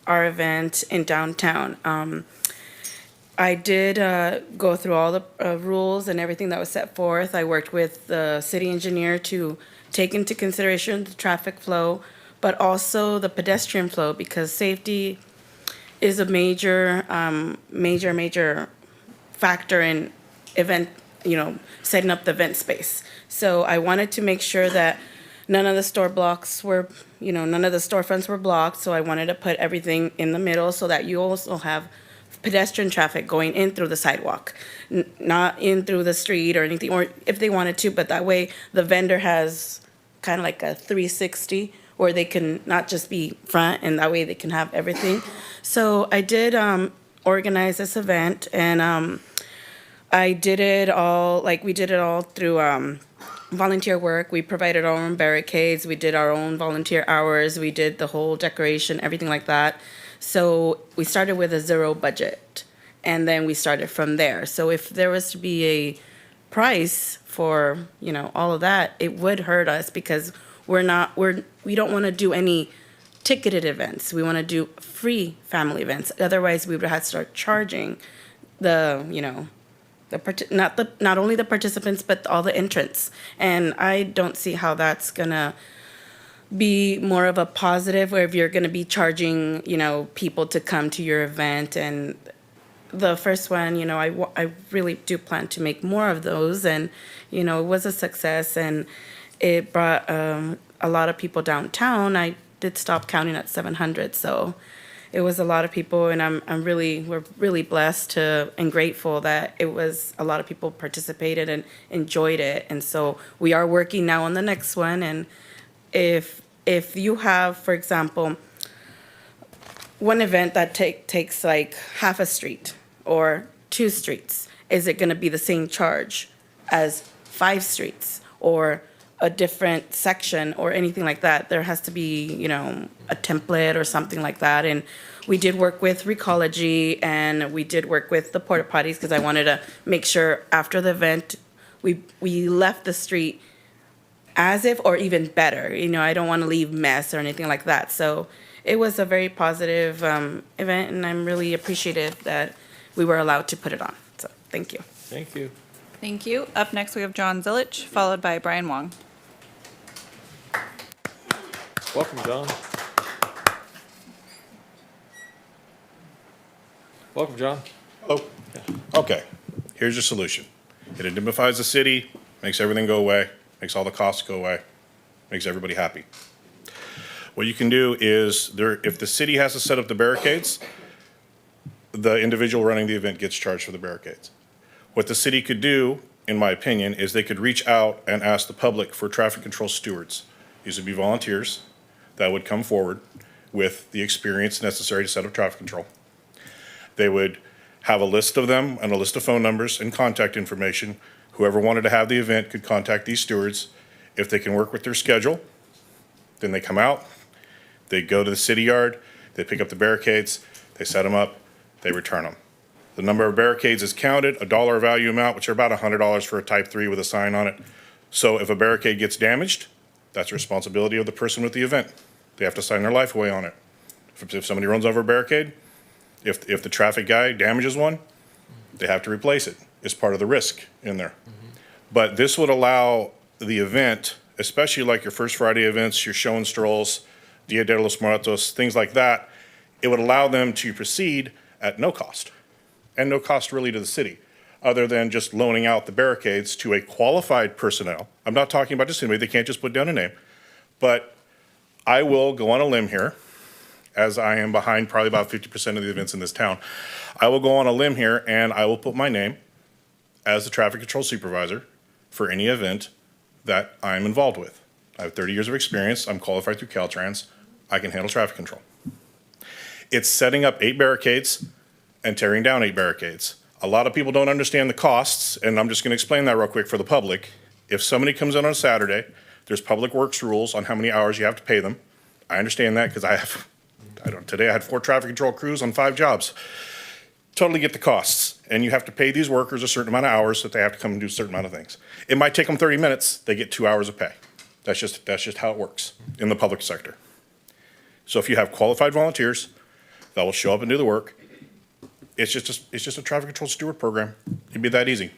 Speaker 15: our event in downtown. I did go through all the rules and everything that was set forth. I worked with the city engineer to take into consideration the traffic flow, but also the pedestrian flow, because safety is a major factor in event, setting up the event space. So I wanted to make sure that none of the storefronts were blocked. So I wanted to put everything in the middle so that you also have pedestrian traffic going in through the sidewalk, not in through the street or anything, or if they wanted to, but that way the vendor has kind of like a 360 where they can not just be front, and that way they can have everything. So I did organize this event, and I did it all, we did it all through volunteer work. We provided our own barricades. We did our own volunteer hours. We did the whole decoration, everything like that. So we started with a zero budget. and then we started from there. So if there was to be a price for, you know, all of that, it would hurt us because we don't want to do any ticketed events. We want to do free family events. Otherwise, we would have to start charging the, you know, not only the participants, but all the entrants. And I don't see how that's gonna be more of a positive, where if you're gonna be charging, you know, people to come to your event. And the first one, you know, I really do plan to make more of those. And, you know, it was a success, and it brought a lot of people downtown. I did stop counting at 700, so it was a lot of people, and we're really blessed and grateful that it was a lot of people participated and enjoyed it. And so we are working now on the next one. And if you have, for example, one event that takes like half a street or 2 streets, is it going to be the same charge as 5 streets or a different section or anything like that? There has to be, you know, a template or something like that. And we did work with Recology, and we did work with the porta potties, because I wanted to make sure after the event we left the street as if, or even better. You know, I don't want to leave mess or anything like that. So it was a very positive event, and I'm really appreciative that we were allowed to put it on. So thank you.
Speaker 1: Thank you.
Speaker 2: Thank you. Up next, we have John Zilich, followed by Brian Wong.
Speaker 1: Welcome, John. Welcome, John.
Speaker 9: Oh, okay. Here's your solution. It indemnifies the city, makes everything go away, makes all the costs go away, makes everybody happy. What you can do is, if the city has to set up the barricades, the individual running the event gets charged for the barricades. What the city could do, in my opinion, is they could reach out and ask the public for traffic control stewards. These would be volunteers that would come forward with the experience necessary to set up traffic control. They would have a list of them and a list of phone numbers and contact information. Whoever wanted to have the event could contact these stewards. If they can work with their schedule, then they come out, they go to the city yard, they pick up the barricades, they set them up, they return them. The number of barricades is counted, a dollar value amount, which are about $100 for a type 3 with a sign on it. So if a barricade gets damaged, that's the responsibility of the person with the event. They have to sign their life away on it. If somebody runs over a barricade, if the traffic guy damages one, they have to replace it. It's part of the risk in there. But this would allow the event, especially like your First Friday events, your show and strolls, Dia de los Muertos, things like that, it would allow them to proceed at no cost, and no cost really to the city, other than just loaning out the barricades to a qualified personnel. I'm not talking about just anybody, they can't just put down a name. But I will go on a limb here, as I am behind probably about 50% of the events in this town. I will go on a limb here, and I will put my name as the traffic control supervisor for any event that I'm involved with. I have 30 years of experience. I'm qualified through Caltrans. I can handle traffic control. It's setting up 8 barricades and tearing down 8 barricades. A lot of people don't understand the costs, and I'm just going to explain that real quick for the public. If somebody comes in on a Saturday, there's public works rules on how many hours you have to pay them. I understand that because today I had 4 traffic control crews on 5 jobs. Totally get the costs. And you have to pay these workers a certain amount of hours that they have to come and do a certain amount of things. It might take them 30 minutes, they get 2 hours of pay. That's just how it works in the public sector. So if you have qualified volunteers that will show up and do the work, it's just a traffic control steward program. It'd be that easy.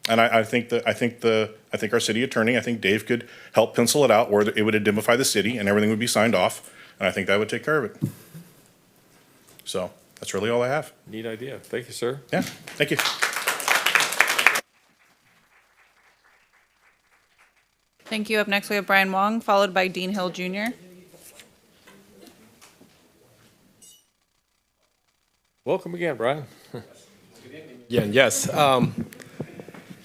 Speaker 9: And I think our city attorney, I think Dave could help pencil it out where it would indemnify the city and everything would be signed off. And I think that would take care of it. So that's really all I have.
Speaker 1: Neat idea. Thank you, sir.
Speaker 9: Yeah, thank you.
Speaker 2: Thank you. Up next, we have Brian Wong, followed by Dean Hill Jr.
Speaker 1: Welcome again, Brian.
Speaker 7: Yeah, yes.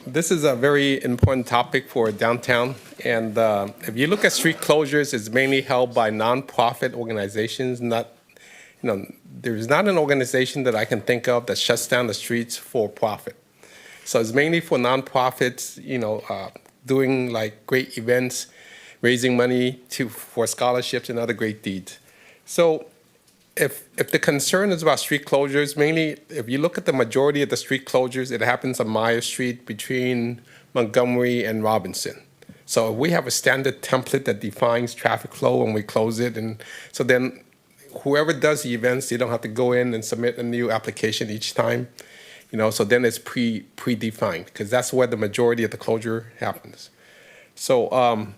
Speaker 7: This is a very important topic for downtown. And if you look at street closures, it's mainly held by nonprofit organizations. There's not an organization that I can think of that shuts down the streets for profit. So it's mainly for nonprofits, doing like great events, raising money for scholarships and other great deeds. So if the concern is about street closures, mainly if you look at the majority of the street closures, it happens on Myers Street between Montgomery and Robinson. So we have a standard template that defines traffic flow and we close it. And so then whoever does the events, they don't have to go in and submit a new application each time. So then it's predefined because that's where the majority of the closure happens. So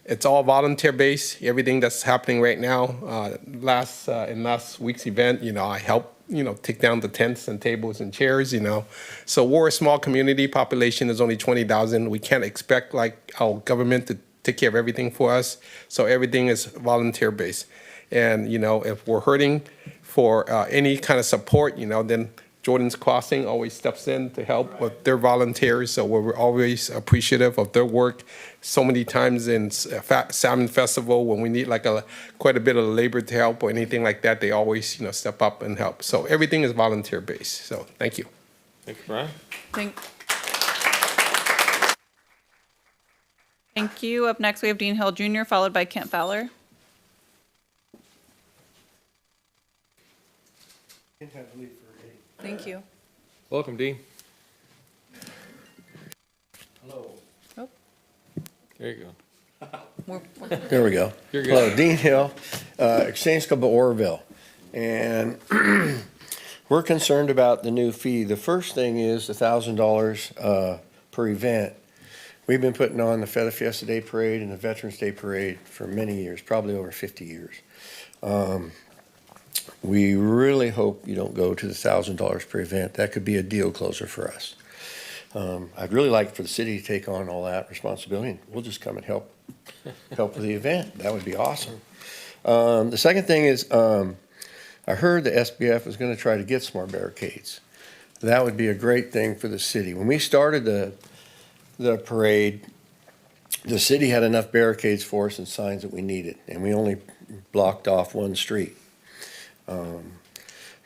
Speaker 7: it's all volunteer based. Everything that's happening right now, in last week's event, I helped, take down the tents and tables and chairs, So we're a small community. Population is only 20,000. We can't expect like our government to take care of everything for us. So everything is volunteer based. And, if we're hurting for any kind of support, then Jordan's Crossing always steps in to help with their volunteers, so we're always appreciative of their work. So many times in Salmon Festival, when we need like quite a bit of labor to help or anything like that, they always step up and help. So everything is volunteer based. So thank you.
Speaker 1: Thank you, Brian.
Speaker 2: Thank you. Up next, we have Dean Hill Jr., followed by Kent Fowler. Thank you.
Speaker 1: Welcome, Dean.
Speaker 16: Hello.
Speaker 2: Oh.
Speaker 1: There you go.
Speaker 16: There we go.
Speaker 1: You're good.
Speaker 16: Hello, Dean Hill, Exchange Club of Oroville. And we're concerned about the new fee. The first thing is the $1,000 per event. We've been putting on the Feather Fiesta Day Parade and the Veterans Day Parade for many years, probably over 50 years. We really hope you don't go to the $1,000 per event. That could be a deal closer for us. I'd really like for the city to take on all that responsibility. We'll just come and help with the event. That would be awesome. The second thing is, I heard the SBF was going to try to get some more barricades. That would be a great thing for the city. When we started the parade, the city had enough barricades for us and signs that we needed, and we only blocked off one street.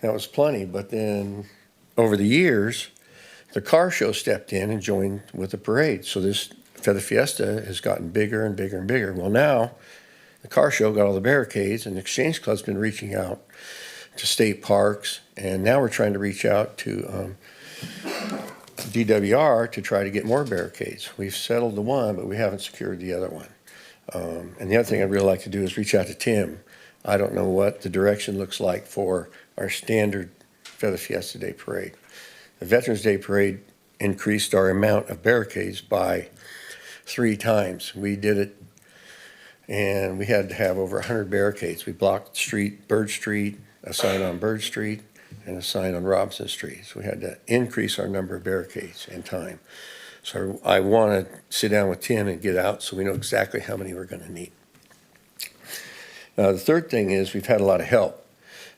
Speaker 16: That was plenty, but then over the years, the car show stepped in and joined with the parade. So this Feather Fiesta has gotten bigger and bigger and bigger. Well, now the car show got all the barricades, and the Exchange Club's been reaching out to state parks, and now we're trying to reach out to DWR to try to get more barricades. We've settled the one, but we haven't secured the other one. And the other thing I'd really like to do is reach out to Tim. I don't know what the direction looks like for our standard Feather Fiesta Day Parade. The Veterans Day Parade increased our amount of barricades by 3 times. We did it, and we had to have over 100 barricades. We blocked Bird Street, a sign on Bird Street, and a sign on Robinson Street. So we had to increase our number of barricades in time. So I want to sit down with Tim and get out so we know exactly how many we're going to need. The third thing is we've had a lot of help.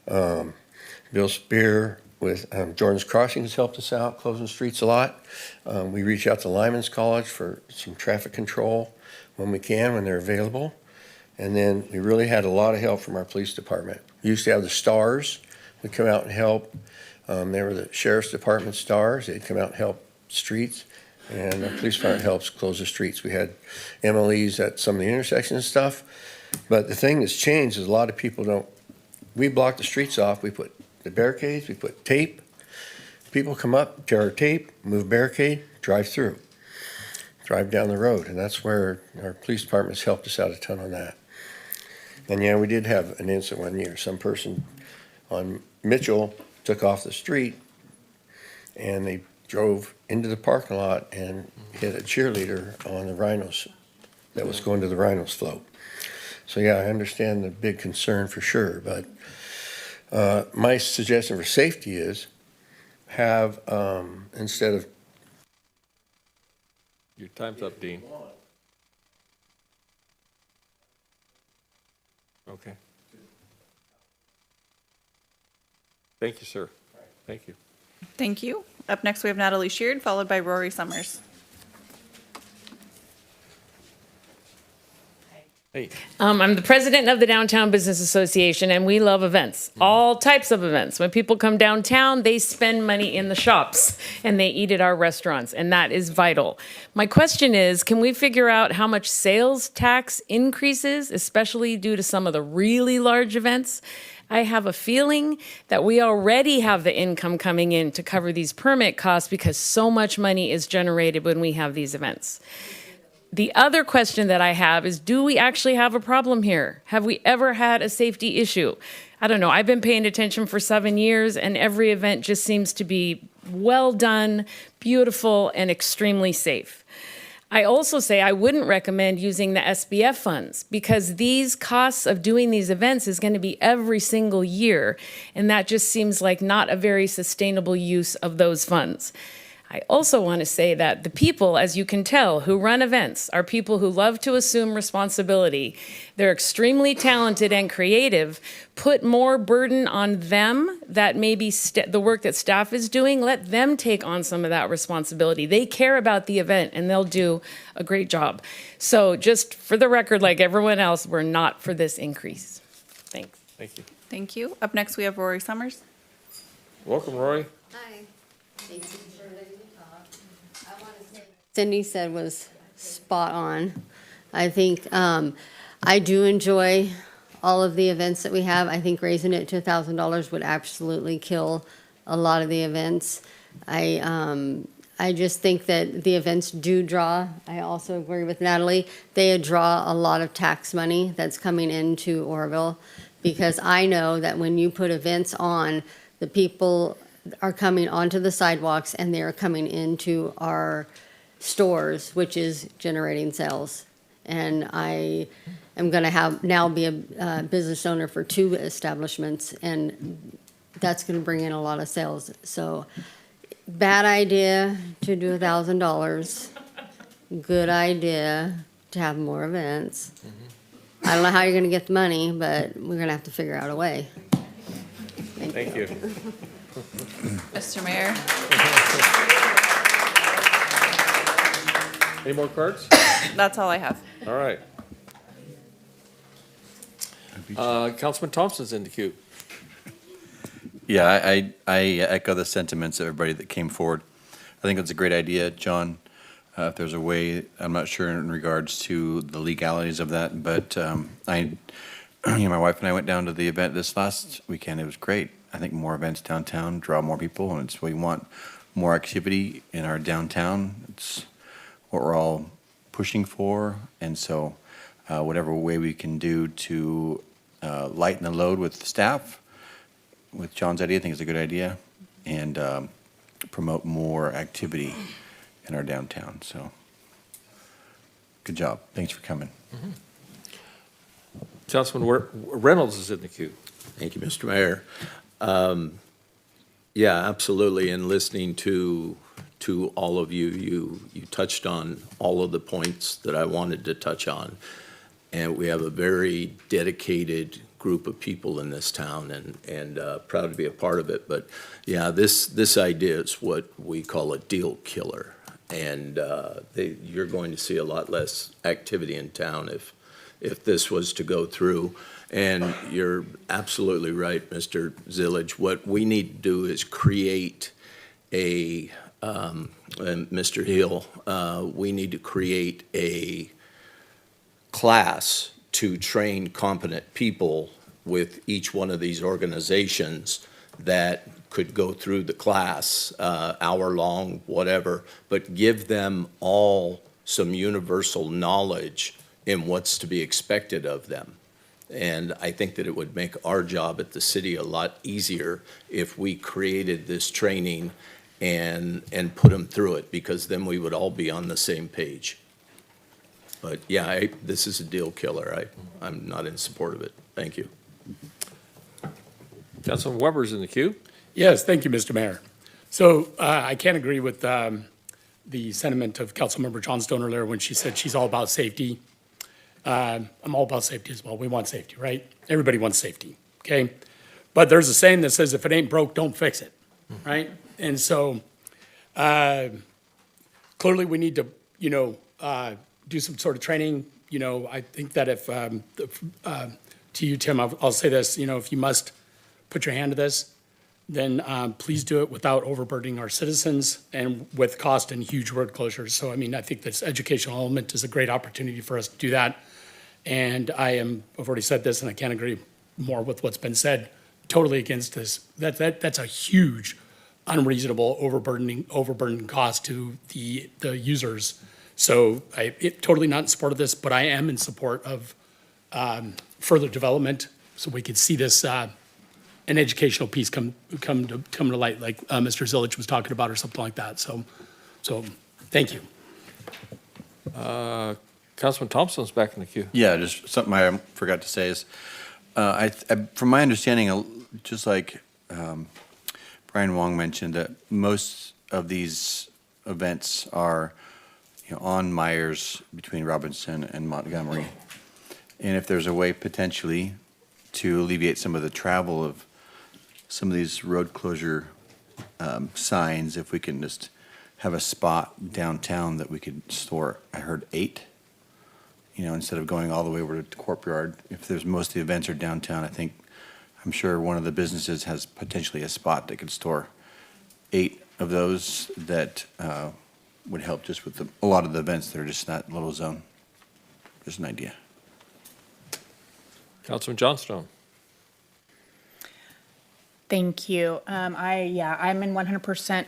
Speaker 16: Bill Spear with Jordan's Crossing has helped us out, closing streets a lot. We reach out to Lyman's College for some traffic control when we can, when they're available. And then we really had a lot of help from our police department. We used to have the STARS. We'd come out and help. They were the Sheriff's Department STARS. They'd come out and help streets. And the police department helps close the streets. We had MLEs at some of the intersections and stuff. But the thing that's changed is a lot of people don't, we block the streets off, we put the barricades, we put tape. People come up, tear our tape, move barricade, drive through, drive down the road. And that's where our police department's helped us out a ton on that. And yeah, we did have an incident one year. Some person on Mitchell took off the street and they drove into the parking lot and hit a cheerleader on the Rhinos that was going to the Rhinos float. So yeah, I understand the big concern for sure, but my suggestion for safety is have, instead of...
Speaker 1: Your time's up, Dean. Okay. Thank you, sir. Thank you.
Speaker 2: Thank you. Up next, we have Natalie Sheard, followed by Rory Summers.
Speaker 1: Hey.
Speaker 22: I'm the president of the Downtown Business Association, and we love events, all types of events. When people come downtown, they spend money in the shops and they eat at our restaurants, and that is vital. My question is, can we figure out how much sales tax increases, especially due to some of the really large events? I have a feeling that we already have the income coming in to cover these permit costs because so much money is generated when we have these events. The other question that I have is, do we actually have a problem here? Have we ever had a safety issue? I don't know. I've been paying attention for 7 years, and every event just seems to be well done, beautiful, and extremely safe. I also say I wouldn't recommend using the SBF funds because these costs of doing these events is going to be every single year, and that just seems like not a very sustainable use of those funds. I also want to say that the people, as you can tell, who run events are people who love to assume responsibility. They're extremely talented and creative. Put more burden on them that maybe the work that staff is doing, let them take on some of that responsibility. They care about the event and they'll do a great job. So just for the record, like everyone else, we're not for this increase. Thanks.
Speaker 1: Thank you.
Speaker 2: Thank you. Up next, we have Rory Summers.
Speaker 1: Welcome, Rory.
Speaker 20: Hi. Thank you for letting me talk. I want to say Cindy said was spot on. I think I do enjoy all of the events that we have. I think raising it to $1,000 would absolutely kill a lot of the events. I just think that the events do draw, I also agree with Natalie, they draw a lot of tax money that's coming into Oroville, because I know that when you put events on, the people are coming onto the sidewalks and they are coming into our stores, which is generating sales. And I am going to now be a business owner for 2 establishments, and that's going to bring in a lot of sales. So bad idea to do $1,000. Good idea to have more events. I don't know how you're going to get the money, but we're going to have to figure out a way.
Speaker 1: Thank you.
Speaker 2: Mr. Mayor.
Speaker 1: Any more cards?
Speaker 2: That's all I have.
Speaker 1: All right. Councilman Thompson's in the queue.
Speaker 21: Yeah, I echo the sentiments of everybody that came forward. I think it's a great idea, John. If there's a way, I'm not sure in regards to the legalities of that, but my wife and I went down to the event this last weekend. It was great. I think more events downtown draw more people, and we want more activity in our downtown. It's what we're all pushing for, and so whatever way we can do to lighten the load with staff, with John's idea, I think it's a good idea, and promote more activity in our downtown. So, good job. Thanks for coming.
Speaker 1: Councilman Reynolds is in the queue.
Speaker 23: Thank you, Mr. Mayor. Yeah, absolutely. And listening to all of you, you touched on all of the points that I wanted to touch on. And we have a very dedicated group of people in this town, and proud to be a part of it. But yeah, this idea is what we call a deal killer. And you're going to see a lot less activity in town if this was to go through. And you're absolutely right, Mr. Zillage. What we need to do is create and Mr. Hill, we need to create a class to train competent people with each one of these organizations that could go through the class, hour-long, whatever, but give them all some universal knowledge in what's to be expected of them. And I think that it would make our job at the city a lot easier if we created this training and put them through it, because then we would all be on the same page. But yeah, this is a deal killer. I'm not in support of it. Thank you.
Speaker 1: Councilman Weber's in the queue.
Speaker 17: Yes, thank you, Mr. Mayor. So I can't agree with the sentiment of Councilmember Johnstone earlier when she said she's all about safety. I'm all about safety as well. We want safety, right? Everybody wants safety, okay? But there's a saying that says, if it ain't broke, don't fix it, right? And so clearly we need to, do some sort of training I think that if, to you, Tim, I'll say this, if you must put your hand to this, then please do it without overburdening our citizens and with cost and huge road closures. So, I think this educational element is a great opportunity for us to do that. And I've already said this, and I can't agree more with what's been said, totally against this. That's a huge, unreasonable overburden cost to the users. So totally not in support of this, but I am in support of further development so we could see this, an educational piece come to light, like Mr. Zilich was talking about, or something like that. So thank you.
Speaker 1: Councilman Thompson's back in the queue.
Speaker 21: Yeah, just something I forgot to say is, from my understanding, just like Brian Wong mentioned, that most of these events are on Myers between Robinson and Montgomery. And if there's a way potentially to alleviate some of the travel of some of these road closure signs, if we can just have a spot downtown that we could store, I heard 8, instead of going all the way over to Courtyard. If there's, most of the events are downtown, I'm sure one of the businesses has potentially a spot that could store 8 of those that would help just with a lot of the events that are just that little zone. Just an idea.
Speaker 1: Councilman Johnstone.
Speaker 12: Thank you. I'm in 100%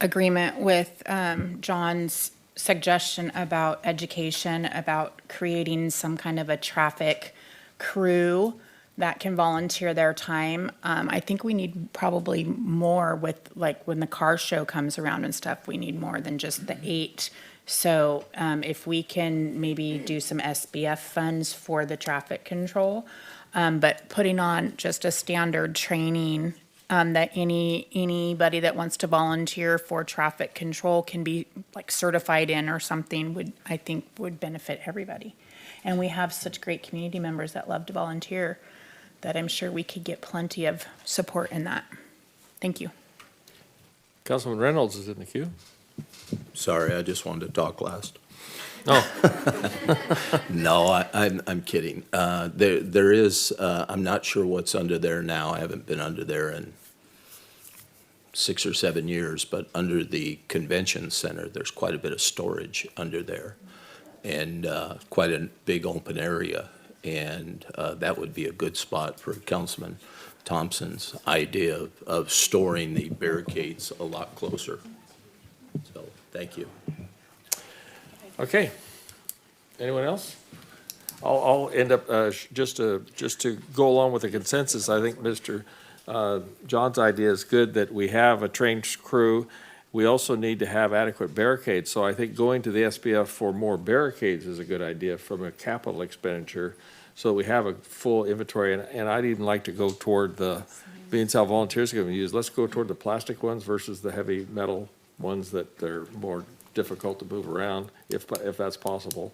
Speaker 12: agreement with John's suggestion about education, about creating some kind of a traffic crew that can volunteer their time. I think we need probably more with, like, when the car show comes around and stuff, we need more than just the 8. So if we can maybe do some SBF funds for the traffic control, but putting on just a standard training that anybody that wants to volunteer for traffic control can be like certified in or something I think would benefit everybody. And we have such great community members that love to volunteer that I'm sure we could get plenty of support in that. Thank you.
Speaker 1: Councilman Reynolds is in the queue.
Speaker 23: Sorry, I just wanted to talk last.
Speaker 1: Oh.
Speaker 23: No, I'm kidding. There is, I'm not sure what's under there now. I haven't been under there in 6 or 7 years, but under the convention center, there's quite a bit of storage under there and quite a big open area. And that would be a good spot for Councilman Thompson's idea of storing the barricades a lot closer. So, thank you.
Speaker 1: Okay. Anyone else? I'll end up, just to go along with the consensus, I think Mr. John's idea is good, that we have a trained crew. We also need to have adequate barricades. So I think going to the SBF for more barricades is a good idea from a capital expenditure, so we have a full inventory. And I'd even like to go toward being how volunteers are going to use, let's go toward the plastic ones versus the heavy metal ones that are more difficult to move around, if that's possible,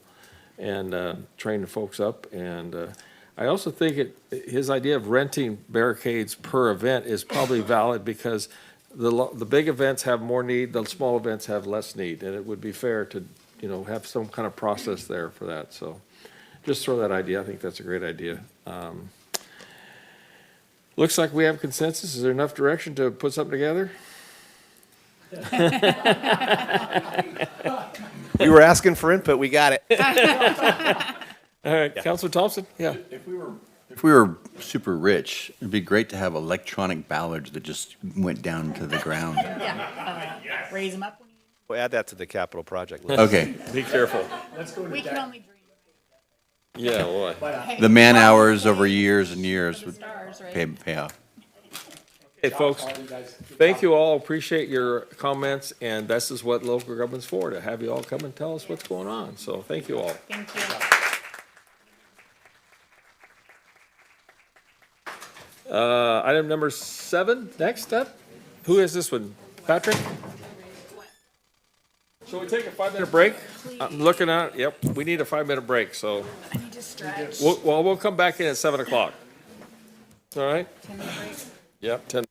Speaker 1: and train the folks up. And I also think his idea of renting barricades per event is probably valid, because the big events have more need, the small events have less need, and it would be fair to have some kind of process there for that. So just throw that idea. I think that's a great idea. Looks like we have consensus. Is there enough direction to put something together?
Speaker 4: You were asking for input, we got it.
Speaker 1: All right, Councilman Thompson? Yeah.
Speaker 21: If we were super rich, it'd be great to have electronic ballards that just went down to the ground.
Speaker 12: Raise them up.
Speaker 4: We'll add that to the capital project list.
Speaker 21: Okay.
Speaker 1: Be careful.
Speaker 12: We can only dream.
Speaker 1: Yeah, boy.
Speaker 21: The man hours over years and years would pay off.
Speaker 1: Hey, folks, thank you all. Appreciate your comments, and this is what local government's for, to have you all come and tell us what's going on. So thank you all.
Speaker 12: Thank you.
Speaker 1: Item number 7, next up. Who is this one? Patrick? Shall we take a 5-minute break? I'm looking at it. Yep, we need a 5-minute break, so.
Speaker 12: I need to stretch.
Speaker 1: We'll come back in at 7 o'clock. All right?
Speaker 12: 10-minute break.
Speaker 1: Yep, 10.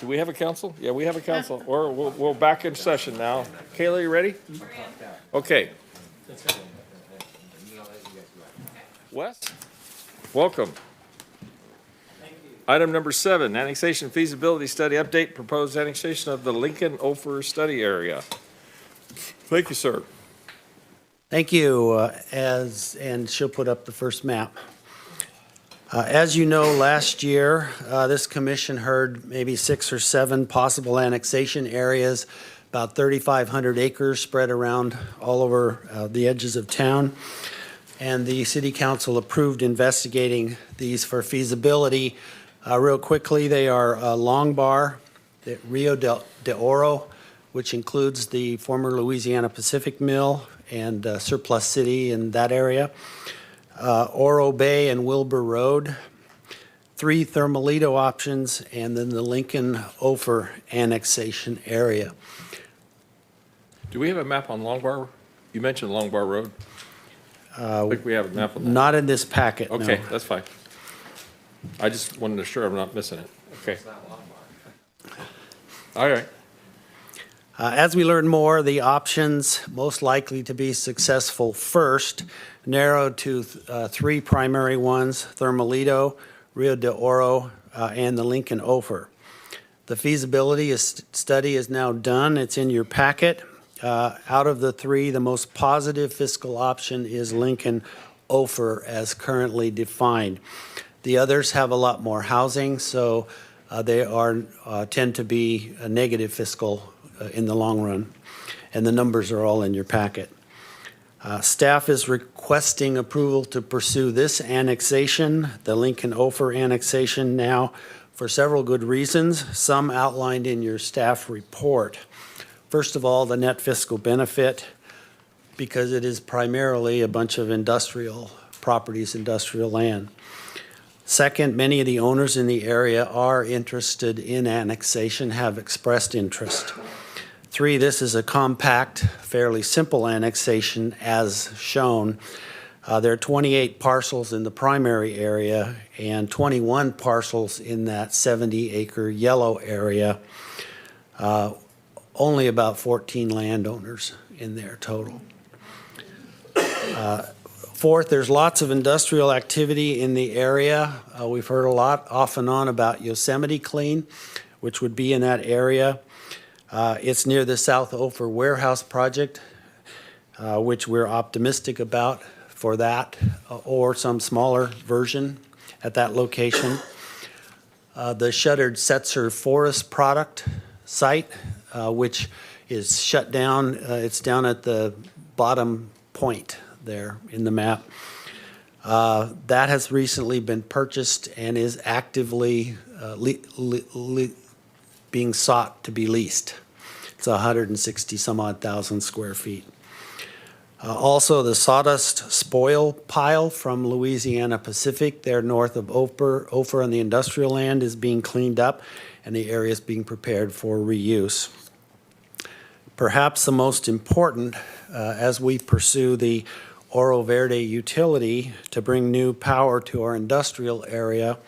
Speaker 1: Do we have a council? Yeah, we have a council. Or we're back in session now. Kayla, you ready? Okay. Wes, welcome. Item number 7, annexation feasibility study update, proposed annexation of the Lincoln Ophir study area. Thank you, sir.
Speaker 3: Thank you. And she'll put up the first map. As you know, last year, this commission heard maybe 6 or 7 possible annexation areas, about 3,500 acres spread around all over the edges of town. And the city council approved investigating these for feasibility. Real quickly, they are Long Bar, Rio de Oro, which includes the former Louisiana Pacific Mill and Surplus City in that area, Oro Bay and Wilbur Road, 3 Thermalito options, and then the Lincoln Ophir annexation area.
Speaker 1: Do we have a map on Long Bar? You mentioned Long Bar Road. I think we have a map on that.
Speaker 3: Not in this packet, no.
Speaker 1: Okay, that's fine. I just wanted to sure I'm not missing it. Okay. All right.
Speaker 3: As we learn more, the options most likely to be successful first narrowed to 3 primary ones, Thermalito, Rio de Oro, and the Lincoln Ophir. The feasibility study is now done. It's in your packet. Out of the 3, the most positive fiscal option is Lincoln Ophir as currently defined. The others have a lot more housing, so they tend to be a negative fiscal in the long run. And the numbers are all in your packet. Staff is requesting approval to pursue this annexation, the Lincoln Ophir annexation now, for several good reasons, some outlined in your staff report. First of all, the net fiscal benefit, because it is primarily a bunch of industrial properties, industrial land. Second, many of the owners in the area are interested in annexation, have expressed interest. 3, this is a compact, fairly simple annexation as shown. There are 28 parcels in the primary area and 21 parcels in that 70-acre yellow area. Only about 14 landowners in there total. Fourth, there's lots of industrial activity in the area. We've heard a lot off and on about Yosemite Clean, which would be in that area. It's near the South Ophir Warehouse Project, which we're optimistic about for that, or some smaller version at that location. The shuttered Setzer Forest Product site, which is shut down. It's down at the bottom point there in the map. That has recently been purchased and is actively being sought to be leased. It's 160 some odd thousand square feet. Also, the sawdust spoil pile from Louisiana Pacific there north of Ophir on the industrial land is being cleaned up, and the area is being prepared for reuse. Perhaps the most important as we pursue the Oro Verde utility to bring new power to our industrial area,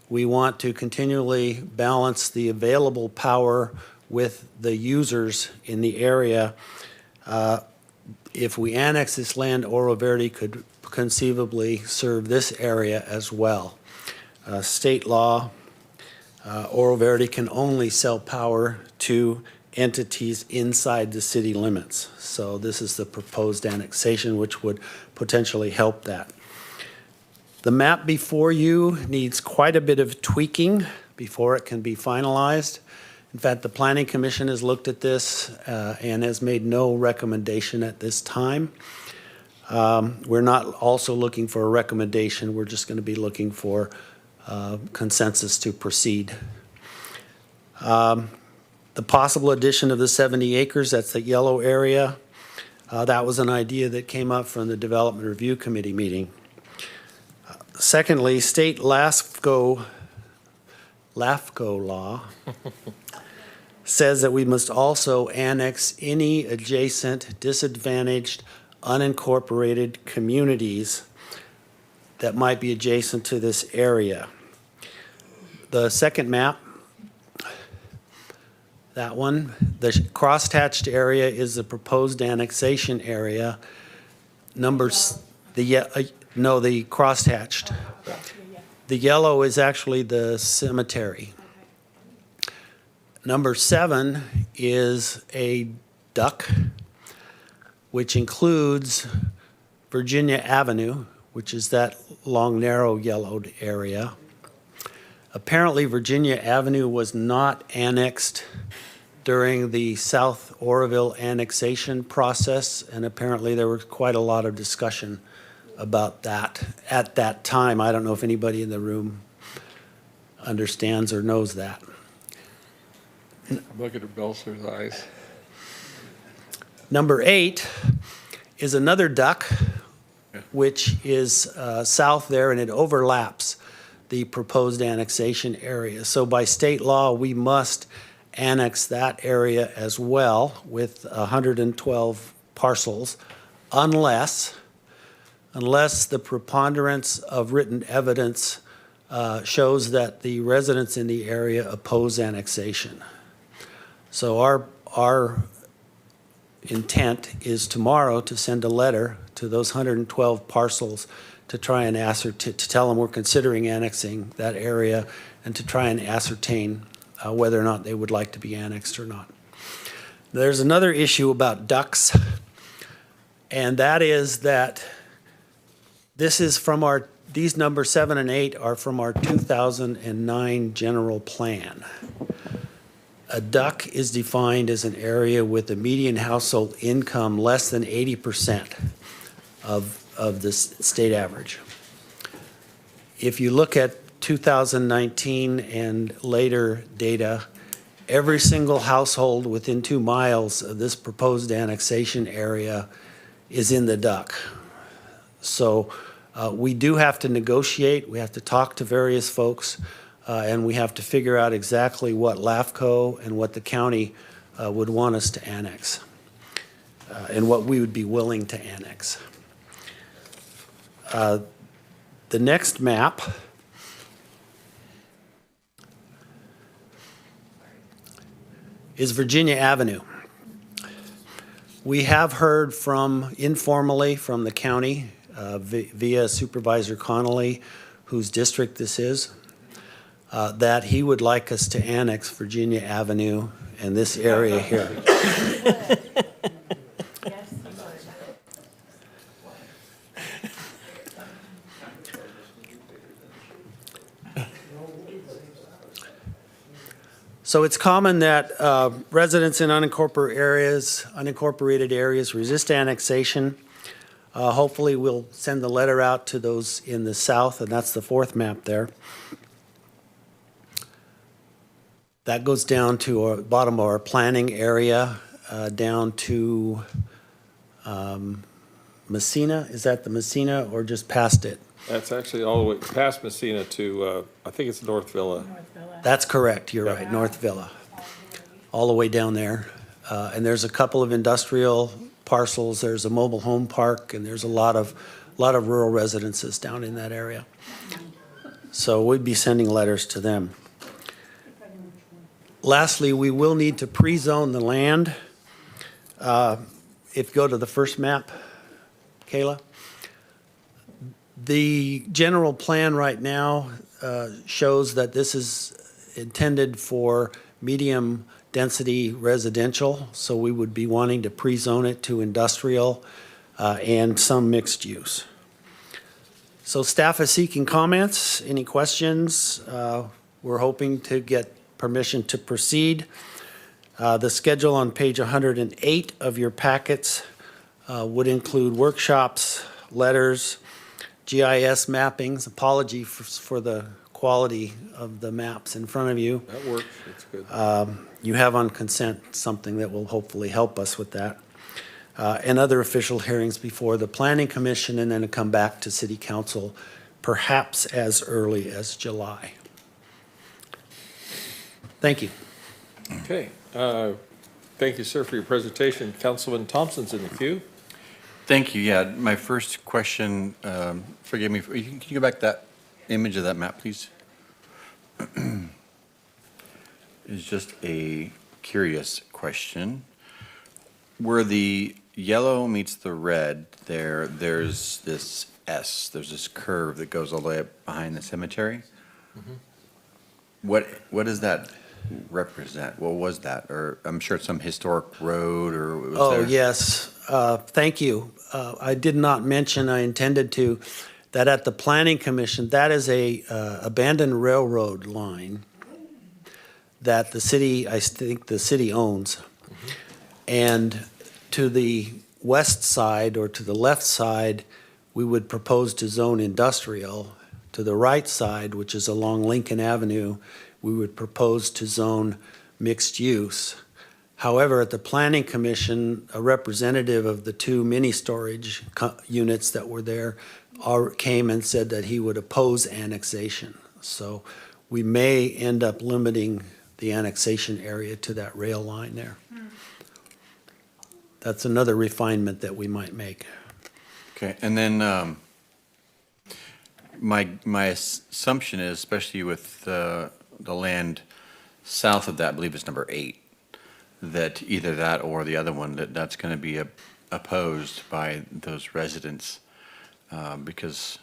Speaker 3: we want to continually balance the available power with the users in the area. If we annex this land, Oro Verde could conceivably serve this area as well. State law, Oro Verde can only sell power to entities inside the city limits. So this is the proposed annexation, which would potentially help that. The map before you needs quite a bit of tweaking before it can be finalized. In fact, the Planning Commission has looked at this and has made no recommendation at this time. We're not also looking for a recommendation. We're just going to be looking for consensus to proceed. The possible addition of the 70 acres, that's the yellow area, that was an idea that came up from the Development Review Committee meeting. Secondly, state LAFCO law says that we must also annex any adjacent disadvantaged unincorporated communities that might be adjacent to this area. The second map that one. The crosshatched area is the proposed annexation area. The crosshatched. The yellow is actually the cemetery. Number 7 is a duck, which includes Virginia Avenue, which is that long, narrow, yellowed area. Apparently, Virginia Avenue was not annexed during the South Oroville annexation process, and apparently there was quite a lot of discussion about that at that time. I don't know if anybody in the room understands or knows that.
Speaker 1: Look at Belser's eyes.
Speaker 3: Number 8 is another duck, which is south there, and it overlaps the proposed annexation area. So by state law, we must annex that area as well with 112 parcels unless the preponderance of written evidence shows that the residents in the area oppose annexation. So our intent is tomorrow to send a letter to those 112 parcels to try and to tell them we're considering annexing that area and to try and ascertain whether or not they would like to be annexed or not. There's another issue about ducks, and that is that this is from these numbers 7 and 8 are from our 2009 general plan. A duck is defined as an area with a median household income less than 80% of the state average. If you look at 2019 and later data, every single household within 2 miles of this proposed annexation area is in the duck. So we do have to negotiate, we have to talk to various folks, and we have to figure out exactly what LAFCO and what the county would want us to annex, and what we would be willing to annex. The next map is Virginia Avenue. We have heard informally from the county via Supervisor Connolly, whose district this is, that he would like us to annex Virginia Avenue and this area here. So it's common that residents in unincorporated areas resist annexation. Hopefully, we'll send the letter out to those in the south, and that's the 4th map there. That goes down to our bottom of our planning area, down to Messina. Is that the Messina or just past it?
Speaker 1: That's actually all the way past Messina to, I think it's North Villa.
Speaker 3: That's correct, you're right, North Villa, all the way down there. And there's a couple of industrial parcels, there's a mobile home park, and there's a lot of rural residences down in that area. So we'd be sending letters to them. Lastly, we will need to pre-zone the land. If you go to the first map, Kayla. The general plan right now shows that this is intended for medium-density residential, so we would be wanting to pre-zone it to industrial and some mixed use. So staff is seeking comments. Any questions? We're hoping to get permission to proceed. The schedule on page 108 of your packets would include workshops, letters, GIS mappings. Apology for the quality of the maps in front of you.
Speaker 1: That works, that's good.
Speaker 3: You have on consent something that will hopefully help us with that. And other official hearings before the Planning Commission, and then to come back to City Council perhaps as early as July. Thank you.
Speaker 1: Okay. Thank you, sir, for your presentation. Councilman Thompson's in the queue.
Speaker 21: Thank you. Yeah, my first question, forgive me, can you go back that image of that map, please? It's just a curious question. Where the yellow meets the red, there's this S, there's this curve that goes all the way up behind the cemetery. What does that represent? What was that? Or I'm sure it's some historic road or was
Speaker 3: Oh,
Speaker 21: there?
Speaker 3: yes. Thank you. I did not mention, I intended to, that at the Planning Commission, that is a abandoned railroad line that the city, I think the city owns. And to the west side or to the left side, we would propose to zone industrial. To the right side, which is along Lincoln Avenue, we would propose to zone mixed use. However, at the Planning Commission, a representative of the two mini storage units that were there came and said that he would oppose annexation. So we may end up limiting the annexation area to that rail line there. That's another refinement that we might make.
Speaker 21: Okay, and then my assumption is, especially with the land south of that, I believe it's number 8, that either that or the other one, that's going to be opposed by those residents because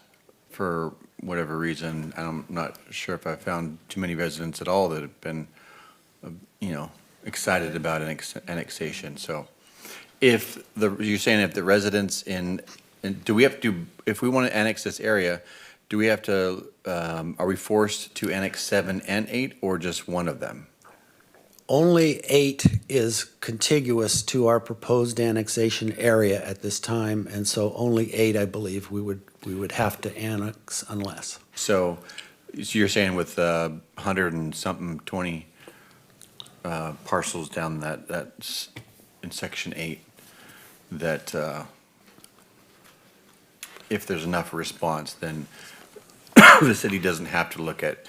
Speaker 21: for whatever reason, I'm not sure if I found too many residents at all that have been, excited about annexation. So if you're saying if the residents do we have to, if we want to annex this area, do we have to, are we forced to annex 7 and 8 or just one of them?
Speaker 3: Only 8 is contiguous to our proposed annexation area at this time, and so only 8, I believe, we would have to annex unless.
Speaker 21: So you're saying with 100 and something, 20 parcels down that's in section 8, that if there's enough response, then the city doesn't have to look at,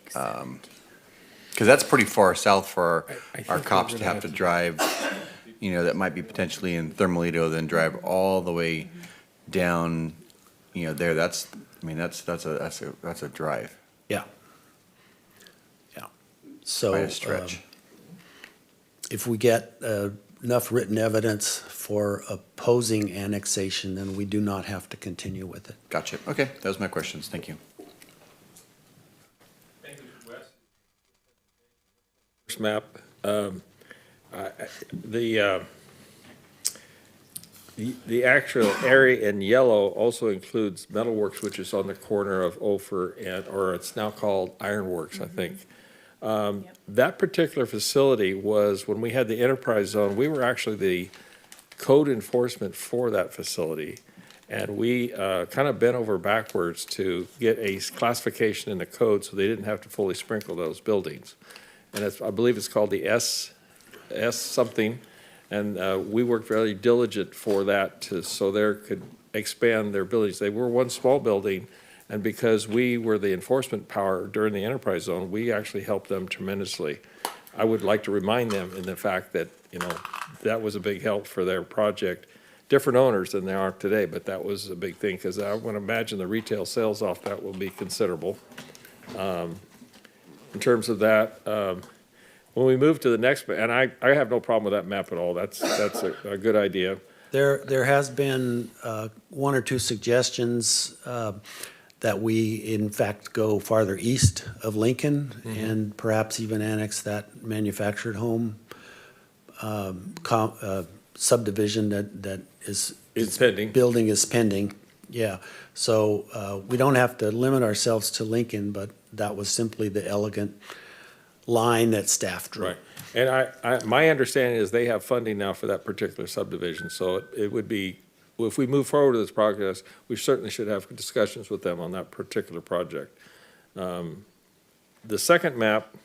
Speaker 21: because that's pretty far south for our cops to have to drive, that might be potentially in Thermalito, then drive all the way down, there. That's a drive.
Speaker 3: Yeah. So.
Speaker 21: Quite a stretch.
Speaker 3: If we get enough written evidence for opposing annexation, then we do not have to continue with it.
Speaker 21: Gotcha. Okay, those are my questions. Thank you.
Speaker 1: First map, the actual area in yellow also includes Metalworks, which is on the corner of Ophir or it's now called Ironworks, I think. That particular facility was, when we had the enterprise zone, we were actually the code enforcement for that facility. And we kind of bent over backwards to get a classification in the code so they didn't have to fully sprinkle those buildings. And I believe it's called the S something. And we worked very diligent for that so they could expand their buildings. They were one small building, and because we were the enforcement power during the enterprise zone, we actually helped them tremendously. I would like to remind them in the fact that, that was a big help for their project. Different owners than they are today, but that was a big thing, because I would imagine the retail sales off that will be considerable. In terms of that, when we move to the next, and I have no problem with that map at all. That's a good idea.
Speaker 3: There has been 1 or 2 suggestions that we, in fact, go farther east of Lincoln and perhaps even annex that manufactured home subdivision that is
Speaker 1: pending.
Speaker 3: Building is pending, yeah. So we don't have to limit ourselves to Lincoln, but that was simply the elegant line that staff drew.
Speaker 1: Right. And my understanding is they have funding now for that particular subdivision, so it would be, if we move forward with this progress, we certainly should have discussions with them on that particular project. The second map,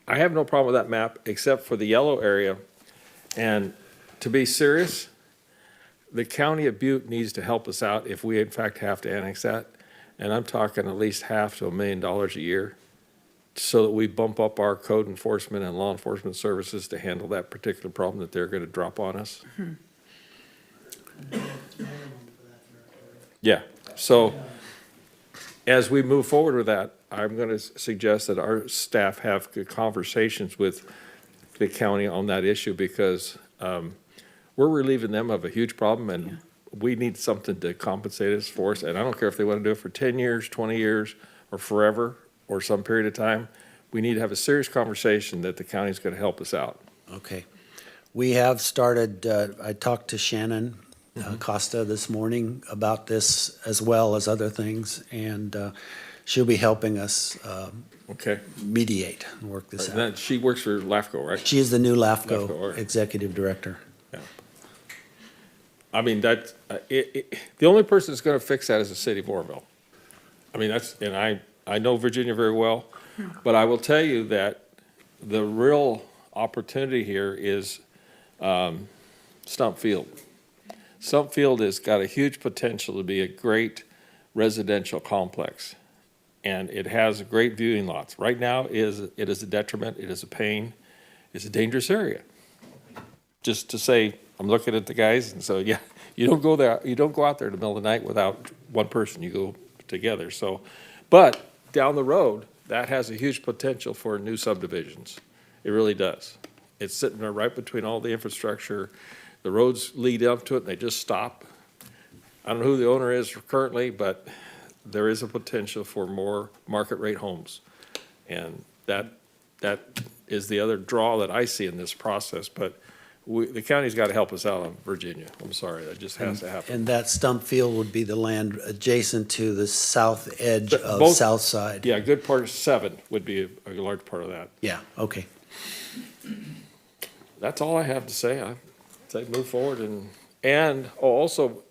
Speaker 1: I have no problem with that map, except for the yellow area. And to be serious, the county of Butte needs to help us out if we in fact have to annex that. And I'm talking at least $500,000 to $1 million a year, so that we bump up our code enforcement and law enforcement services to handle that particular problem that they're going to drop on us. Yeah, so as we move forward with that, I'm going to suggest that our staff have good conversations with the county on that issue because we're relieving them of a huge problem and we need something to compensate us for us. And I don't care if they want to do it for 10 years, 20 years, or forever, or some period of time. We need to have a serious conversation that the county's going to help us out.
Speaker 3: Okay. We have started, I talked to Shannon Costa this morning about this as well as other things, and she'll be helping us
Speaker 1: Okay.
Speaker 3: mediate and work this
Speaker 1: And then
Speaker 3: out.
Speaker 1: she works for LAFCO, right?
Speaker 3: She is the new
Speaker 1: LAFCO,
Speaker 3: LAFCO
Speaker 1: all right.
Speaker 3: Executive Director.
Speaker 1: I mean, that, the only person that's going to fix that is the city of Oroville. I mean, and I know Virginia very well, but I will tell you that the real opportunity here is Stump Field. Stump Field has got a huge potential to be a great residential complex, and it has great viewing lots. Right now, it is a detriment, it is a pain, it's a dangerous area. Just to say, I'm looking at the guys, and so, yeah, you don't go there, you don't go out there in the middle of the night without one person, you go together, so. But down the road, that has a huge potential for new subdivisions. It really does. It's sitting there right between all the infrastructure. The roads lead up to it, and they just stop. I don't know who the owner is currently, but there is a potential for more market rate homes. And that is the other draw that I see in this process, but the county's got to help us out on Virginia. I'm sorry, that just has to happen.
Speaker 3: And that Stump Field would be the land adjacent to the south edge of
Speaker 1: Both-
Speaker 3: South Side.
Speaker 1: Yeah, a good part of 7 would be a large part of that.
Speaker 3: Yeah, okay.
Speaker 1: That's all I have to say. I say move forward and also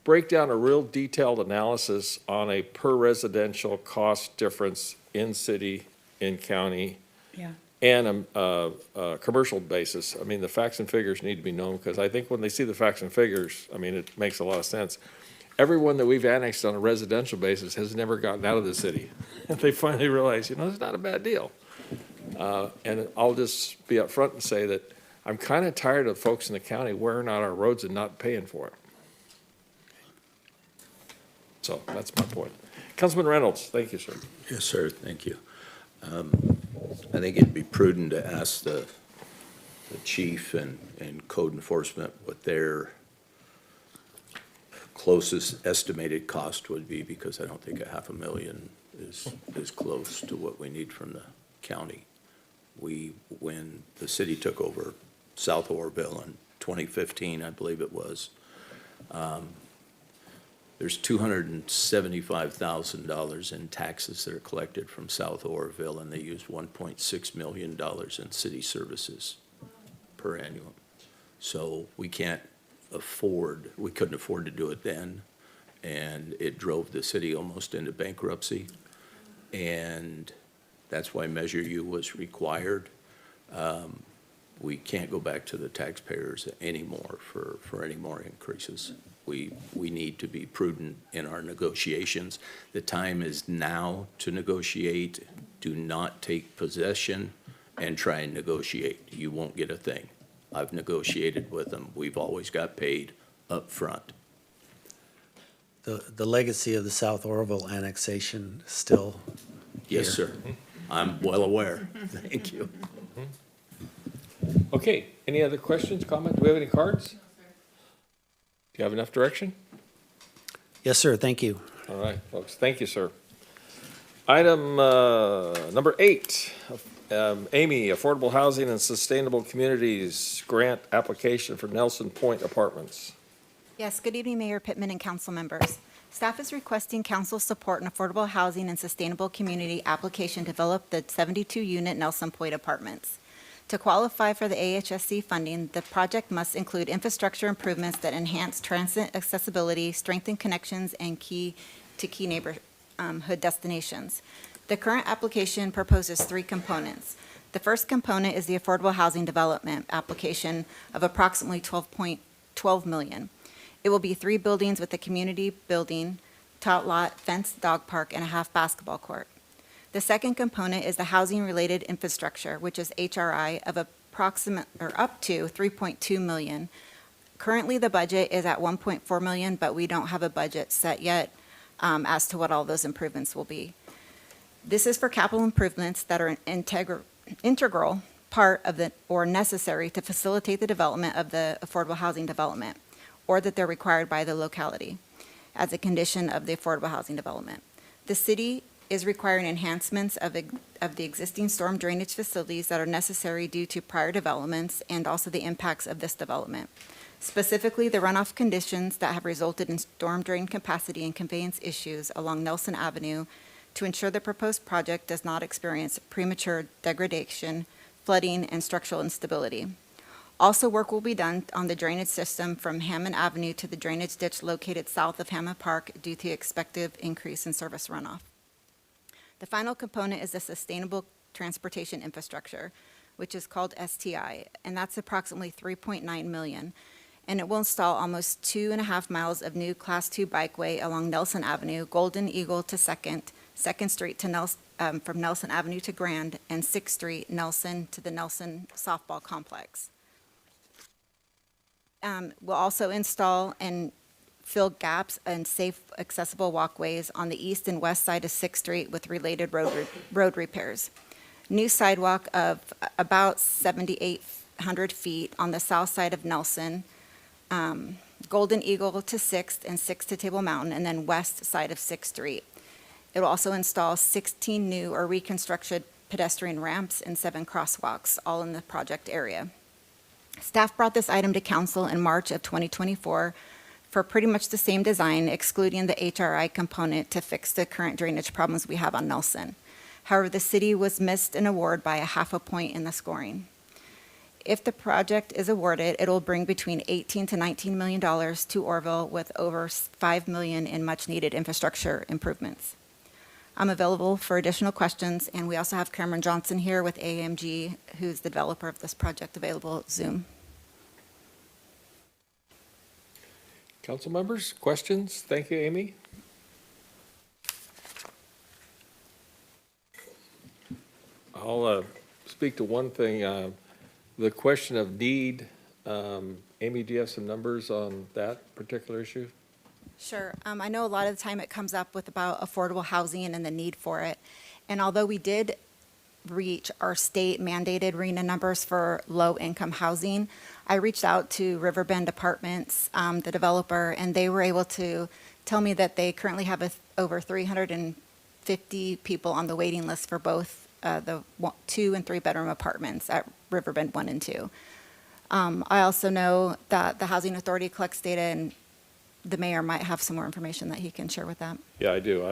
Speaker 1: break down a real detailed analysis on a per residential cost difference in city, in county,
Speaker 12: Yeah.
Speaker 1: and a commercial basis. I mean, the facts and figures need to be known, because I think when they see the facts and figures, I mean, it makes a lot of sense. Everyone that we've annexed on a residential basis has never gotten out of the city. And they finally realize, it's not a bad deal. And I'll just be upfront and say that I'm kind of tired of folks in the county wearing out our roads and not paying for it. So that's my point. Councilman Reynolds, thank you, sir.
Speaker 23: Yes, sir, thank you. I think it'd be prudent to ask the chief and code enforcement what their closest estimated cost would be, because I don't think $500,000 is close to what we need from the county. When the city took over South Oroville in 2015, I believe it was, there's $275,000 in taxes that are collected from South Oroville, and they use $1.6 million in city services per annum. So we couldn't afford to do it then, and it drove the city almost into bankruptcy. And that's why Measure U was required. We can't go back to the taxpayers anymore for any more increases. We need to be prudent in our negotiations. The time is now to negotiate. Do not take possession and try and negotiate. You won't get a thing. I've negotiated with them. We've always got paid up front.
Speaker 3: The legacy of the South Oroville annexation still
Speaker 23: Yes,
Speaker 3: here.
Speaker 23: sir. I'm well aware. Thank you.
Speaker 1: Okay, any other questions, comments? Do we have any cards? Do you have enough direction?
Speaker 3: Yes, sir, thank you.
Speaker 1: All right, folks, thank you, sir. Item number 8, Amy, Affordable Housing and Sustainable Communities Grant Application for Nelson Point Apartments.
Speaker 6: Yes, good evening, Mayor Pittman and council members. Staff is requesting council support an affordable housing and sustainable community application to develop the 72-unit Nelson Point Apartments. To qualify for the AHSC funding, the project must include infrastructure improvements that enhance transit accessibility, strengthen connections, and key neighborhood destinations. The current application proposes 3 components. The first component is the affordable housing development application of approximately $12 million. It will be 3 buildings with a community building, tot lot, fenced dog park, and a half basketball court. The second component is the housing-related infrastructure, which is HRI, of up to $3.2 million. Currently, the budget is at $1.4 million, but we don't have a budget set yet as to what all those improvements will be. This is for capital improvements that are an integral part of the, or necessary to facilitate the development of the affordable housing development, or that they're required by the locality as a condition of the affordable housing development. The city is requiring enhancements of the existing storm drainage facilities that are necessary due to prior developments and also the impacts of this development. Specifically, the runoff conditions that have resulted in storm drain capacity and conveyance issues along Nelson Avenue to ensure the proposed project does not experience premature degradation, flooding, and structural instability. Also, work will be done on the drainage system from Hammond Avenue to the drainage ditch located south of Hammond Park due to expected increase in service runoff. The final component is the sustainable transportation infrastructure, which is called STI, and that's approximately $3.9 million. And it will install almost 2.5 miles of new Class 2 bikeway along Nelson Avenue, Golden Eagle to 2nd Street to from Nelson Avenue to Grand, and 6th Street, Nelson to the Nelson Softball Complex. We'll also install and fill gaps and safe accessible walkways on the east and west side of 6th Street with related road repairs. New sidewalk of about 7,800 feet on the south side of Nelson, Golden Eagle to 6th and 6th to Table Mountain, and then west side of 6th Street. It will also install 16 new or reconstructed pedestrian ramps and 7 crosswalks, all in the project area. Staff brought this item to council in March of 2024 for pretty much the same design, excluding the HRI component to fix the current drainage problems we have on Nelson. However, the city was missed an award by 0.5 point in the scoring. If the project is awarded, it will bring between $18 to $19 million to Orville with over $5 million in much-needed infrastructure improvements. I'm available for additional questions, and we also have Cameron Johnson here with AMG, who's the developer of this project, available Zoom.
Speaker 1: Council members, questions? Thank you, Amy. I'll speak to one thing. The question of need, Amy, do you have some numbers on that particular issue?
Speaker 6: Sure. I know a lot of the time it comes up with about affordable housing and the need for it. And although we did reach our state mandated RENA numbers for low-income housing, I reached out to Riverbend Apartments, the developer, and they were able to tell me that they currently have over 350 people on the waiting list for both the 2 and 3 bedroom apartments at Riverbend 1 and 2. I also know that the Housing Authority collects data, and the mayor might have some more information that he can share with that.
Speaker 1: Yeah, I do.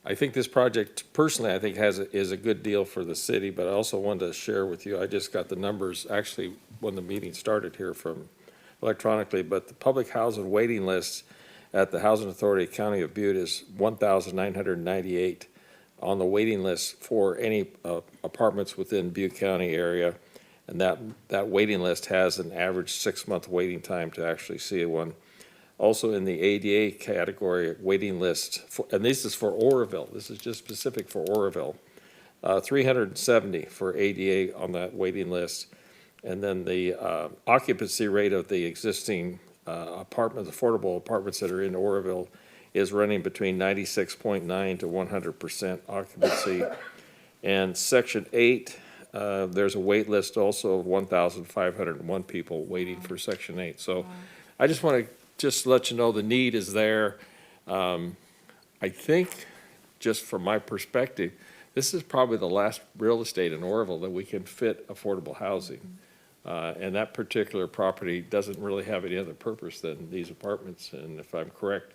Speaker 1: I think this project, personally, I think is a good deal for the city, but I also wanted to share with you, I just got the numbers actually when the meeting started here from electronically, but the public housing waiting list at the Housing Authority County of Butte is 1,998 on the waiting list for any apartments within Butte County area. And that waiting list has an average 6-month waiting time to actually see one. Also in the ADA category waiting list, and this is for Oroville, this is just specific for Oroville, 370 for ADA on that waiting list. And then the occupancy rate of the existing apartments, affordable apartments that are in Oroville is running between 96.9 to 100% occupancy. And Section 8, there's a wait list also of 1,501 people waiting for Section 8. So I just want to just let you know the need is there. I think, just from my perspective, this is probably the last real estate in Oroville that we can fit affordable housing. And that particular property doesn't really have any other purpose than these apartments. And if I'm correct,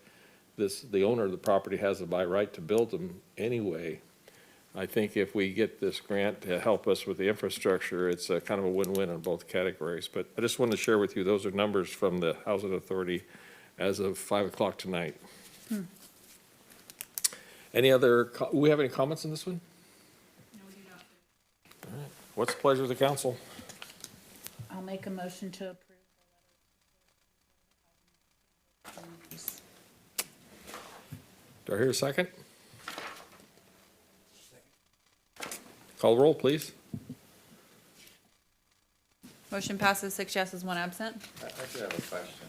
Speaker 1: the owner of the property has the by right to build them anyway. I think if we get this grant to help us with the infrastructure, it's a kind of a win-win on both categories. But I just wanted to share with you, those are numbers from the Housing Authority as of 5 o'clock tonight. Any other, we have any comments on this one? No, we do not. All right. What's the pleasure of the council?
Speaker 12: I'll make a motion to approve the letter.
Speaker 1: Do I hear a second? Call roll, please.
Speaker 2: Motion passes 6 yeses, 1 absent.
Speaker 11: I do have a question.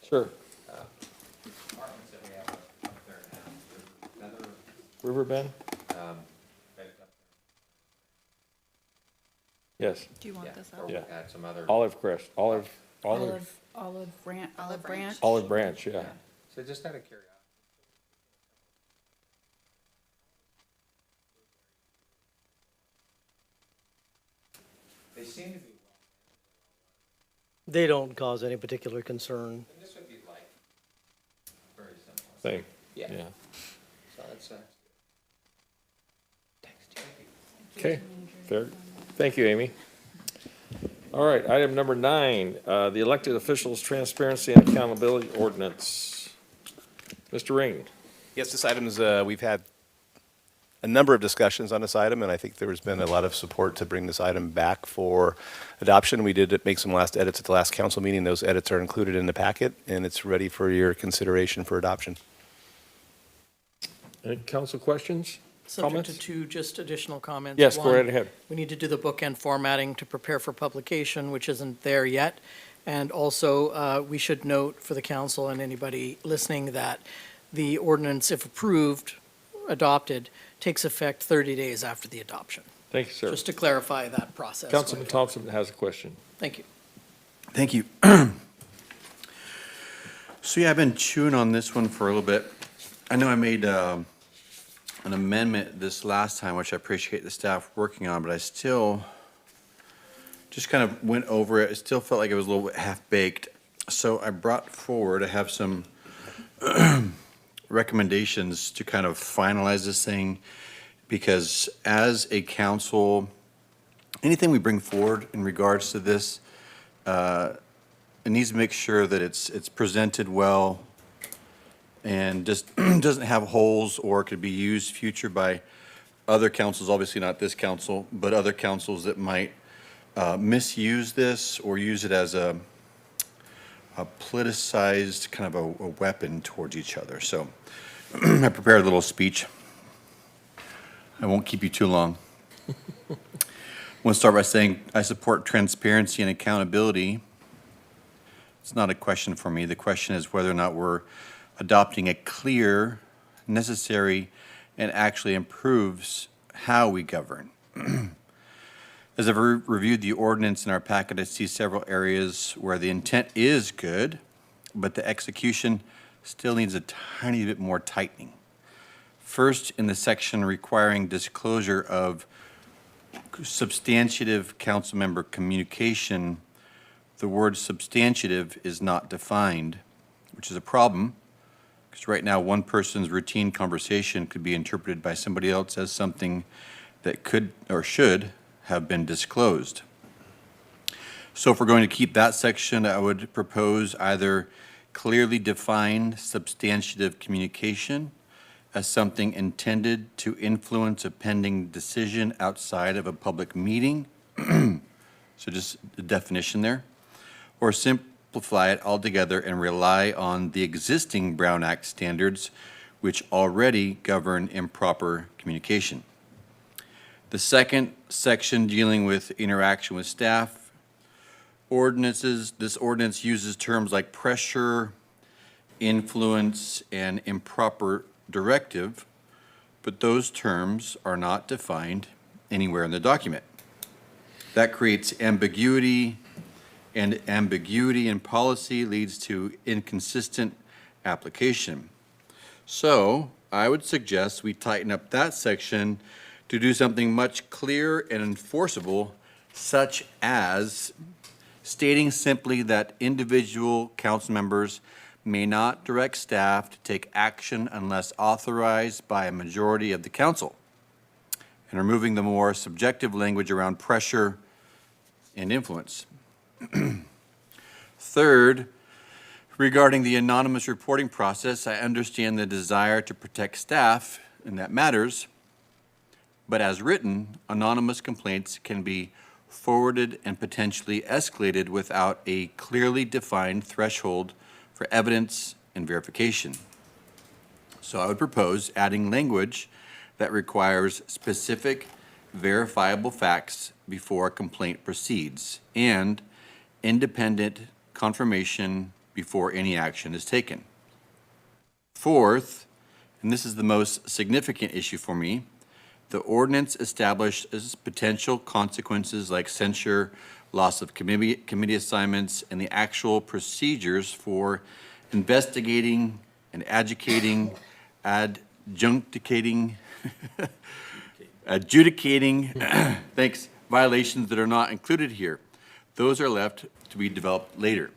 Speaker 1: Sure.
Speaker 11: Apartments that we have up there now,
Speaker 1: Riverbend? Yes,
Speaker 2: Do you want this up?
Speaker 1: yeah.
Speaker 11: Add some other.
Speaker 1: Olive Crest, olive
Speaker 2: Branch.
Speaker 1: Olive Branch, yeah.
Speaker 11: So just out of curiosity. They seem to be.
Speaker 5: They don't cause any particular concern.
Speaker 11: And this would be like, very simple.
Speaker 1: Thing,
Speaker 11: Yeah.
Speaker 1: yeah.
Speaker 11: So that's,
Speaker 1: Okay, fair. Thank you, Amy. All right, item number 9, the elected officials transparency and accountability ordinance. Mr. Ring.
Speaker 4: Yes, this item is, we've had a number of discussions on this item, and I think there has been a lot of support to bring this item back for adoption. We did make some last edits at the last council meeting. Those edits are included in the packet, and it's ready for your consideration for adoption.
Speaker 1: Any council questions?
Speaker 5: Subject
Speaker 1: Comments?
Speaker 5: to two just additional comments.
Speaker 1: Yes, go
Speaker 5: One,
Speaker 1: right ahead.
Speaker 5: We need to do the bookend formatting to prepare for publication, which isn't there yet. And also, we should note for the council and anybody listening that the ordinance, if approved, adopted, takes effect 30 days after the adoption.
Speaker 1: Thank you, sir.
Speaker 5: Just to clarify that process.
Speaker 1: Councilman Thompson has a question.
Speaker 5: Thank you.
Speaker 21: Thank you. So yeah, I've been chewing on this one for a little bit. I know I made an amendment this last time, which I appreciate the staff working on, but I still just kind of went over it. It still felt like it was a little bit half-baked. So I brought forward, I have some recommendations to kind of finalize this thing, because as a council, anything we bring forward in regards to this, it needs to make sure that it's presented well and just doesn't have holes or could be used future by other councils, obviously not this council, but other councils that might misuse this or use it as a politicized kind of a weapon towards each other. So I prepared a little speech. I won't keep you too long. I want to start by saying I support transparency and accountability. It's not a question for me. The question is whether or not we're adopting a clear, necessary, and actually improves how we govern. As I've reviewed the ordinance in our packet, I see several areas where the intent is good, but the execution still needs a tiny bit more tightening. First, in the section requiring disclosure of substantive council member communication, the word substantive is not defined, which is a problem, because right now one person's routine conversation could be interpreted by somebody else as something that could or should have been disclosed. So if we're going to keep that section, I would propose either clearly define substantive communication as something intended to influence a pending decision outside of a public meeting. So just the definition there. Or simplify it altogether and rely on the existing Brown Act standards, which already govern improper communication. The second section dealing with interaction with staff ordinances, this ordinance uses terms like pressure, influence, and improper directive, but those terms are not defined anywhere in the document. That creates ambiguity, and ambiguity in policy leads to inconsistent application. So I would suggest we tighten up that section to do something much clearer and enforceable, such as stating simply that individual council members may not direct staff to take action unless authorized by a majority of the council, and removing the more subjective language around pressure and influence. Third, regarding the anonymous reporting process, I understand the desire to protect staff, and that matters, but as written, anonymous complaints can be forwarded and potentially escalated without a clearly defined threshold for evidence and verification. So I would propose adding language that requires specific verifiable facts before a complaint proceeds and independent confirmation before any action is taken. Fourth, and this is the most significant issue for me, The ordinance establishes potential consequences like censure, loss of committee assignments, and the actual procedures for investigating and adjudicating thanks, violations that are not included here. Those are left to be developed later.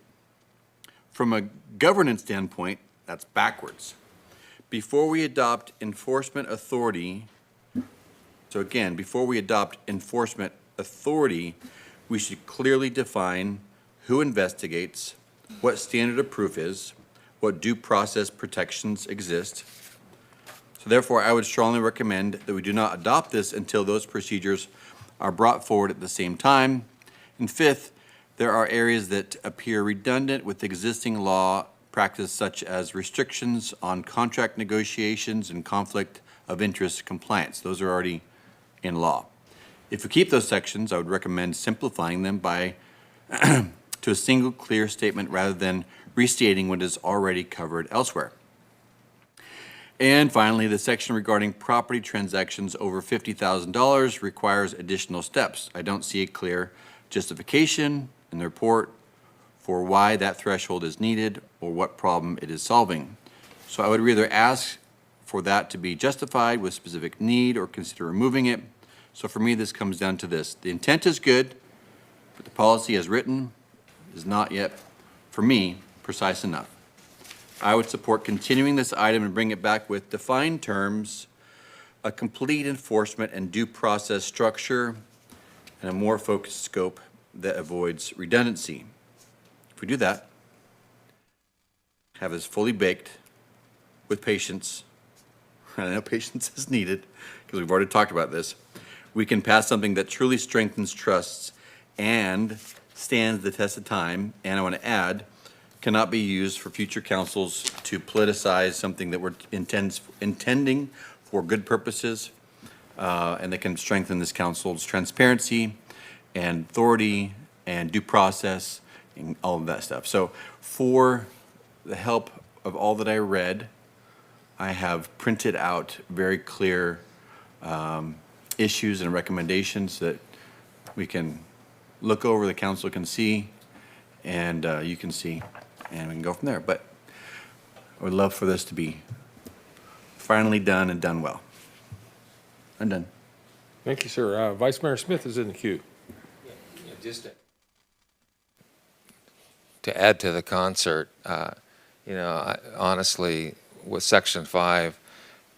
Speaker 21: From a governance standpoint, that's backwards. Before we adopt enforcement authority, so again, before we adopt enforcement authority, we should clearly define who investigates, what standard of proof is, what due process protections exist. So therefore, I would strongly recommend that we do not adopt this until those procedures are brought forward at the same time. And fifth, there are areas that appear redundant with existing law practice, such as restrictions on contract negotiations and conflict of interest compliance. Those are already in law. If we keep those sections, I would recommend simplifying them by to a single clear statement rather than restating what is already covered elsewhere. And finally, the section regarding property transactions over $50,000 requires additional steps. I don't see a clear justification in the report for why that threshold is needed or what problem it is solving. So I would either ask for that to be justified with specific need or consider removing it. So for me, this comes down to this. The intent is good, but the policy as written is not yet, for me, precise enough. I would support continuing this item and bring it back with defined terms, a complete enforcement and due process structure, and a more focused scope that avoids redundancy. If we do that, have this fully baked with patience, and I know patience is needed because we've already talked about this, we can pass something that truly strengthens trusts and stands the test of time, and I want to add, cannot be used for future councils to politicize something that we're intending for good purposes, and that can strengthen this council's transparency and authority and due process and all of that stuff. So for the help of all that I read, I have printed out very clear issues and recommendations that we can look over, the council can see, and you can see, and we can go from there. But I would love for this to be finally done and done well. I'm done.
Speaker 1: Thank you, sir. Vice Mayor Smith is in the queue.
Speaker 11: Just to add to the concert, honestly, with Section 5,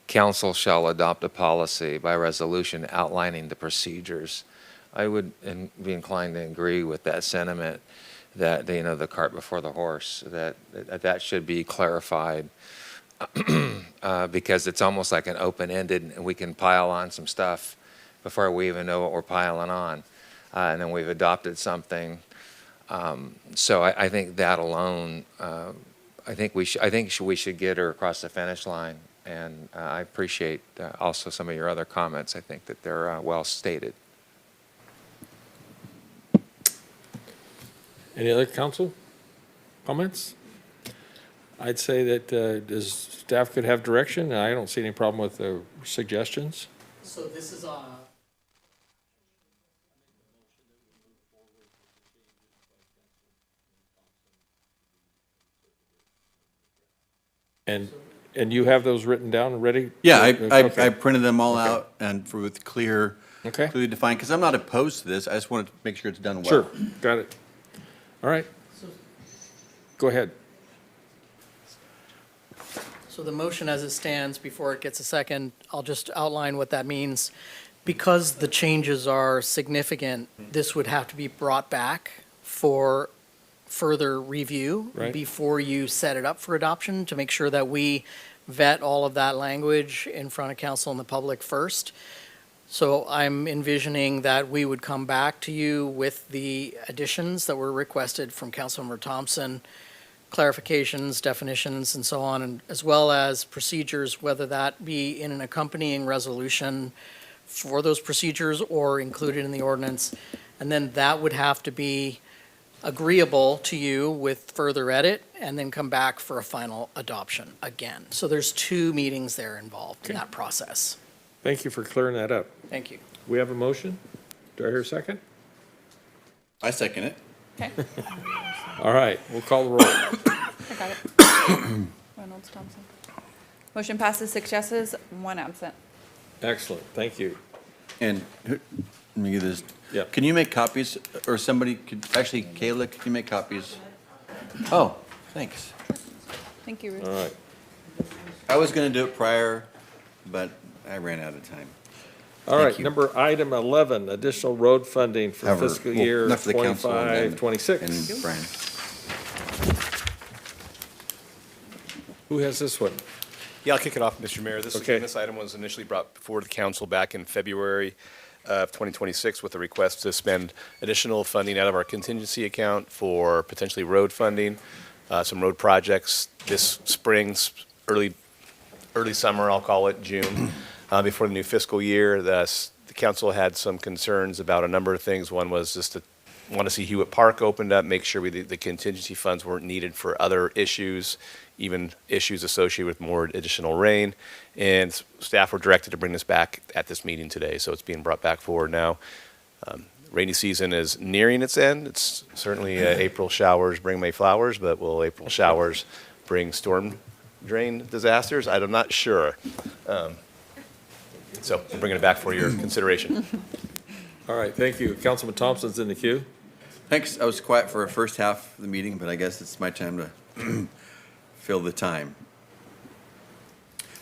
Speaker 11: council shall adopt a policy by resolution outlining the procedures. I would be inclined to agree with that sentiment that, the cart before the horse, that should be clarified because it's almost like an open-ended, and we can pile on some stuff before we even know what we're piling on. And then we've adopted something. So I think that alone, I think we should get her across the finish line. And I appreciate also some of your other comments. I think that they're well stated.
Speaker 1: Any other council comments? I'd say that does staff could have direction. I don't see any problem with the suggestions.
Speaker 5: So this is
Speaker 1: And you have those written down and ready?
Speaker 21: Yeah,
Speaker 1: Okay.
Speaker 21: I printed them all
Speaker 1: Okay.
Speaker 21: out and with clearly
Speaker 1: Okay.
Speaker 21: defined, because I'm not opposed to this. I just wanted to make sure it's done well.
Speaker 1: Sure, got it. All right. Go ahead.
Speaker 5: So the motion as it stands, before it gets a second, I'll just outline what that means. Because the changes are significant, this would have to be brought back for further review
Speaker 1: Right.
Speaker 5: before you set it up for adoption, to make sure that we vet all of that language in front of council and the public first. So I'm envisioning that we would come back to you with the additions that were requested from Councilmember Thompson, clarifications, definitions, and so on, and as well as procedures, whether that be in an accompanying resolution for those procedures or included in the ordinance. And then that would have to be agreeable to you with further edit, and then come back for a final adoption again. So there's 2 meetings there involved in that process.
Speaker 1: Thank you for clearing that up.
Speaker 5: Thank you.
Speaker 1: We have a motion? Do I hear a second?
Speaker 21: I second it.
Speaker 2: Okay,
Speaker 1: All right, we'll call the roll.
Speaker 2: I got it. Reynolds, Thompson. Motion passes 6 yeses, 1 absent.
Speaker 1: Excellent, thank you.
Speaker 21: And let me get this.
Speaker 1: Yeah.
Speaker 21: Can you make copies, or somebody could, actually, Kayla, could you make copies? Oh, thanks.
Speaker 2: Thank you, Ruth.
Speaker 1: All right.
Speaker 21: I was gonna do it prior, but I ran out of time.
Speaker 1: All
Speaker 21: Thank
Speaker 1: right,
Speaker 21: you.
Speaker 1: item 11, additional road funding for
Speaker 21: However,
Speaker 1: fiscal
Speaker 21: well,
Speaker 1: year
Speaker 21: enough for the council and then-
Speaker 1: 25, 26.
Speaker 21: And Brian.
Speaker 1: Who has this one?
Speaker 4: Yeah, I'll kick it off, Mr. Mayor.
Speaker 1: Okay.
Speaker 4: This item was initially brought before the council back in February of 2026 with a request to spend additional funding out of our contingency account for potentially road funding, some road projects this spring, early summer, I'll call it, June, before the new fiscal year. The council had some concerns about a number of things. One was just to want to see Hewitt Park opened up, make sure the contingency funds weren't needed for other issues, even issues associated with more additional rain. And staff were directed to bring this back at this meeting today, so it's being brought back forward now. Rainy season is nearing its end. It's certainly April showers bring May flowers, but will April showers bring storm drain disasters? I'm not sure. So we're bringing it back for your consideration.
Speaker 1: All right, thank you. Councilman Thompson's in the queue.
Speaker 21: Thanks, I was quiet for a first half of the meeting, but I guess it's my time to fill the time.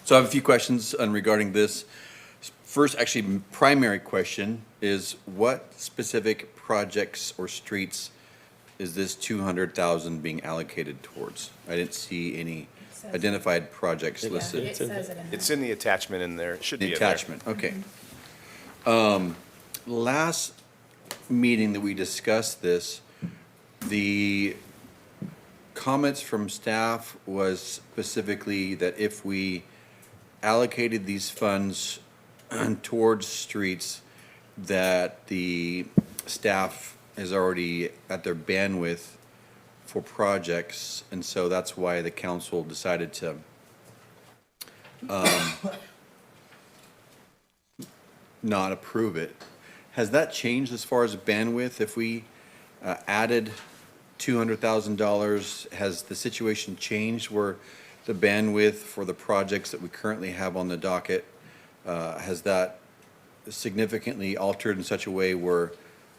Speaker 21: So I have a few questions regarding this. First, actually, primary question is what specific projects or streets is this 200,000 being allocated towards? I didn't see any identified projects listed.
Speaker 4: It's in the attachment in there. It should be
Speaker 21: The
Speaker 4: in there.
Speaker 21: attachment, okay. Last meeting that we discussed this, the comments from staff was specifically that if we allocated these funds towards streets, that the staff is already at their bandwidth for projects, and so that's why the council decided to not approve it. Has that changed as far as bandwidth? If we added $200,000, has the situation changed where the bandwidth for the projects that we currently have on the docket, has that significantly altered in such a way where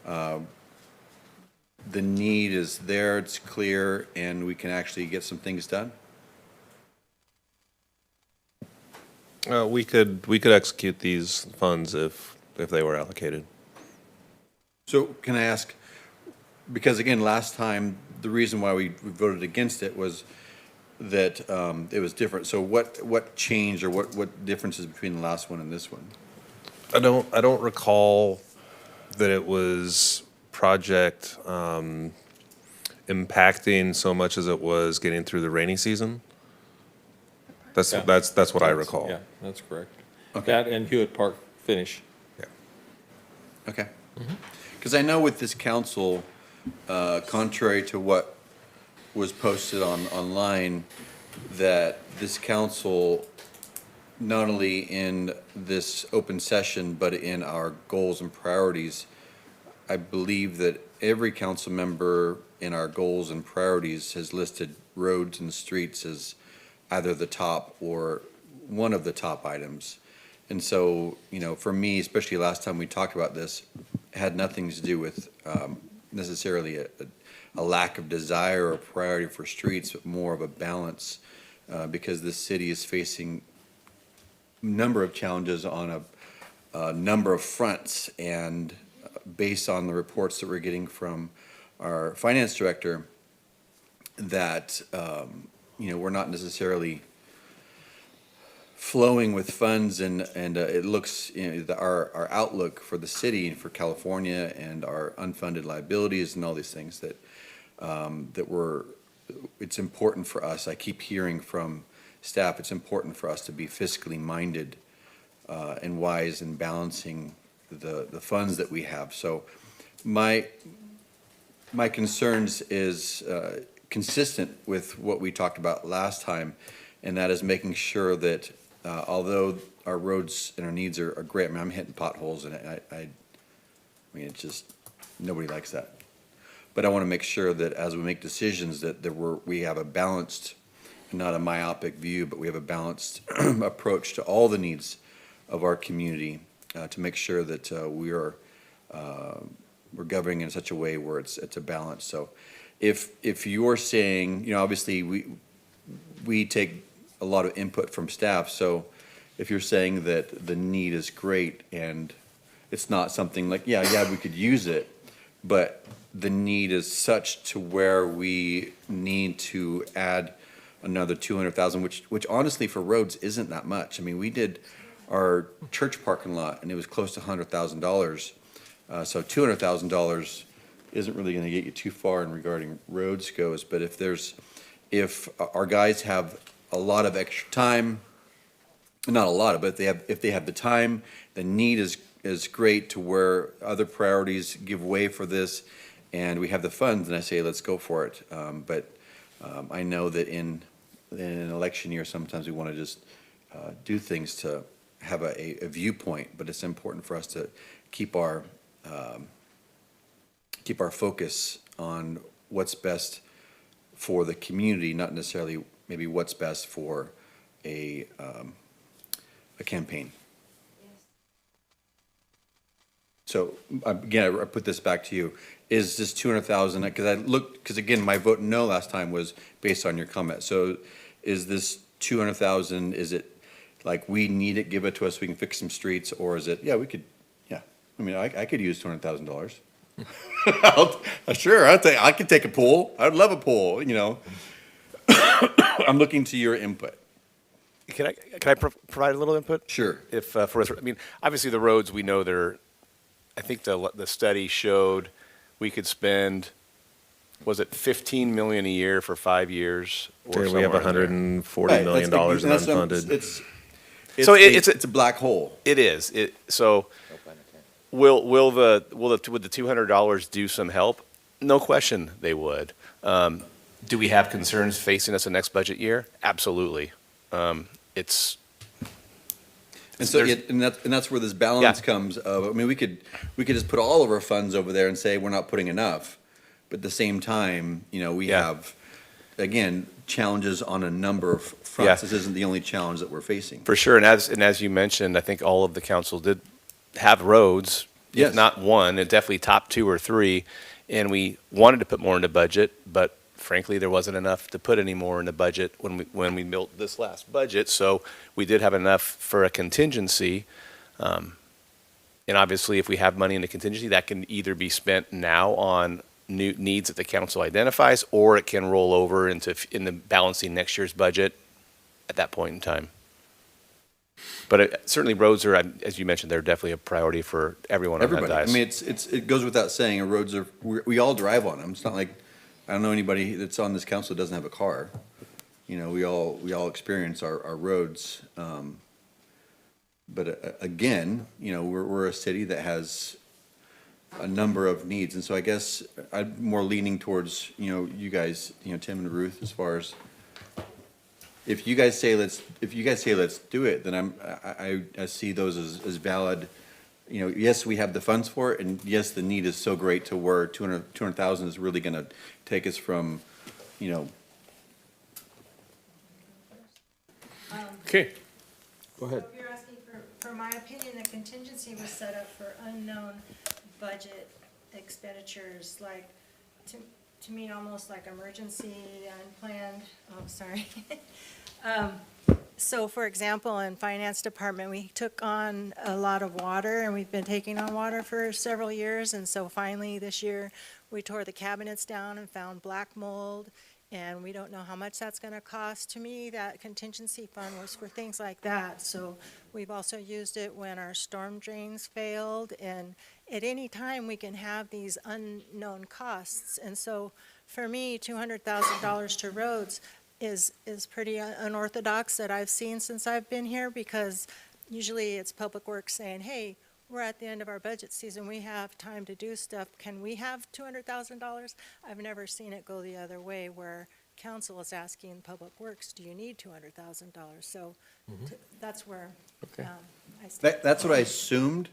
Speaker 21: the need is there, it's clear, and we can actually get some things done?
Speaker 18: We could execute these funds if they were allocated.
Speaker 21: So can I ask, because again, last time, the reason why we voted against it was that it was different. So what changed or what differences between the last one and this one?
Speaker 18: I don't recall that it was project impacting so much as it was getting through the rainy season. That's what I recall.
Speaker 1: Yeah, that's correct.
Speaker 21: Okay.
Speaker 1: That and Hewitt Park finish.
Speaker 21: Okay. Because I know with this council, contrary to what was posted online, that this council, not only in this open session, but in our goals and priorities, I believe that every council member in our goals and priorities has listed roads and streets as either the top or one of the top items. And so, you know, for me, especially last time we talked about this, it had nothing to do with necessarily a lack of desire or priority for streets, but more of a balance, because this city is facing a number of challenges on a number of fronts. And based on the reports that we're getting from our finance director, that, you know, we're not necessarily flowing with funds, and it looks, you know, our outlook for the city and for California and our unfunded liabilities and all these things that it's important for us. I keep hearing from staff, it's important for us to be fiscally minded and wise in balancing the funds that we have. So my concerns is consistent with what we talked about last time, and that is making sure that although our roads and our needs are great, I mean, I'm hitting potholes and I mean, it's just, nobody likes that. But I want to make sure that as we make decisions that we have a balanced, not a myopic view, but we have a balanced approach to all the needs of our community to make sure that we're governing in such a way where it's a balance. So if you're saying, you know, obviously we take a lot of input from staff, so if you're saying that the need is great and it's not something like, yeah, we could use it, but the need is such to where we need to add another 200,000, which honestly for roads isn't that much. I mean, we did our church parking lot and it was close to $100,000. So $200,000 isn't really gonna get you too far in regarding roads goes, but if our guys have a lot of extra time, not a lot of, but if they have the time, the need is great to where other priorities give way for this, and we have the funds, and I say, let's go for it. But I know that in an election year, sometimes we want to just do things to have a viewpoint, but it's important for us to keep our focus on what's best for the community, not necessarily maybe what's best for a campaign. So again, I put this back to you. Is this 200,000? Because again, my vote no last time was based on your comment. So is this 200,000? Is it like we need it, give it to us, we can fix some streets, or is it? Yeah, we could. Yeah, I mean, I could use $200,000. Sure, I could take a pool. I'd love a pool. You know, I'm looking to your input.
Speaker 4: Can I provide a little input?
Speaker 21: Sure.
Speaker 4: If for us, I mean, obviously the roads we know I think the study showed we could spend, was it 15 million a year for 5 years? Or
Speaker 18: We have $140 million in unfunded.
Speaker 4: So
Speaker 21: it's a black hole.
Speaker 4: It is. So would the $200 do some help? No question they would. Do we have concerns facing us the next budget year? Absolutely.
Speaker 21: And that's where this balance comes of, I mean, we could just put all of our funds over there and say we're not putting enough. But at the same time, you know, we have, again, challenges on a number of fronts. This isn't the only challenge that we're facing.
Speaker 4: For sure. And as you mentioned, I think all of the council did have roads, if not one, and definitely top 2 or 3. And we wanted to put more into budget, but frankly, there wasn't enough to put any more in the budget when we built this last budget. So we did have enough for a contingency. And obviously, if we have money in the contingency, that can either be spent now on new needs that the council identifies, or it can roll over in the balancing next year's budget at that point in time. But certainly roads are, as you mentioned, they're definitely a priority for everyone on that
Speaker 21: Everybody.
Speaker 4: dais.
Speaker 21: I mean, it goes without saying, roads are, we all drive on them. It's not like, I don't know anybody that's on this council that doesn't have a car. You know, we all experience our roads. But again, you know, we're a city that has a number of needs. And so I guess I'm more leaning towards, you know, you guys, you know, Tim and Ruth, as far as, if you guys say let's do it, then I see those as valid. You know, yes, we have the funds for it, and yes, the need is so great to where 200,000 is really going to take us from, you know.
Speaker 1: Okay. Go ahead.
Speaker 8: If you're asking for my opinion, the contingency was set up for unknown budget expenditures, like, to me, almost like emergency, unplanned, sorry. So for example, in finance department, we took on a lot of water, and we've been taking on water for several years, and so finally this year, we tore the cabinets down and found black mold, and we don't know how much that's gonna cost. To me, that contingency fund was for things like that. So we've also used it when our storm drains failed, and at any time, we can have these unknown costs. And so for me, $200,000 to roads is pretty unorthodox that I've seen since I've been here, because usually it's Public Works saying, hey, we're at the end of our budget season, we have time to do stuff, can we have $200,000? I've never seen it go the other way, where council is asking Public Works, do you need $200,000? So that's where
Speaker 1: Okay.
Speaker 8: I stand.
Speaker 10: That's what I assumed,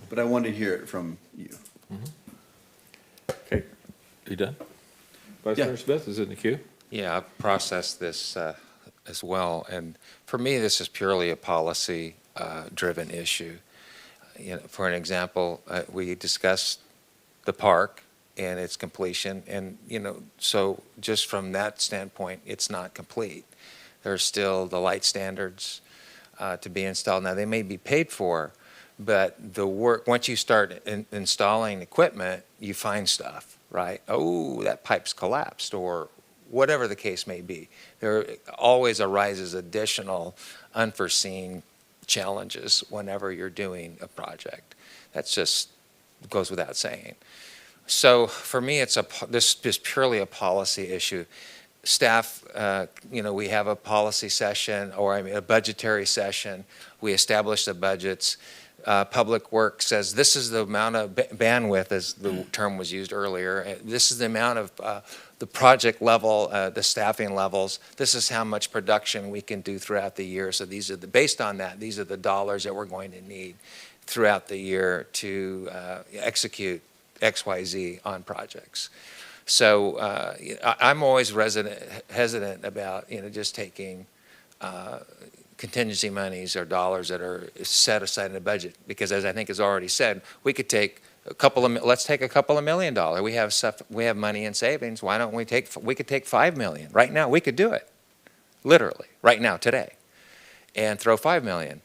Speaker 10: but I wanted to hear it from you.
Speaker 1: Okay, you done? Vice
Speaker 10: Yeah.
Speaker 1: Mayor Smith is in the queue.
Speaker 11: Yeah, I've processed this as well, and for me, this is purely a policy-driven issue. You know, for an example, we discussed the park and its completion, and, you know, so just from that standpoint, it's not complete. There's still the light standards to be installed. Now, they may be paid for, but the work, once you start installing equipment, you find stuff, right? Oh, that pipe's collapsed, or whatever the case may be. There always arises additional unforeseen challenges whenever you're doing a project. That's just goes without saying. So for me, this is purely a policy issue. Staff, you know, we have a policy session, or I mean a budgetary session. We establish the budgets. Public Works says this is the amount of bandwidth, as the term was used earlier. This is the amount of the project level, the staffing levels. This is how much production we can do throughout the year. So these are based on that, these are the dollars that we're going to need throughout the year to execute XYZ on projects. So I'm always hesitant about, you know, just taking contingency monies or dollars that are set aside in the budget, because as I think is already said, we could take let's take a couple of $1 million. We have stuff, we have money in savings. Why don't we could take $5 million right now. We could do it, literally, right now, today, and throw $5 million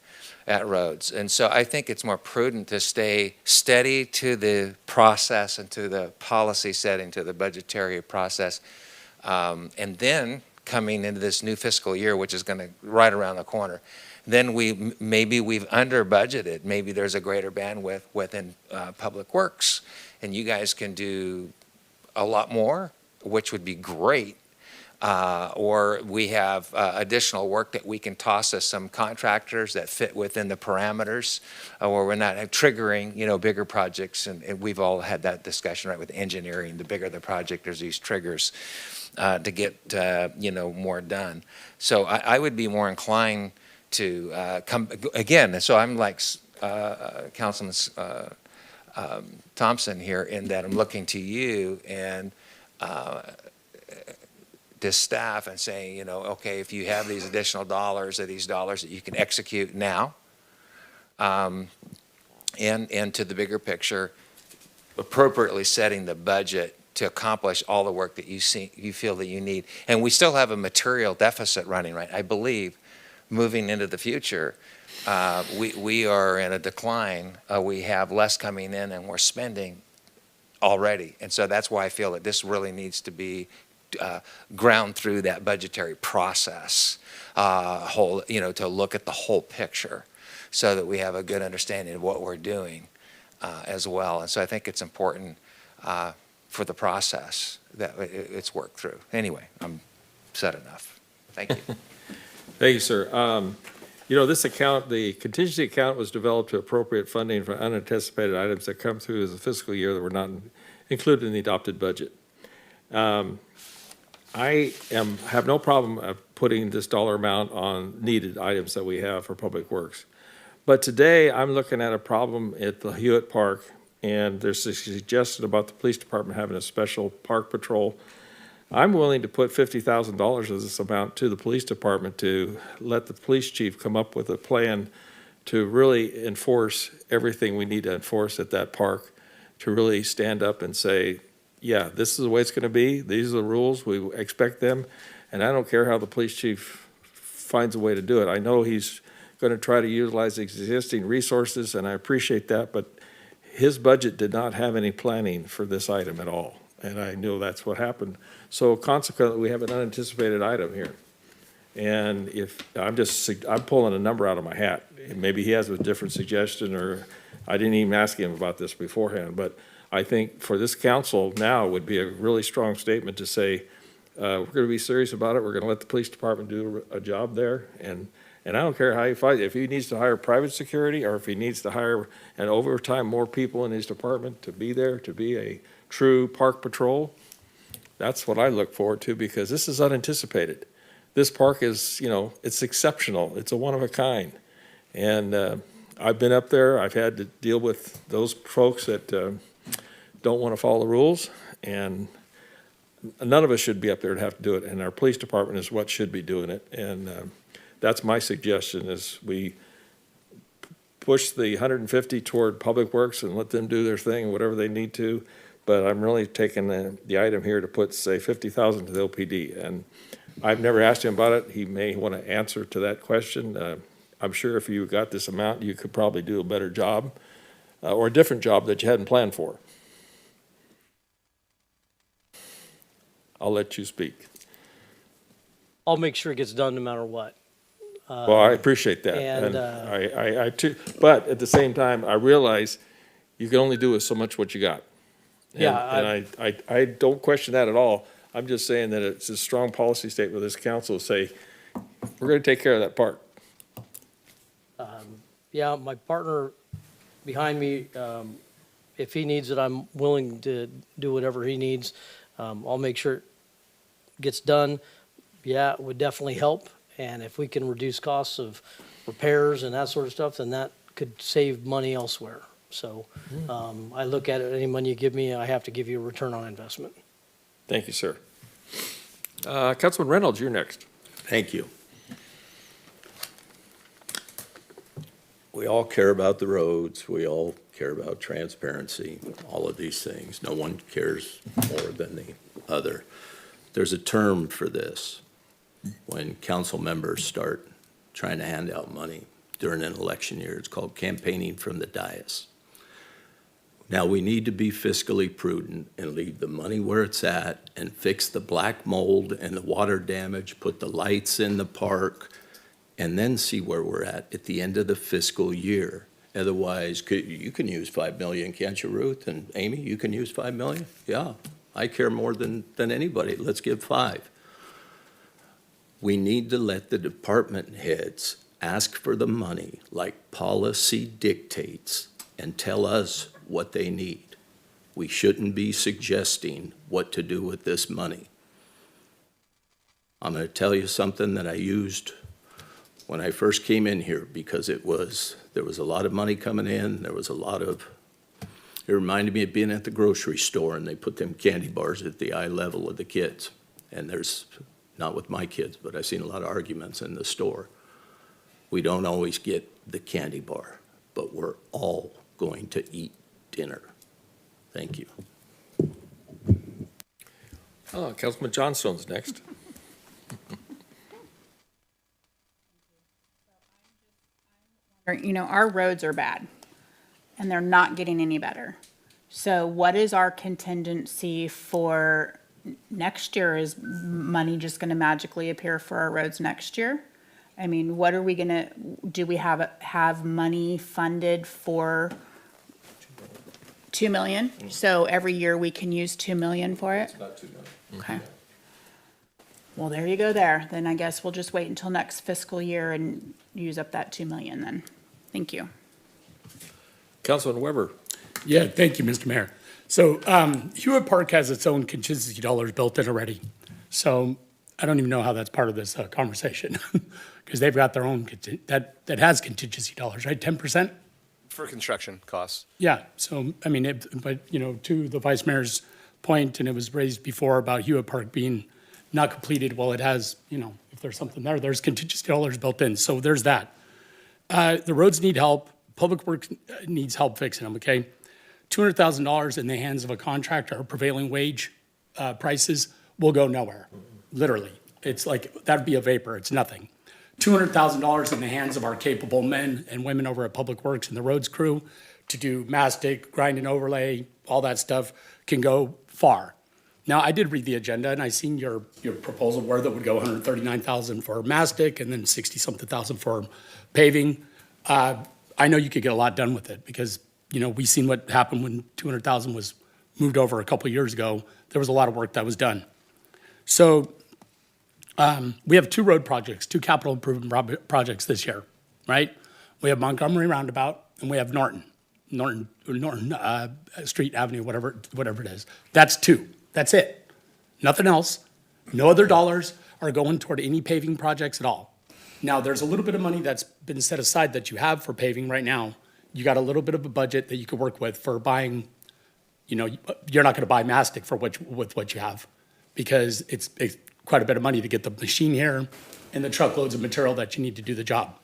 Speaker 11: at roads. And so I think it's more prudent to stay steady to the process and to the policy setting, to the budgetary process, and then coming into this new fiscal year, which is going to right around the corner, then maybe we've under budgeted. Maybe there's a greater bandwidth within Public Works, and you guys can do a lot more, which would be great. Or we have additional work that we can toss as some contractors that fit within the parameters, where we're not triggering, you know, bigger projects. And we've all had that discussion, right, with engineering. The bigger the project, there's these triggers to get, you know, more done. So I would be more inclined to come, again, so I'm like Councilman Thompson here, in that I'm looking to you and this staff and saying, you know, okay, if you have these additional dollars, are these dollars that you can execute now, and to the bigger picture, appropriately setting the budget to accomplish all the work that you feel that you need. And we still have a material deficit running, right? I believe moving into the future, we are in a decline. We have less coming in and we're spending already. And so that's why I feel that this really needs to be ground through that budgetary process, you know, to look at the whole picture so that we have a good understanding of what we're doing as well. And so I think it's important for the process that it's worked through. Anyway, I'm said enough. Thank you.
Speaker 1: Thank you, sir. You know, this account, the contingency account, was developed to appropriate funding for unanticipated items that come through as a fiscal year that were not included in the adopted budget. I have no problem putting this dollar amount on needed items that we have for Public Works. But today, I'm looking at a problem at the Hewitt Park, and there's a suggestion about the police department having a special park patrol. I'm willing to put $50,000 of this amount to the police department to let the police chief come up with a plan to really enforce everything we need to enforce at that park, to really stand up and say, yeah, this is the way it's going to be. These are the rules. We expect them. And I don't care how the police chief finds a way to do it. I know he's going to try to utilize existing resources, and I appreciate that, but his budget did not have any planning for this item at all. And I know that's what happened. So consequently, we have an unanticipated item here. And if, I'm pulling a number out of my hat. Maybe he has a different suggestion, or I didn't even ask him about this beforehand, but I think for this council now would be a really strong statement to say, we're going to be serious about it. We're going to let the police department do a job there. And I don't care how you fight it. If he needs to hire private security, or if he needs to hire and overtime more people in his department to be there, to be a true park patrol, That's what I look forward to, because this is unanticipated. This park is, it's exceptional. It's a one of a kind. And I've been up there. I've had to deal with those folks that don't want to follow the rules. And none of us should be up there to have to do it. And our police department is what should be doing it. And that's my suggestion, is we push the 150 toward Public Works and let them do their thing, whatever they need to. But I'm really taking the item here to put, say, 50,000 to the OPD. And I've never asked him about it. He may want to answer to that question. I'm sure if you got this amount, you could probably do a better job, or a different job that you hadn't planned for. I'll let you speak.
Speaker 13: I'll make sure it gets done no matter what.
Speaker 1: Well, I appreciate that.
Speaker 13: and,
Speaker 1: I too, but at the same time, I realize you can only do with so much what you got. And-
Speaker 13: Yeah,
Speaker 1: And I don't question that at all. I'm just saying that it's a strong policy statement of this council to say, we're gonna take care of that park.
Speaker 13: Yeah, my partner behind me, if he needs it, I'm willing to do whatever he needs. I'll make sure it gets done. Yeah, it would definitely help. And if we can reduce costs of repairs and that sort of stuff, then that could save money elsewhere. So I look at it, any money you give me, I have to give you a return on investment.
Speaker 1: Thank you, sir. Councilman Reynolds, you're next.
Speaker 23: Thank you. We all care about the roads. We all care about transparency, all of these things. No one cares more than the other. There's a term for this when council members start trying to hand out money during an election year. It's called campaigning from the dais. Now, we need to be fiscally prudent and leave the money where it's at and fix the black mold and the water damage, put the lights in the park, and then see where we're at the end of the fiscal year. Otherwise, you can use 5 million, can't you, Ruth? And Amy, you can use 5 million? Yeah, I care more than anybody. Let's give 5. We need to let the department heads ask for the money like policy dictates and tell us what they need. We shouldn't be suggesting what to do with this money. I'm going to tell you something that I used when I first came in here, because there was a lot of money coming in. There was a lot of, it reminded me of being at the grocery store and they put them candy bars at the eye level of the kids. And there's, not with my kids, but I've seen a lot of arguments in the store. We don't always get the candy bar, but we're all going to eat dinner. Thank you.
Speaker 1: Oh, Councilman Johnstone's next.
Speaker 12: Our roads are bad and they're not getting any better. So what is our contingency for next year? Is money just going to magically appear for our roads next year? I mean, what are we going to, do we have money funded for 2 million? So every year we can use 2 million for it?
Speaker 1: It's about 2 million.
Speaker 12: Okay. Well, there you go there. Then I guess we'll just wait until next fiscal year and use up that 2 million then. Thank you.
Speaker 1: Councilman Weber.
Speaker 17: Yeah, thank you, Mr. Mayor. So Hewitt Park has its own contingency dollars built in already. So I don't even know how that's part of this conversation, because they've got their own, that has contingency dollars, right? 10%?
Speaker 4: For construction costs.
Speaker 17: Yeah, so, I mean, to the vice mayor's point, and it was raised before about Hewitt Park being not completed, well, it has, if there's something there, there's contingency dollars built in, so there's that. The roads need help, Public Works needs help fixing them, okay? $200,000 in the hands of a contractor or prevailing wage prices will go nowhere, literally. It's like, that'd be a vapor, it's nothing. $200,000 in the hands of our capable men and women over at Public Works and the roads crew to do mastic, grind and overlay, all that stuff can go far. Now, I did read the agenda and I seen your proposal where that would go $139,000 for mastic and then 60-something thousand for paving. I know you could get a lot done with it because, we seen what happened when 200,000 was moved over a couple of years ago. There was a lot of work that was done. So we have 2 road projects, 2 capital improvement projects this year, right? We have Montgomery Roundabout and we have Norton Street Avenue, whatever it is. That's 2. That's it. Nothing else. No other dollars are going toward any paving projects at all. Now, there's a little bit of money that's been set aside that you have for paving right now. You got a little bit of a budget that you could work with for buying, you're not gonna buy mastic with what you have, because it's quite a bit of money to get the machine here and the truckloads of material that you need to do the job.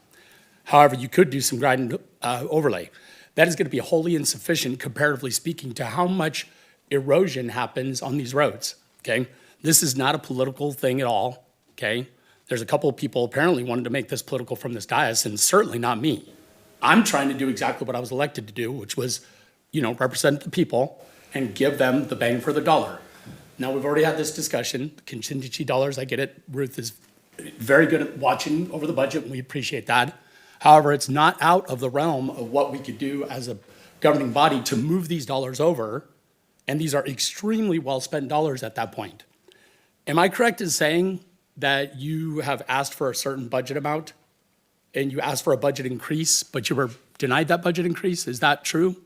Speaker 17: However, you could do some grind overlay. That is gonna be wholly insufficient, comparatively speaking, to how much erosion happens on these roads, okay? This is not a political thing at all, okay? There's a couple of people apparently wanted to make this political from this dais, and certainly not me. I'm trying to do exactly what I was elected to do, which was, represent the people and give them the bang for the dollar. Now, we've already had this discussion, contingency dollars, I get it. Ruth is very good at watching over the budget, and we appreciate that. However, it's not out of the realm of what we could do as a governing body to move these dollars over, and these are extremely well-spent dollars at that point. Am I correct in saying that you have asked for a certain budget amount, and you asked for a budget increase, but you were denied that budget increase? Is that true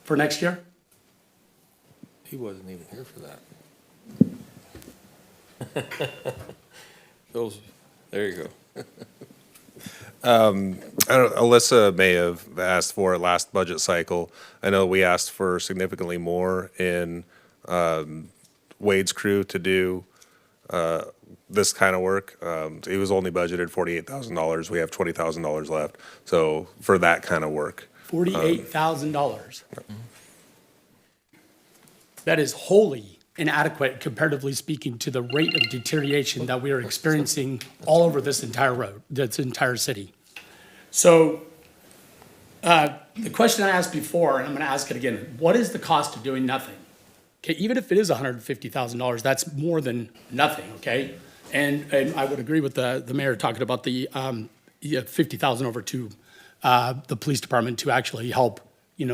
Speaker 17: for next year?
Speaker 1: He wasn't even here for that. There you go.
Speaker 18: Alyssa may have asked for it last budget cycle. I know we asked for significantly more in Wade's crew to do this kind of work. It was only budgeted $48,000. We have $20,000 left. So for that kind of work.
Speaker 17: $48,000. That is wholly inadequate, comparatively speaking, to the rate of deterioration that we are experiencing all over this entire road, this entire city. So the question I asked before, and I'm going to ask it again, what is the cost of doing nothing? Okay, even if it is $150,000, that's more than nothing, okay? And I would agree with the mayor talking about the $50,000 over to the police department to actually help,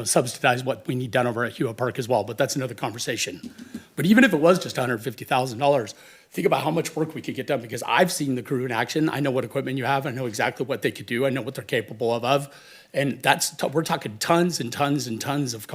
Speaker 17: subsidize what we need done over at Hewitt Park as well, but that's another conversation. But even if it was just $150,000, think about how much work we could get done, because I've seen the crew in action. I know what equipment you have. I know exactly what they could do. I know what they're capable of. And we're talking tons and tons and tons of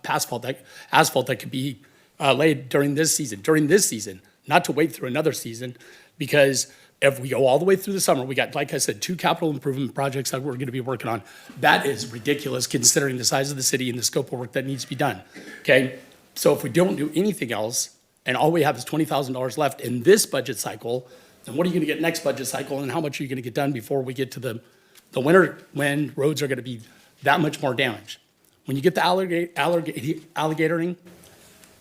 Speaker 17: asphalt that could be laid during this season, not to wait through another season, because if we go all the way through the summer, we got, like I said, 2 capital improvement projects that we're going to be working on. That is ridiculous considering the size of the city and the scope of work that needs to be done, okay? So if we don't do anything else, and all we have is $20,000 left in this budget cycle, then what are you going to get next budget cycle, and how much are you going to get done before we get to the winter when roads are going to be that much more damaged? When you get the alligatoring,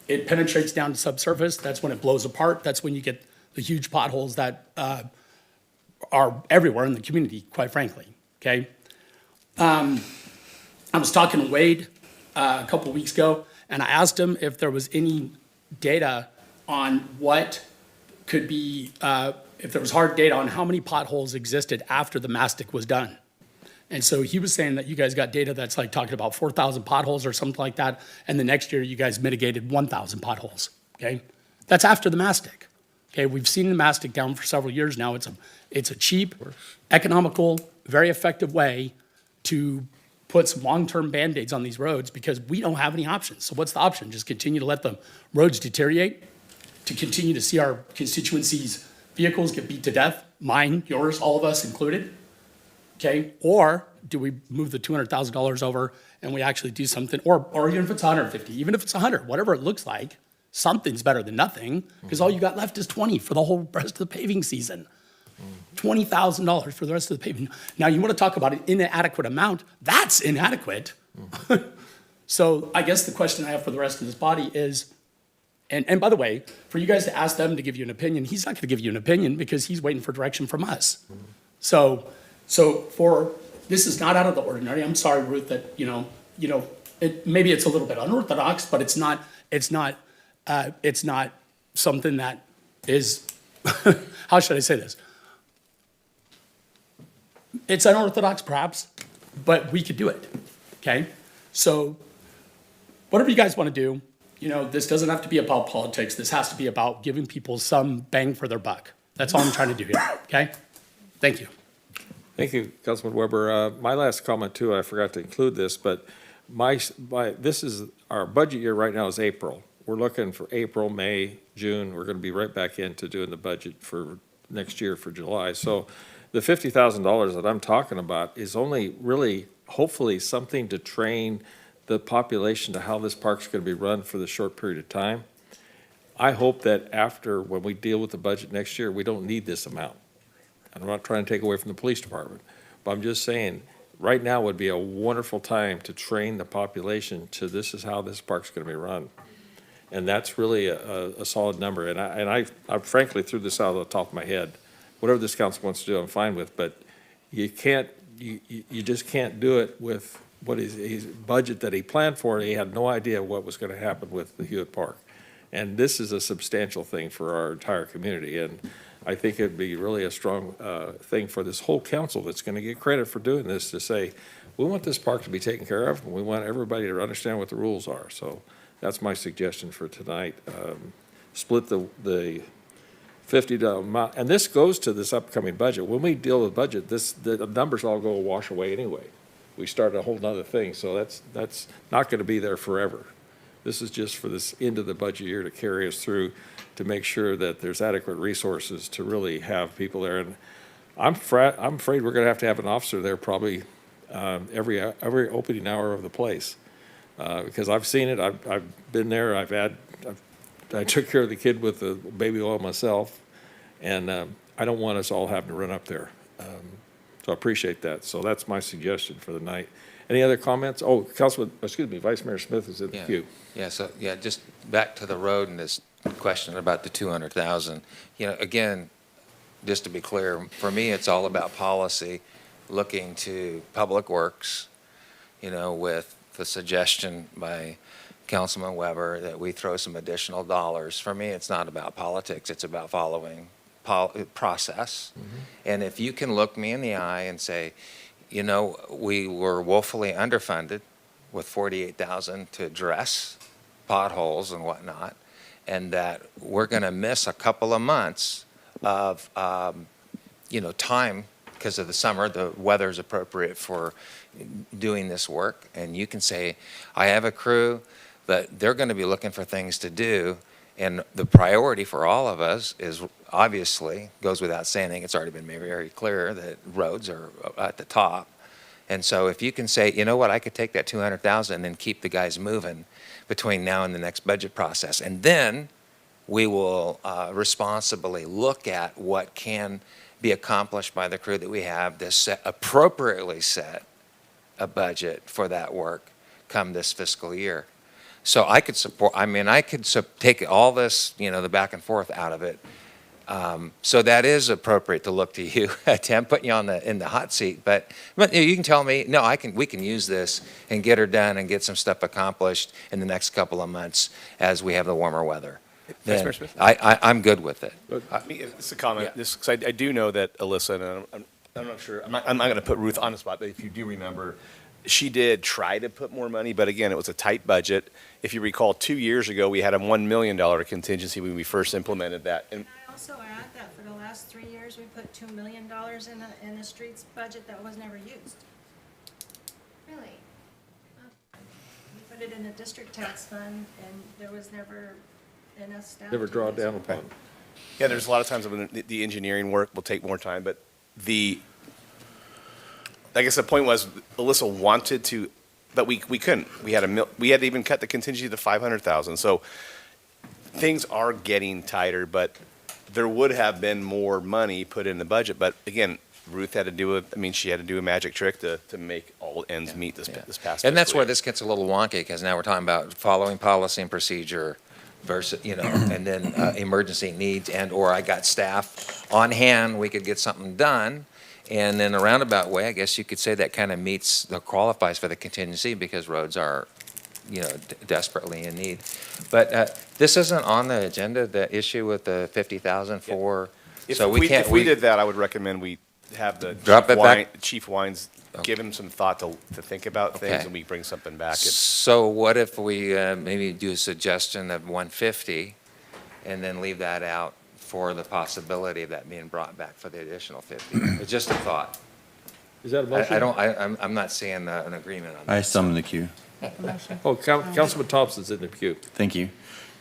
Speaker 17: it penetrates down to subsurface. That's when it blows apart. That's when you get the huge potholes that are everywhere in the community, quite frankly, okay? I was talking to Wade a couple weeks ago, and I asked him if there was any data on what could be, if there was hard data on how many potholes existed after the mastic was done. And so he was saying that you guys got data that's like talking about 4,000 potholes or something like that, and the next year you guys mitigated 1,000 potholes, okay? That's after the mastic, okay? We've seen the mastic down for several years now. It's a cheap, economical, very effective way to put some long-term Band-Aids on these roads because we don't have any options. So what's the option? Just continue to let the roads deteriorate? To continue to see our constituencies' vehicles get beat to death? Mine, yours, all of us included? Okay, or do we move the $200,000 over and we actually do something, or even if it's 150, even if it's 100, whatever it looks like, something's better than nothing, because all you got left is 20 for the whole rest of the paving season. $20,000 for the rest of the paving. Now, you want to talk about an inadequate amount, that's inadequate. So I guess the question I have for the rest of this body is, and by the way, for you guys to ask them to give you an opinion, he's not going to give you an opinion because he's waiting for direction from us. So this is not out of the ordinary. I'm sorry, Ruth, that maybe it's a little bit unorthodox, but it's not something that is how should I say this? It's unorthodox, perhaps, but we could do it. Okay, so whatever you guys want to do, this doesn't have to be about politics. This has to be about giving people some bang for their buck. That's all I'm trying to do here. Okay, thank you.
Speaker 1: Thank you, Councilman Weber. My last comment too, I forgot to include this, but this is, our budget year right now is April. we're looking for April, May, June. We're gonna be right back into doing the budget for next year for July. So the $50,000 that I'm talking about is only really, hopefully, something to train the population to how this park's gonna be run for the short period of time. I hope that after, when we deal with the budget next year, we don't need this amount. And I'm not trying to take away from the police department, but I'm just saying, right now would be a wonderful time to train the population to this is how this park's gonna be run. And that's really a solid number, and I frankly threw this out of the top of my head. Whatever this council wants to do, I'm fine with, but you can't, you just can't do it with what his budget that he planned for. He had no idea what was gonna happen with the Hewitt Park. And this is a substantial thing for our entire community, and I think it'd be really a strong thing for this whole council that's gonna get credit for doing this, to say, we want this park to be taken care of, and we want everybody to understand what the rules are. So that's my suggestion for tonight. Split the $50 amount, and this goes to this upcoming budget. When we deal with budget, the numbers all go wash away anyway. We start a whole nother thing, so that's not gonna be there forever. This is just for this end of the budget year to carry us through, to make sure that there's adequate resources to really have people there. And I'm afraid we're gonna have to have an officer there probably every opening hour of the place. Because I've seen it, I've been there, I took care of the kid with the baby oil myself, and I don't want us all having to run up there. So I appreciate that. So that's my suggestion for the night. Any other comments? Oh, Vice Mayor Smith is in the queue.
Speaker 11: Yeah, so, yeah, just back to the road and this question about the 200,000. You know, again, just to be clear, for me, it's all about policy, looking to Public Works, you know, with the suggestion by Councilman Weber that we throw some additional dollars. For me, it's not about politics, it's about following process. And if you can look me in the eye and say, you know, we were woefully underfunded with 48,000 to address potholes and whatnot, and that we're going to miss a couple of months of, you know, time because of the summer. The weather's appropriate for doing this work, and you can say, I have a crew, but they're going to be looking for things to do, and the priority for all of us is obviously, goes without saying, it's already been made very clear that roads are at the top. And so if you can say, you know what, I could take that 200,000 and keep the guys moving between now and the next budget process. And then we will responsibly look at what can be accomplished by the crew that we have to appropriately set a budget for that work come this fiscal year. So I could support, I mean, I could take all this, you know, the back and forth out of it. So that is appropriate to look to you, Tim, putting you in the hot seat. But you can tell me, no, we can use this and get her done and get some stuff accomplished in the next couple of months as we have the warmer weather. Then I'm good with it.
Speaker 4: It's a comment. Yeah. Because I do know that Alyssa, and I'm not sure, I'm not going to put Ruth on the spot, but if you do remember, she did try to put more money, but again, it was a tight budget. If you recall, 2 years ago, we had a $1 million contingency when we first implemented that. And
Speaker 8: I also add that for the last 3 years, we put $2 million in the streets budget that was never used.
Speaker 20: Really?
Speaker 8: We put it in the district tax fund, and there was never enough staff.
Speaker 1: Never draw down upon.
Speaker 4: Yeah, there's a lot of times when the engineering work will take more time, but I guess the point was Alyssa wanted to, but we couldn't. We had to even cut the contingency to 500,000. So things are getting tighter, but there would have been more money put in the budget. But again, Ruth had to do she had to do a magic trick to make all ends meet this past.
Speaker 11: And that's
Speaker 4: fiscal
Speaker 11: where
Speaker 4: year.
Speaker 11: this gets a little wonky, because now we're talking about following policy and procedure versus, you know, and then emergency needs or I got staff on hand, we could get something done. And in a roundabout way, I guess you could say that kind of qualifies for the contingency, because roads are, you know, desperately in need. But this isn't on the agenda, the issue with the 50,000 for, so we can't.
Speaker 4: If we did that, I would recommend we have the Chief Wines give him some thought to think about things, and we bring something back.
Speaker 11: So what if we maybe do a suggestion of 150 and then leave that out for the possibility of that being brought back for the additional 50? It's just a thought.
Speaker 1: Is that a motion?
Speaker 11: I'm not seeing an agreement on that.
Speaker 21: I summon the queue.
Speaker 1: Oh, Councilman Thompson's in the queue.
Speaker 21: Thank you.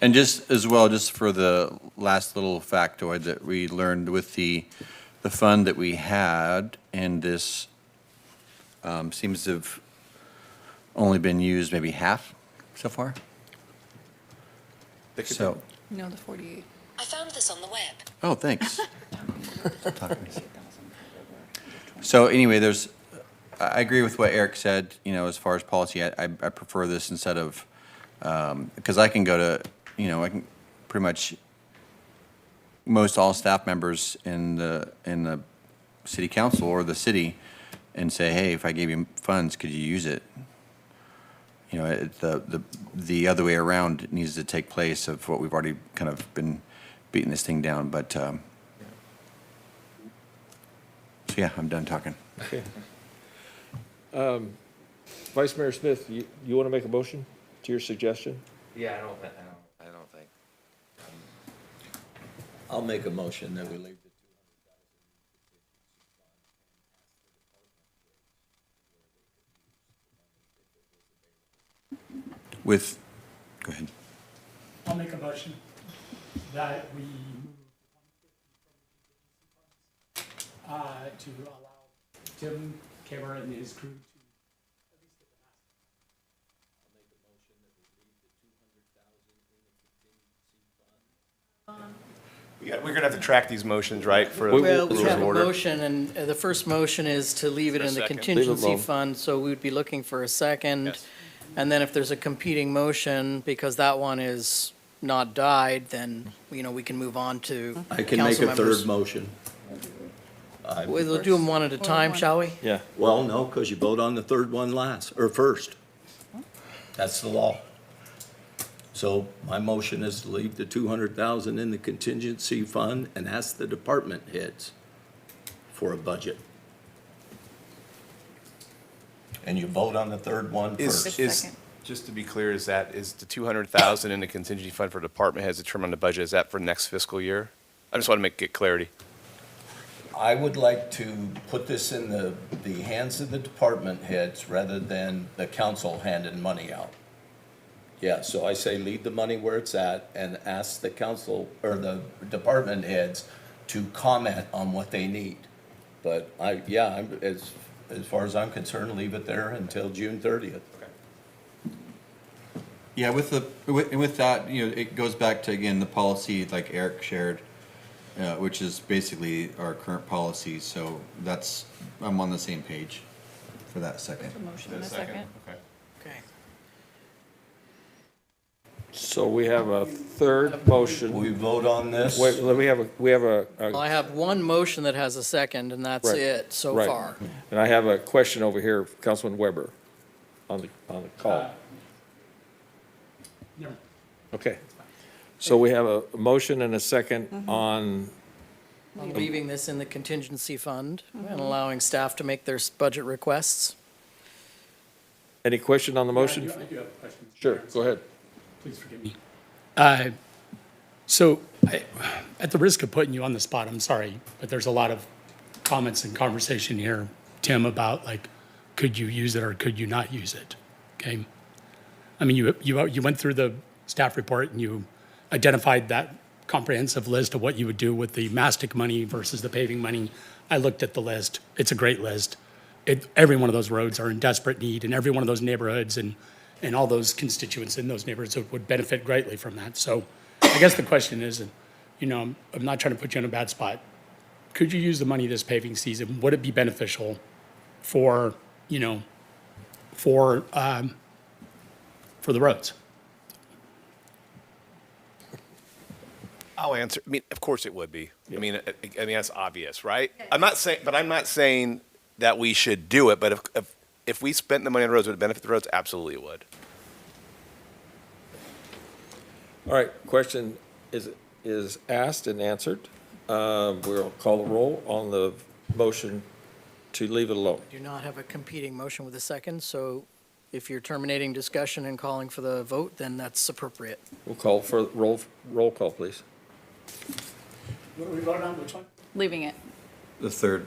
Speaker 21: And just as well, just for the last little factoid that we learned with the fund that we had, and this seems to have only been used maybe half so far. So,
Speaker 2: No, the 48.
Speaker 14: I found this on the web.
Speaker 21: oh, thanks. So anyway, I agree with what Eric said, as far as policy. I prefer this instead of, because I can go to, I can pretty much, most all staff members in the city council or the city and say, hey, if I gave you funds, could you use it? The other way around needs to take place of what we've already kind of been beating this thing down, but, so yeah, I'm done talking.
Speaker 1: Okay. Vice Mayor Smith, you want to make a motion to your suggestion?
Speaker 11: Yeah, I don't think.
Speaker 23: I'll make a motion that we leave the
Speaker 21: With, go ahead.
Speaker 17: I'll make a motion that we move to allow Tim Kimmer and his crew to at least get the master.
Speaker 23: I'll make a motion that we leave the 200,000 in the contingency fund.
Speaker 4: We're gonna have to track these motions, right, for
Speaker 5: Well, we
Speaker 4: rules
Speaker 5: have
Speaker 4: of
Speaker 5: a
Speaker 4: order?
Speaker 5: motion, and the first motion is to leave it
Speaker 4: For a
Speaker 5: in the
Speaker 4: second.
Speaker 5: contingency
Speaker 1: alone.
Speaker 5: fund, so we would be looking for a second.
Speaker 4: Yes.
Speaker 5: And then if there's a competing motion, because that one is not died, then, we can move on to
Speaker 23: I can make
Speaker 5: council
Speaker 23: a
Speaker 5: members.
Speaker 23: third motion.
Speaker 5: We'll do them one at a time, shall we?
Speaker 1: Yeah.
Speaker 23: Well, no, because you vote on the third one last, or first. That's the law. So my motion is to leave the 200,000 in the contingency fund and ask the department heads for a budget. And you vote on the third one first.
Speaker 4: Just to be clear, is the 200,000 in the contingency fund for department heads determined on the budget, is that for next fiscal year? I just want to get clarity.
Speaker 23: I would like to put this in the hands of the department heads rather than the council handing money out. Yeah, so I say leave the money where it's at and ask the council or the department heads to comment on what they need. But as far as I'm concerned, leave it there until June 30th.
Speaker 21: Yeah, with that, it goes back to, again, the policy like Eric shared, which is basically our current policy, so I'm on the same page for that second.
Speaker 2: Motion in a second.
Speaker 4: Okay.
Speaker 5: Okay.
Speaker 1: So we have a third motion.
Speaker 23: We vote on this.
Speaker 1: Wait, we have a.
Speaker 5: Well, I have one motion that has a second, and that's
Speaker 1: Right.
Speaker 5: it so
Speaker 1: Right.
Speaker 5: far.
Speaker 1: And I have a question over here, Councilman Weber, on the call.
Speaker 17: No.
Speaker 1: Okay. So we have a motion and a second on,
Speaker 5: I'm leaving this in the contingency fund and allowing staff to make their budget requests.
Speaker 1: any question on the motion?
Speaker 17: I do have a question.
Speaker 1: Sure, go ahead.
Speaker 17: Please forgive me. At the risk of putting you on the spot, I'm sorry, but there's a lot of comments and conversation here, Tim, about like, could you use it or could you not use it? Okay. I mean, you went through the staff report and you identified that comprehensive list of what you would do with the mastic money versus the paving money. I looked at the list. It's a great list. Every one of those roads are in desperate need, and every one of those neighborhoods and all those constituents in those neighborhoods would benefit greatly from that. So I guess the question is, I'm not trying to put you in a bad spot. Could you use the money this paving season? Would it be beneficial for the roads?
Speaker 4: I'll answer. I mean, of course it would be. I mean, that's obvious, right? I'm not saying that we should do it, but if we spent the money on the roads, would it benefit the roads? Absolutely it would.
Speaker 1: All right, question is asked and answered. We'll call the roll on the motion to leave it alone.
Speaker 5: Do not have a competing motion with a second, so if you're terminating discussion and calling for the vote, then that's appropriate.
Speaker 1: We'll call for roll call, please.
Speaker 17: What are we voting on? Which one?
Speaker 2: Leaving it.
Speaker 21: The third.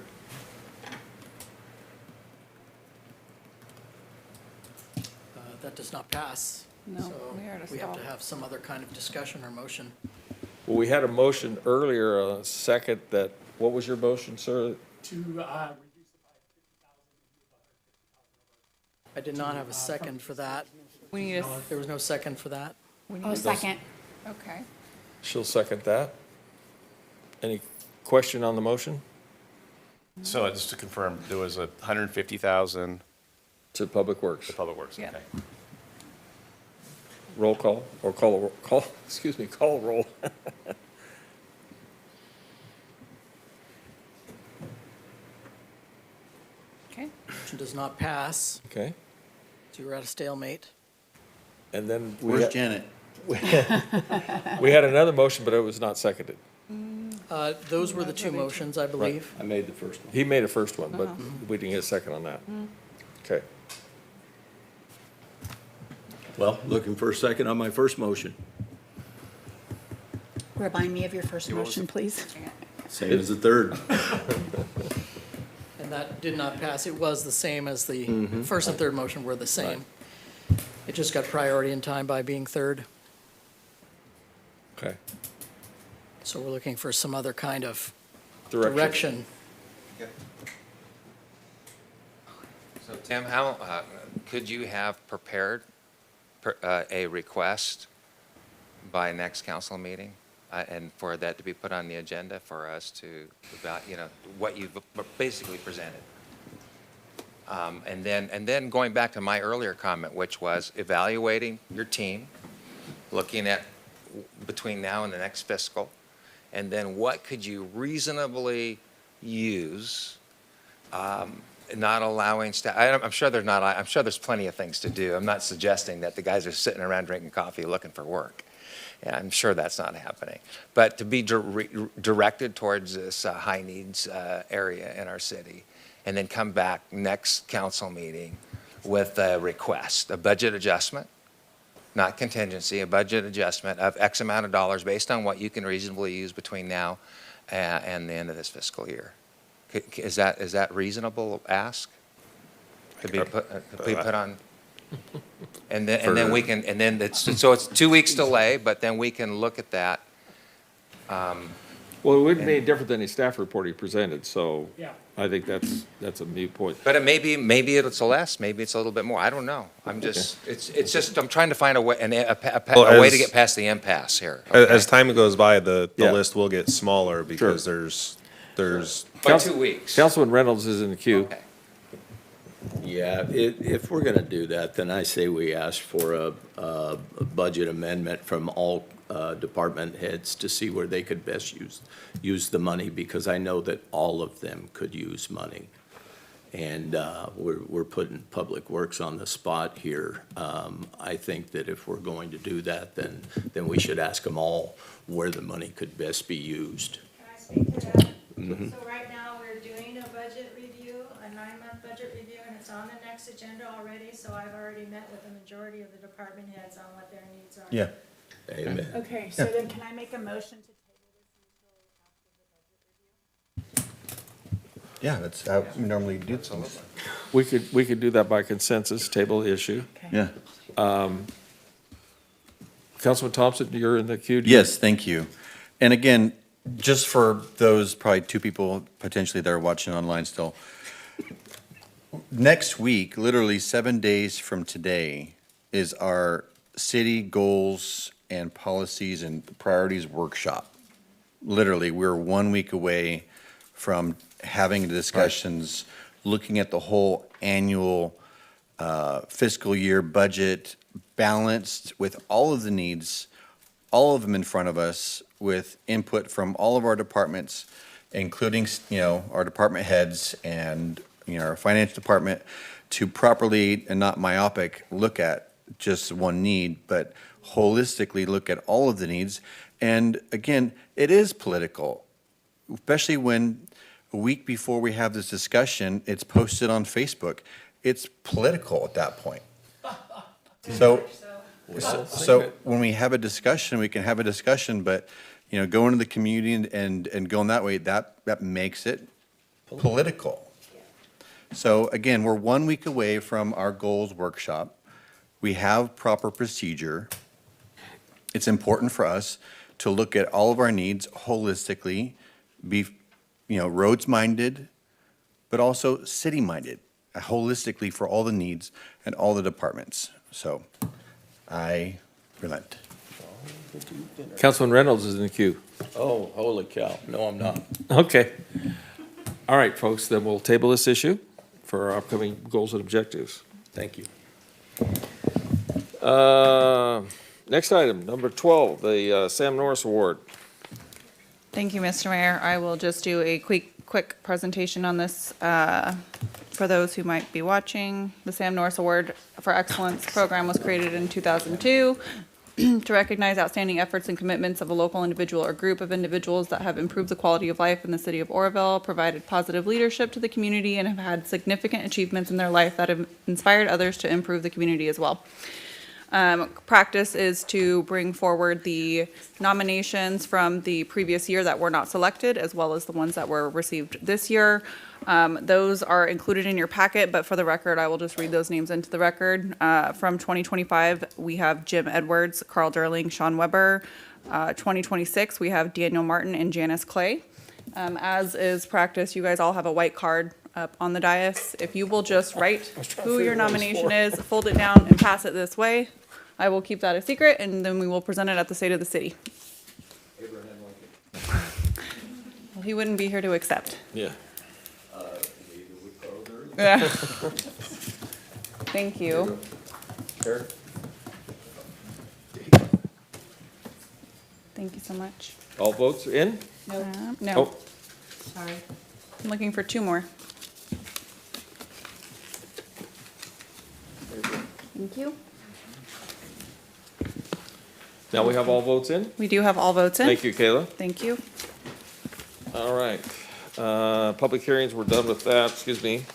Speaker 5: That does not pass.
Speaker 2: No,
Speaker 5: So
Speaker 2: we are to
Speaker 5: we have
Speaker 2: stall.
Speaker 5: to have some other kind of discussion or motion.
Speaker 1: Well, we had a motion earlier, a second that, what was your motion, sir?
Speaker 17: To,
Speaker 5: I did not have a second for that.
Speaker 2: We need a,
Speaker 5: There was no second for that.
Speaker 2: we need
Speaker 12: Oh,
Speaker 2: a
Speaker 12: second.
Speaker 2: Okay.
Speaker 1: She'll second that. Any question on the motion?
Speaker 4: So just to confirm, there was 150,000
Speaker 1: To Public Works.
Speaker 4: to Public Works,
Speaker 2: Yeah.
Speaker 4: okay.
Speaker 1: Roll call, or excuse me, call roll.
Speaker 2: Okay.
Speaker 5: Motion does not pass,
Speaker 1: Okay,
Speaker 5: so you're at a stalemate.
Speaker 1: and then we
Speaker 10: Where's
Speaker 1: had,
Speaker 10: Janet?
Speaker 1: we had another motion, but it was not seconded.
Speaker 5: Those were the two motions, I believe.
Speaker 10: I made the first one.
Speaker 1: He made a first one, but we didn't get a second on that. Okay.
Speaker 10: Well, looking for a second on my first motion.
Speaker 12: Remind me of your first motion, please.
Speaker 10: Same as the third.
Speaker 5: And that did not pass. It was the same as the first and third motion were the same. It just got priority in time by being third.
Speaker 1: Okay.
Speaker 5: So we're looking for some other kind of
Speaker 1: Direction.
Speaker 5: direction.
Speaker 11: So Tim, how, could you have prepared a request by next council meeting? And for that to be put on the agenda for us to, about, what you've basically presented? And then going back to my earlier comment, which was evaluating your team, looking at between now and the next fiscal, and then what could you reasonably use, not allowing staff, I'm sure there's plenty of things to do. I'm not suggesting that the guys are sitting around drinking coffee looking for work. Yeah, I'm sure that's not happening. But to be directed towards this high needs area in our city, and then come back next council meeting with a request, a budget adjustment, not contingency, a budget adjustment of X amount of dollars based on what you can reasonably use between now and the end of this fiscal year. Is that reasonable ask? To be put on? And then we can, and then so it's 2 weeks delay, but then we can look at that.
Speaker 1: Well, it wouldn't be any different than the staff report he presented, so
Speaker 17: Yeah.
Speaker 1: I think that's a moot point.
Speaker 11: But maybe it's less, maybe it's a little bit more. I don't know. I'm just, it's just, I'm trying to find a way, a way to get past the impasse here.
Speaker 18: As time goes by, the
Speaker 1: Yeah.
Speaker 18: list will get smaller because there's
Speaker 11: By 2 weeks.
Speaker 1: Councilman Reynolds is in the queue.
Speaker 11: Okay.
Speaker 21: Yeah, if we're gonna do that, then I say we ask for a budget amendment from all department heads to see where they could best use the money, because I know that all of them could use money. And we're putting Public Works on the spot here. I think that if we're going to do that, then we should ask them all where the money could best be used.
Speaker 8: Can I speak to that?
Speaker 21: Mhm.
Speaker 8: So right now, we're doing a budget review, a 9-month budget review, and it's on the next agenda already, so I've already met with the majority of the department heads on what their needs are.
Speaker 21: Yeah. Amen.
Speaker 12: Okay, so then can I make a motion to table this until after the budget review?
Speaker 16: Yeah, that's how we normally do things.
Speaker 1: We could do that by consensus, table the issue.
Speaker 21: Yeah.
Speaker 1: Councilman Thompson, you're in the queue.
Speaker 21: Yes, thank you. And again, just for those probably two people potentially that are watching online still, next week, literally 7 days from today, is our city goals and policies and priorities workshop. Literally, we're 1 week away from having discussions, looking at the whole annual fiscal year budget, balanced with all of the needs, all of them in front of us, with input from all of our departments, including, our department heads and, our finance department, to properly and not myopic look at just one need, but holistically look at all of the needs. And again, it is political, especially when a week before we have this discussion, it's posted on Facebook. It's political at that point. So when we have a discussion, we can have a discussion, but, go into the community and going that way, that makes it political. So again, we're 1 week away from our goals workshop. We have proper procedure. It's important for us to look at all of our needs holistically, be, roads-minded, but also city-minded, holistically for all the needs and all the departments. So I relent.
Speaker 1: Councilman Reynolds is in the queue.
Speaker 23: Oh, holy cow. No, I'm not.
Speaker 1: Okay. All right, folks, then we'll table this issue for our upcoming goals and objectives.
Speaker 23: Thank you.
Speaker 1: Next item, number 12, the Sam Norris Award.
Speaker 2: Thank you, Mr. Mayor. I will just do a quick presentation on this for those who might be watching. The Sam Norris Award for Excellence program was created in 2002 to recognize outstanding efforts and commitments of a local individual or group of individuals that have improved the quality of life in the city of Oroville, provided positive leadership to the community, and have had significant achievements in their life that have inspired others to improve the community as well. Practice is to bring forward the nominations from the previous year that were not selected, as well as the ones that were received this year. Those are included in your packet, but for the record, I will just read those names into the record. From 2025, we have Jim Edwards, Carl Durling, Sean Weber. 2026, we have Daniel Martin and Janice Clay. As is practice, you guys all have a white card up on the dais. If you will just write who your nomination is, fold it down and pass it this way. I will keep that a secret, and then we will present it at the State of the City. Well, he wouldn't be here to accept.
Speaker 1: Yeah.
Speaker 2: Yeah. Thank you. Thank you so much.
Speaker 1: All votes in?
Speaker 2: No.
Speaker 1: Oh.
Speaker 2: Sorry. I'm looking for two more. Thank you.
Speaker 1: Now we have all votes in?
Speaker 2: We do have all votes in.
Speaker 1: Thank you, Kayla.
Speaker 2: Thank you.
Speaker 1: All right. Public hearings, we're done with that, excuse me.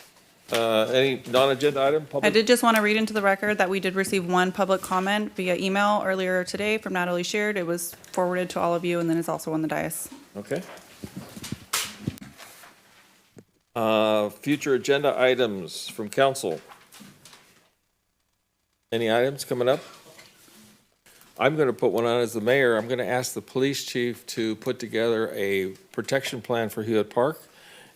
Speaker 1: Any non-agenda item?
Speaker 2: I
Speaker 1: Public?
Speaker 2: did just want to read into the record that we did receive one public comment via email earlier today from Natalie Sheard. It was forwarded to all of you, and then it's also on the dais.
Speaker 1: Okay. Future agenda items from council. Any items coming up? I'm going to put one on as the mayor. I'm going to ask the police chief to put together a protection plan for Hewitt Park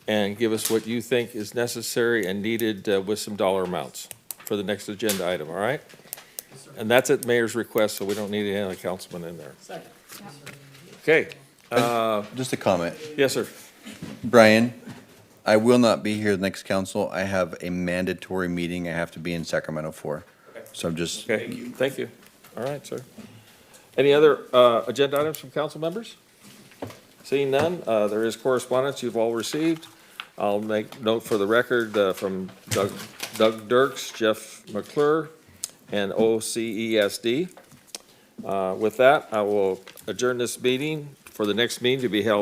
Speaker 1: and give us what you think is necessary and needed with some dollar amounts for the next agenda item, all right? And that's at mayor's request, so we don't need any other councilman in there.
Speaker 13: Second.
Speaker 1: Okay.
Speaker 21: Just a comment.
Speaker 1: Yes, sir.
Speaker 21: Brian, I will not be here the next council. I have a mandatory meeting I have to be in Sacramento for. So I'm just.
Speaker 1: Okay, thank you. All right, sir. Any other agenda items from council members? Seeing none, there is correspondence you've all received. I'll make note for the record from Doug Dirks, Jeff McClure, and OCESD. With that, I will adjourn this meeting for the next meeting to be held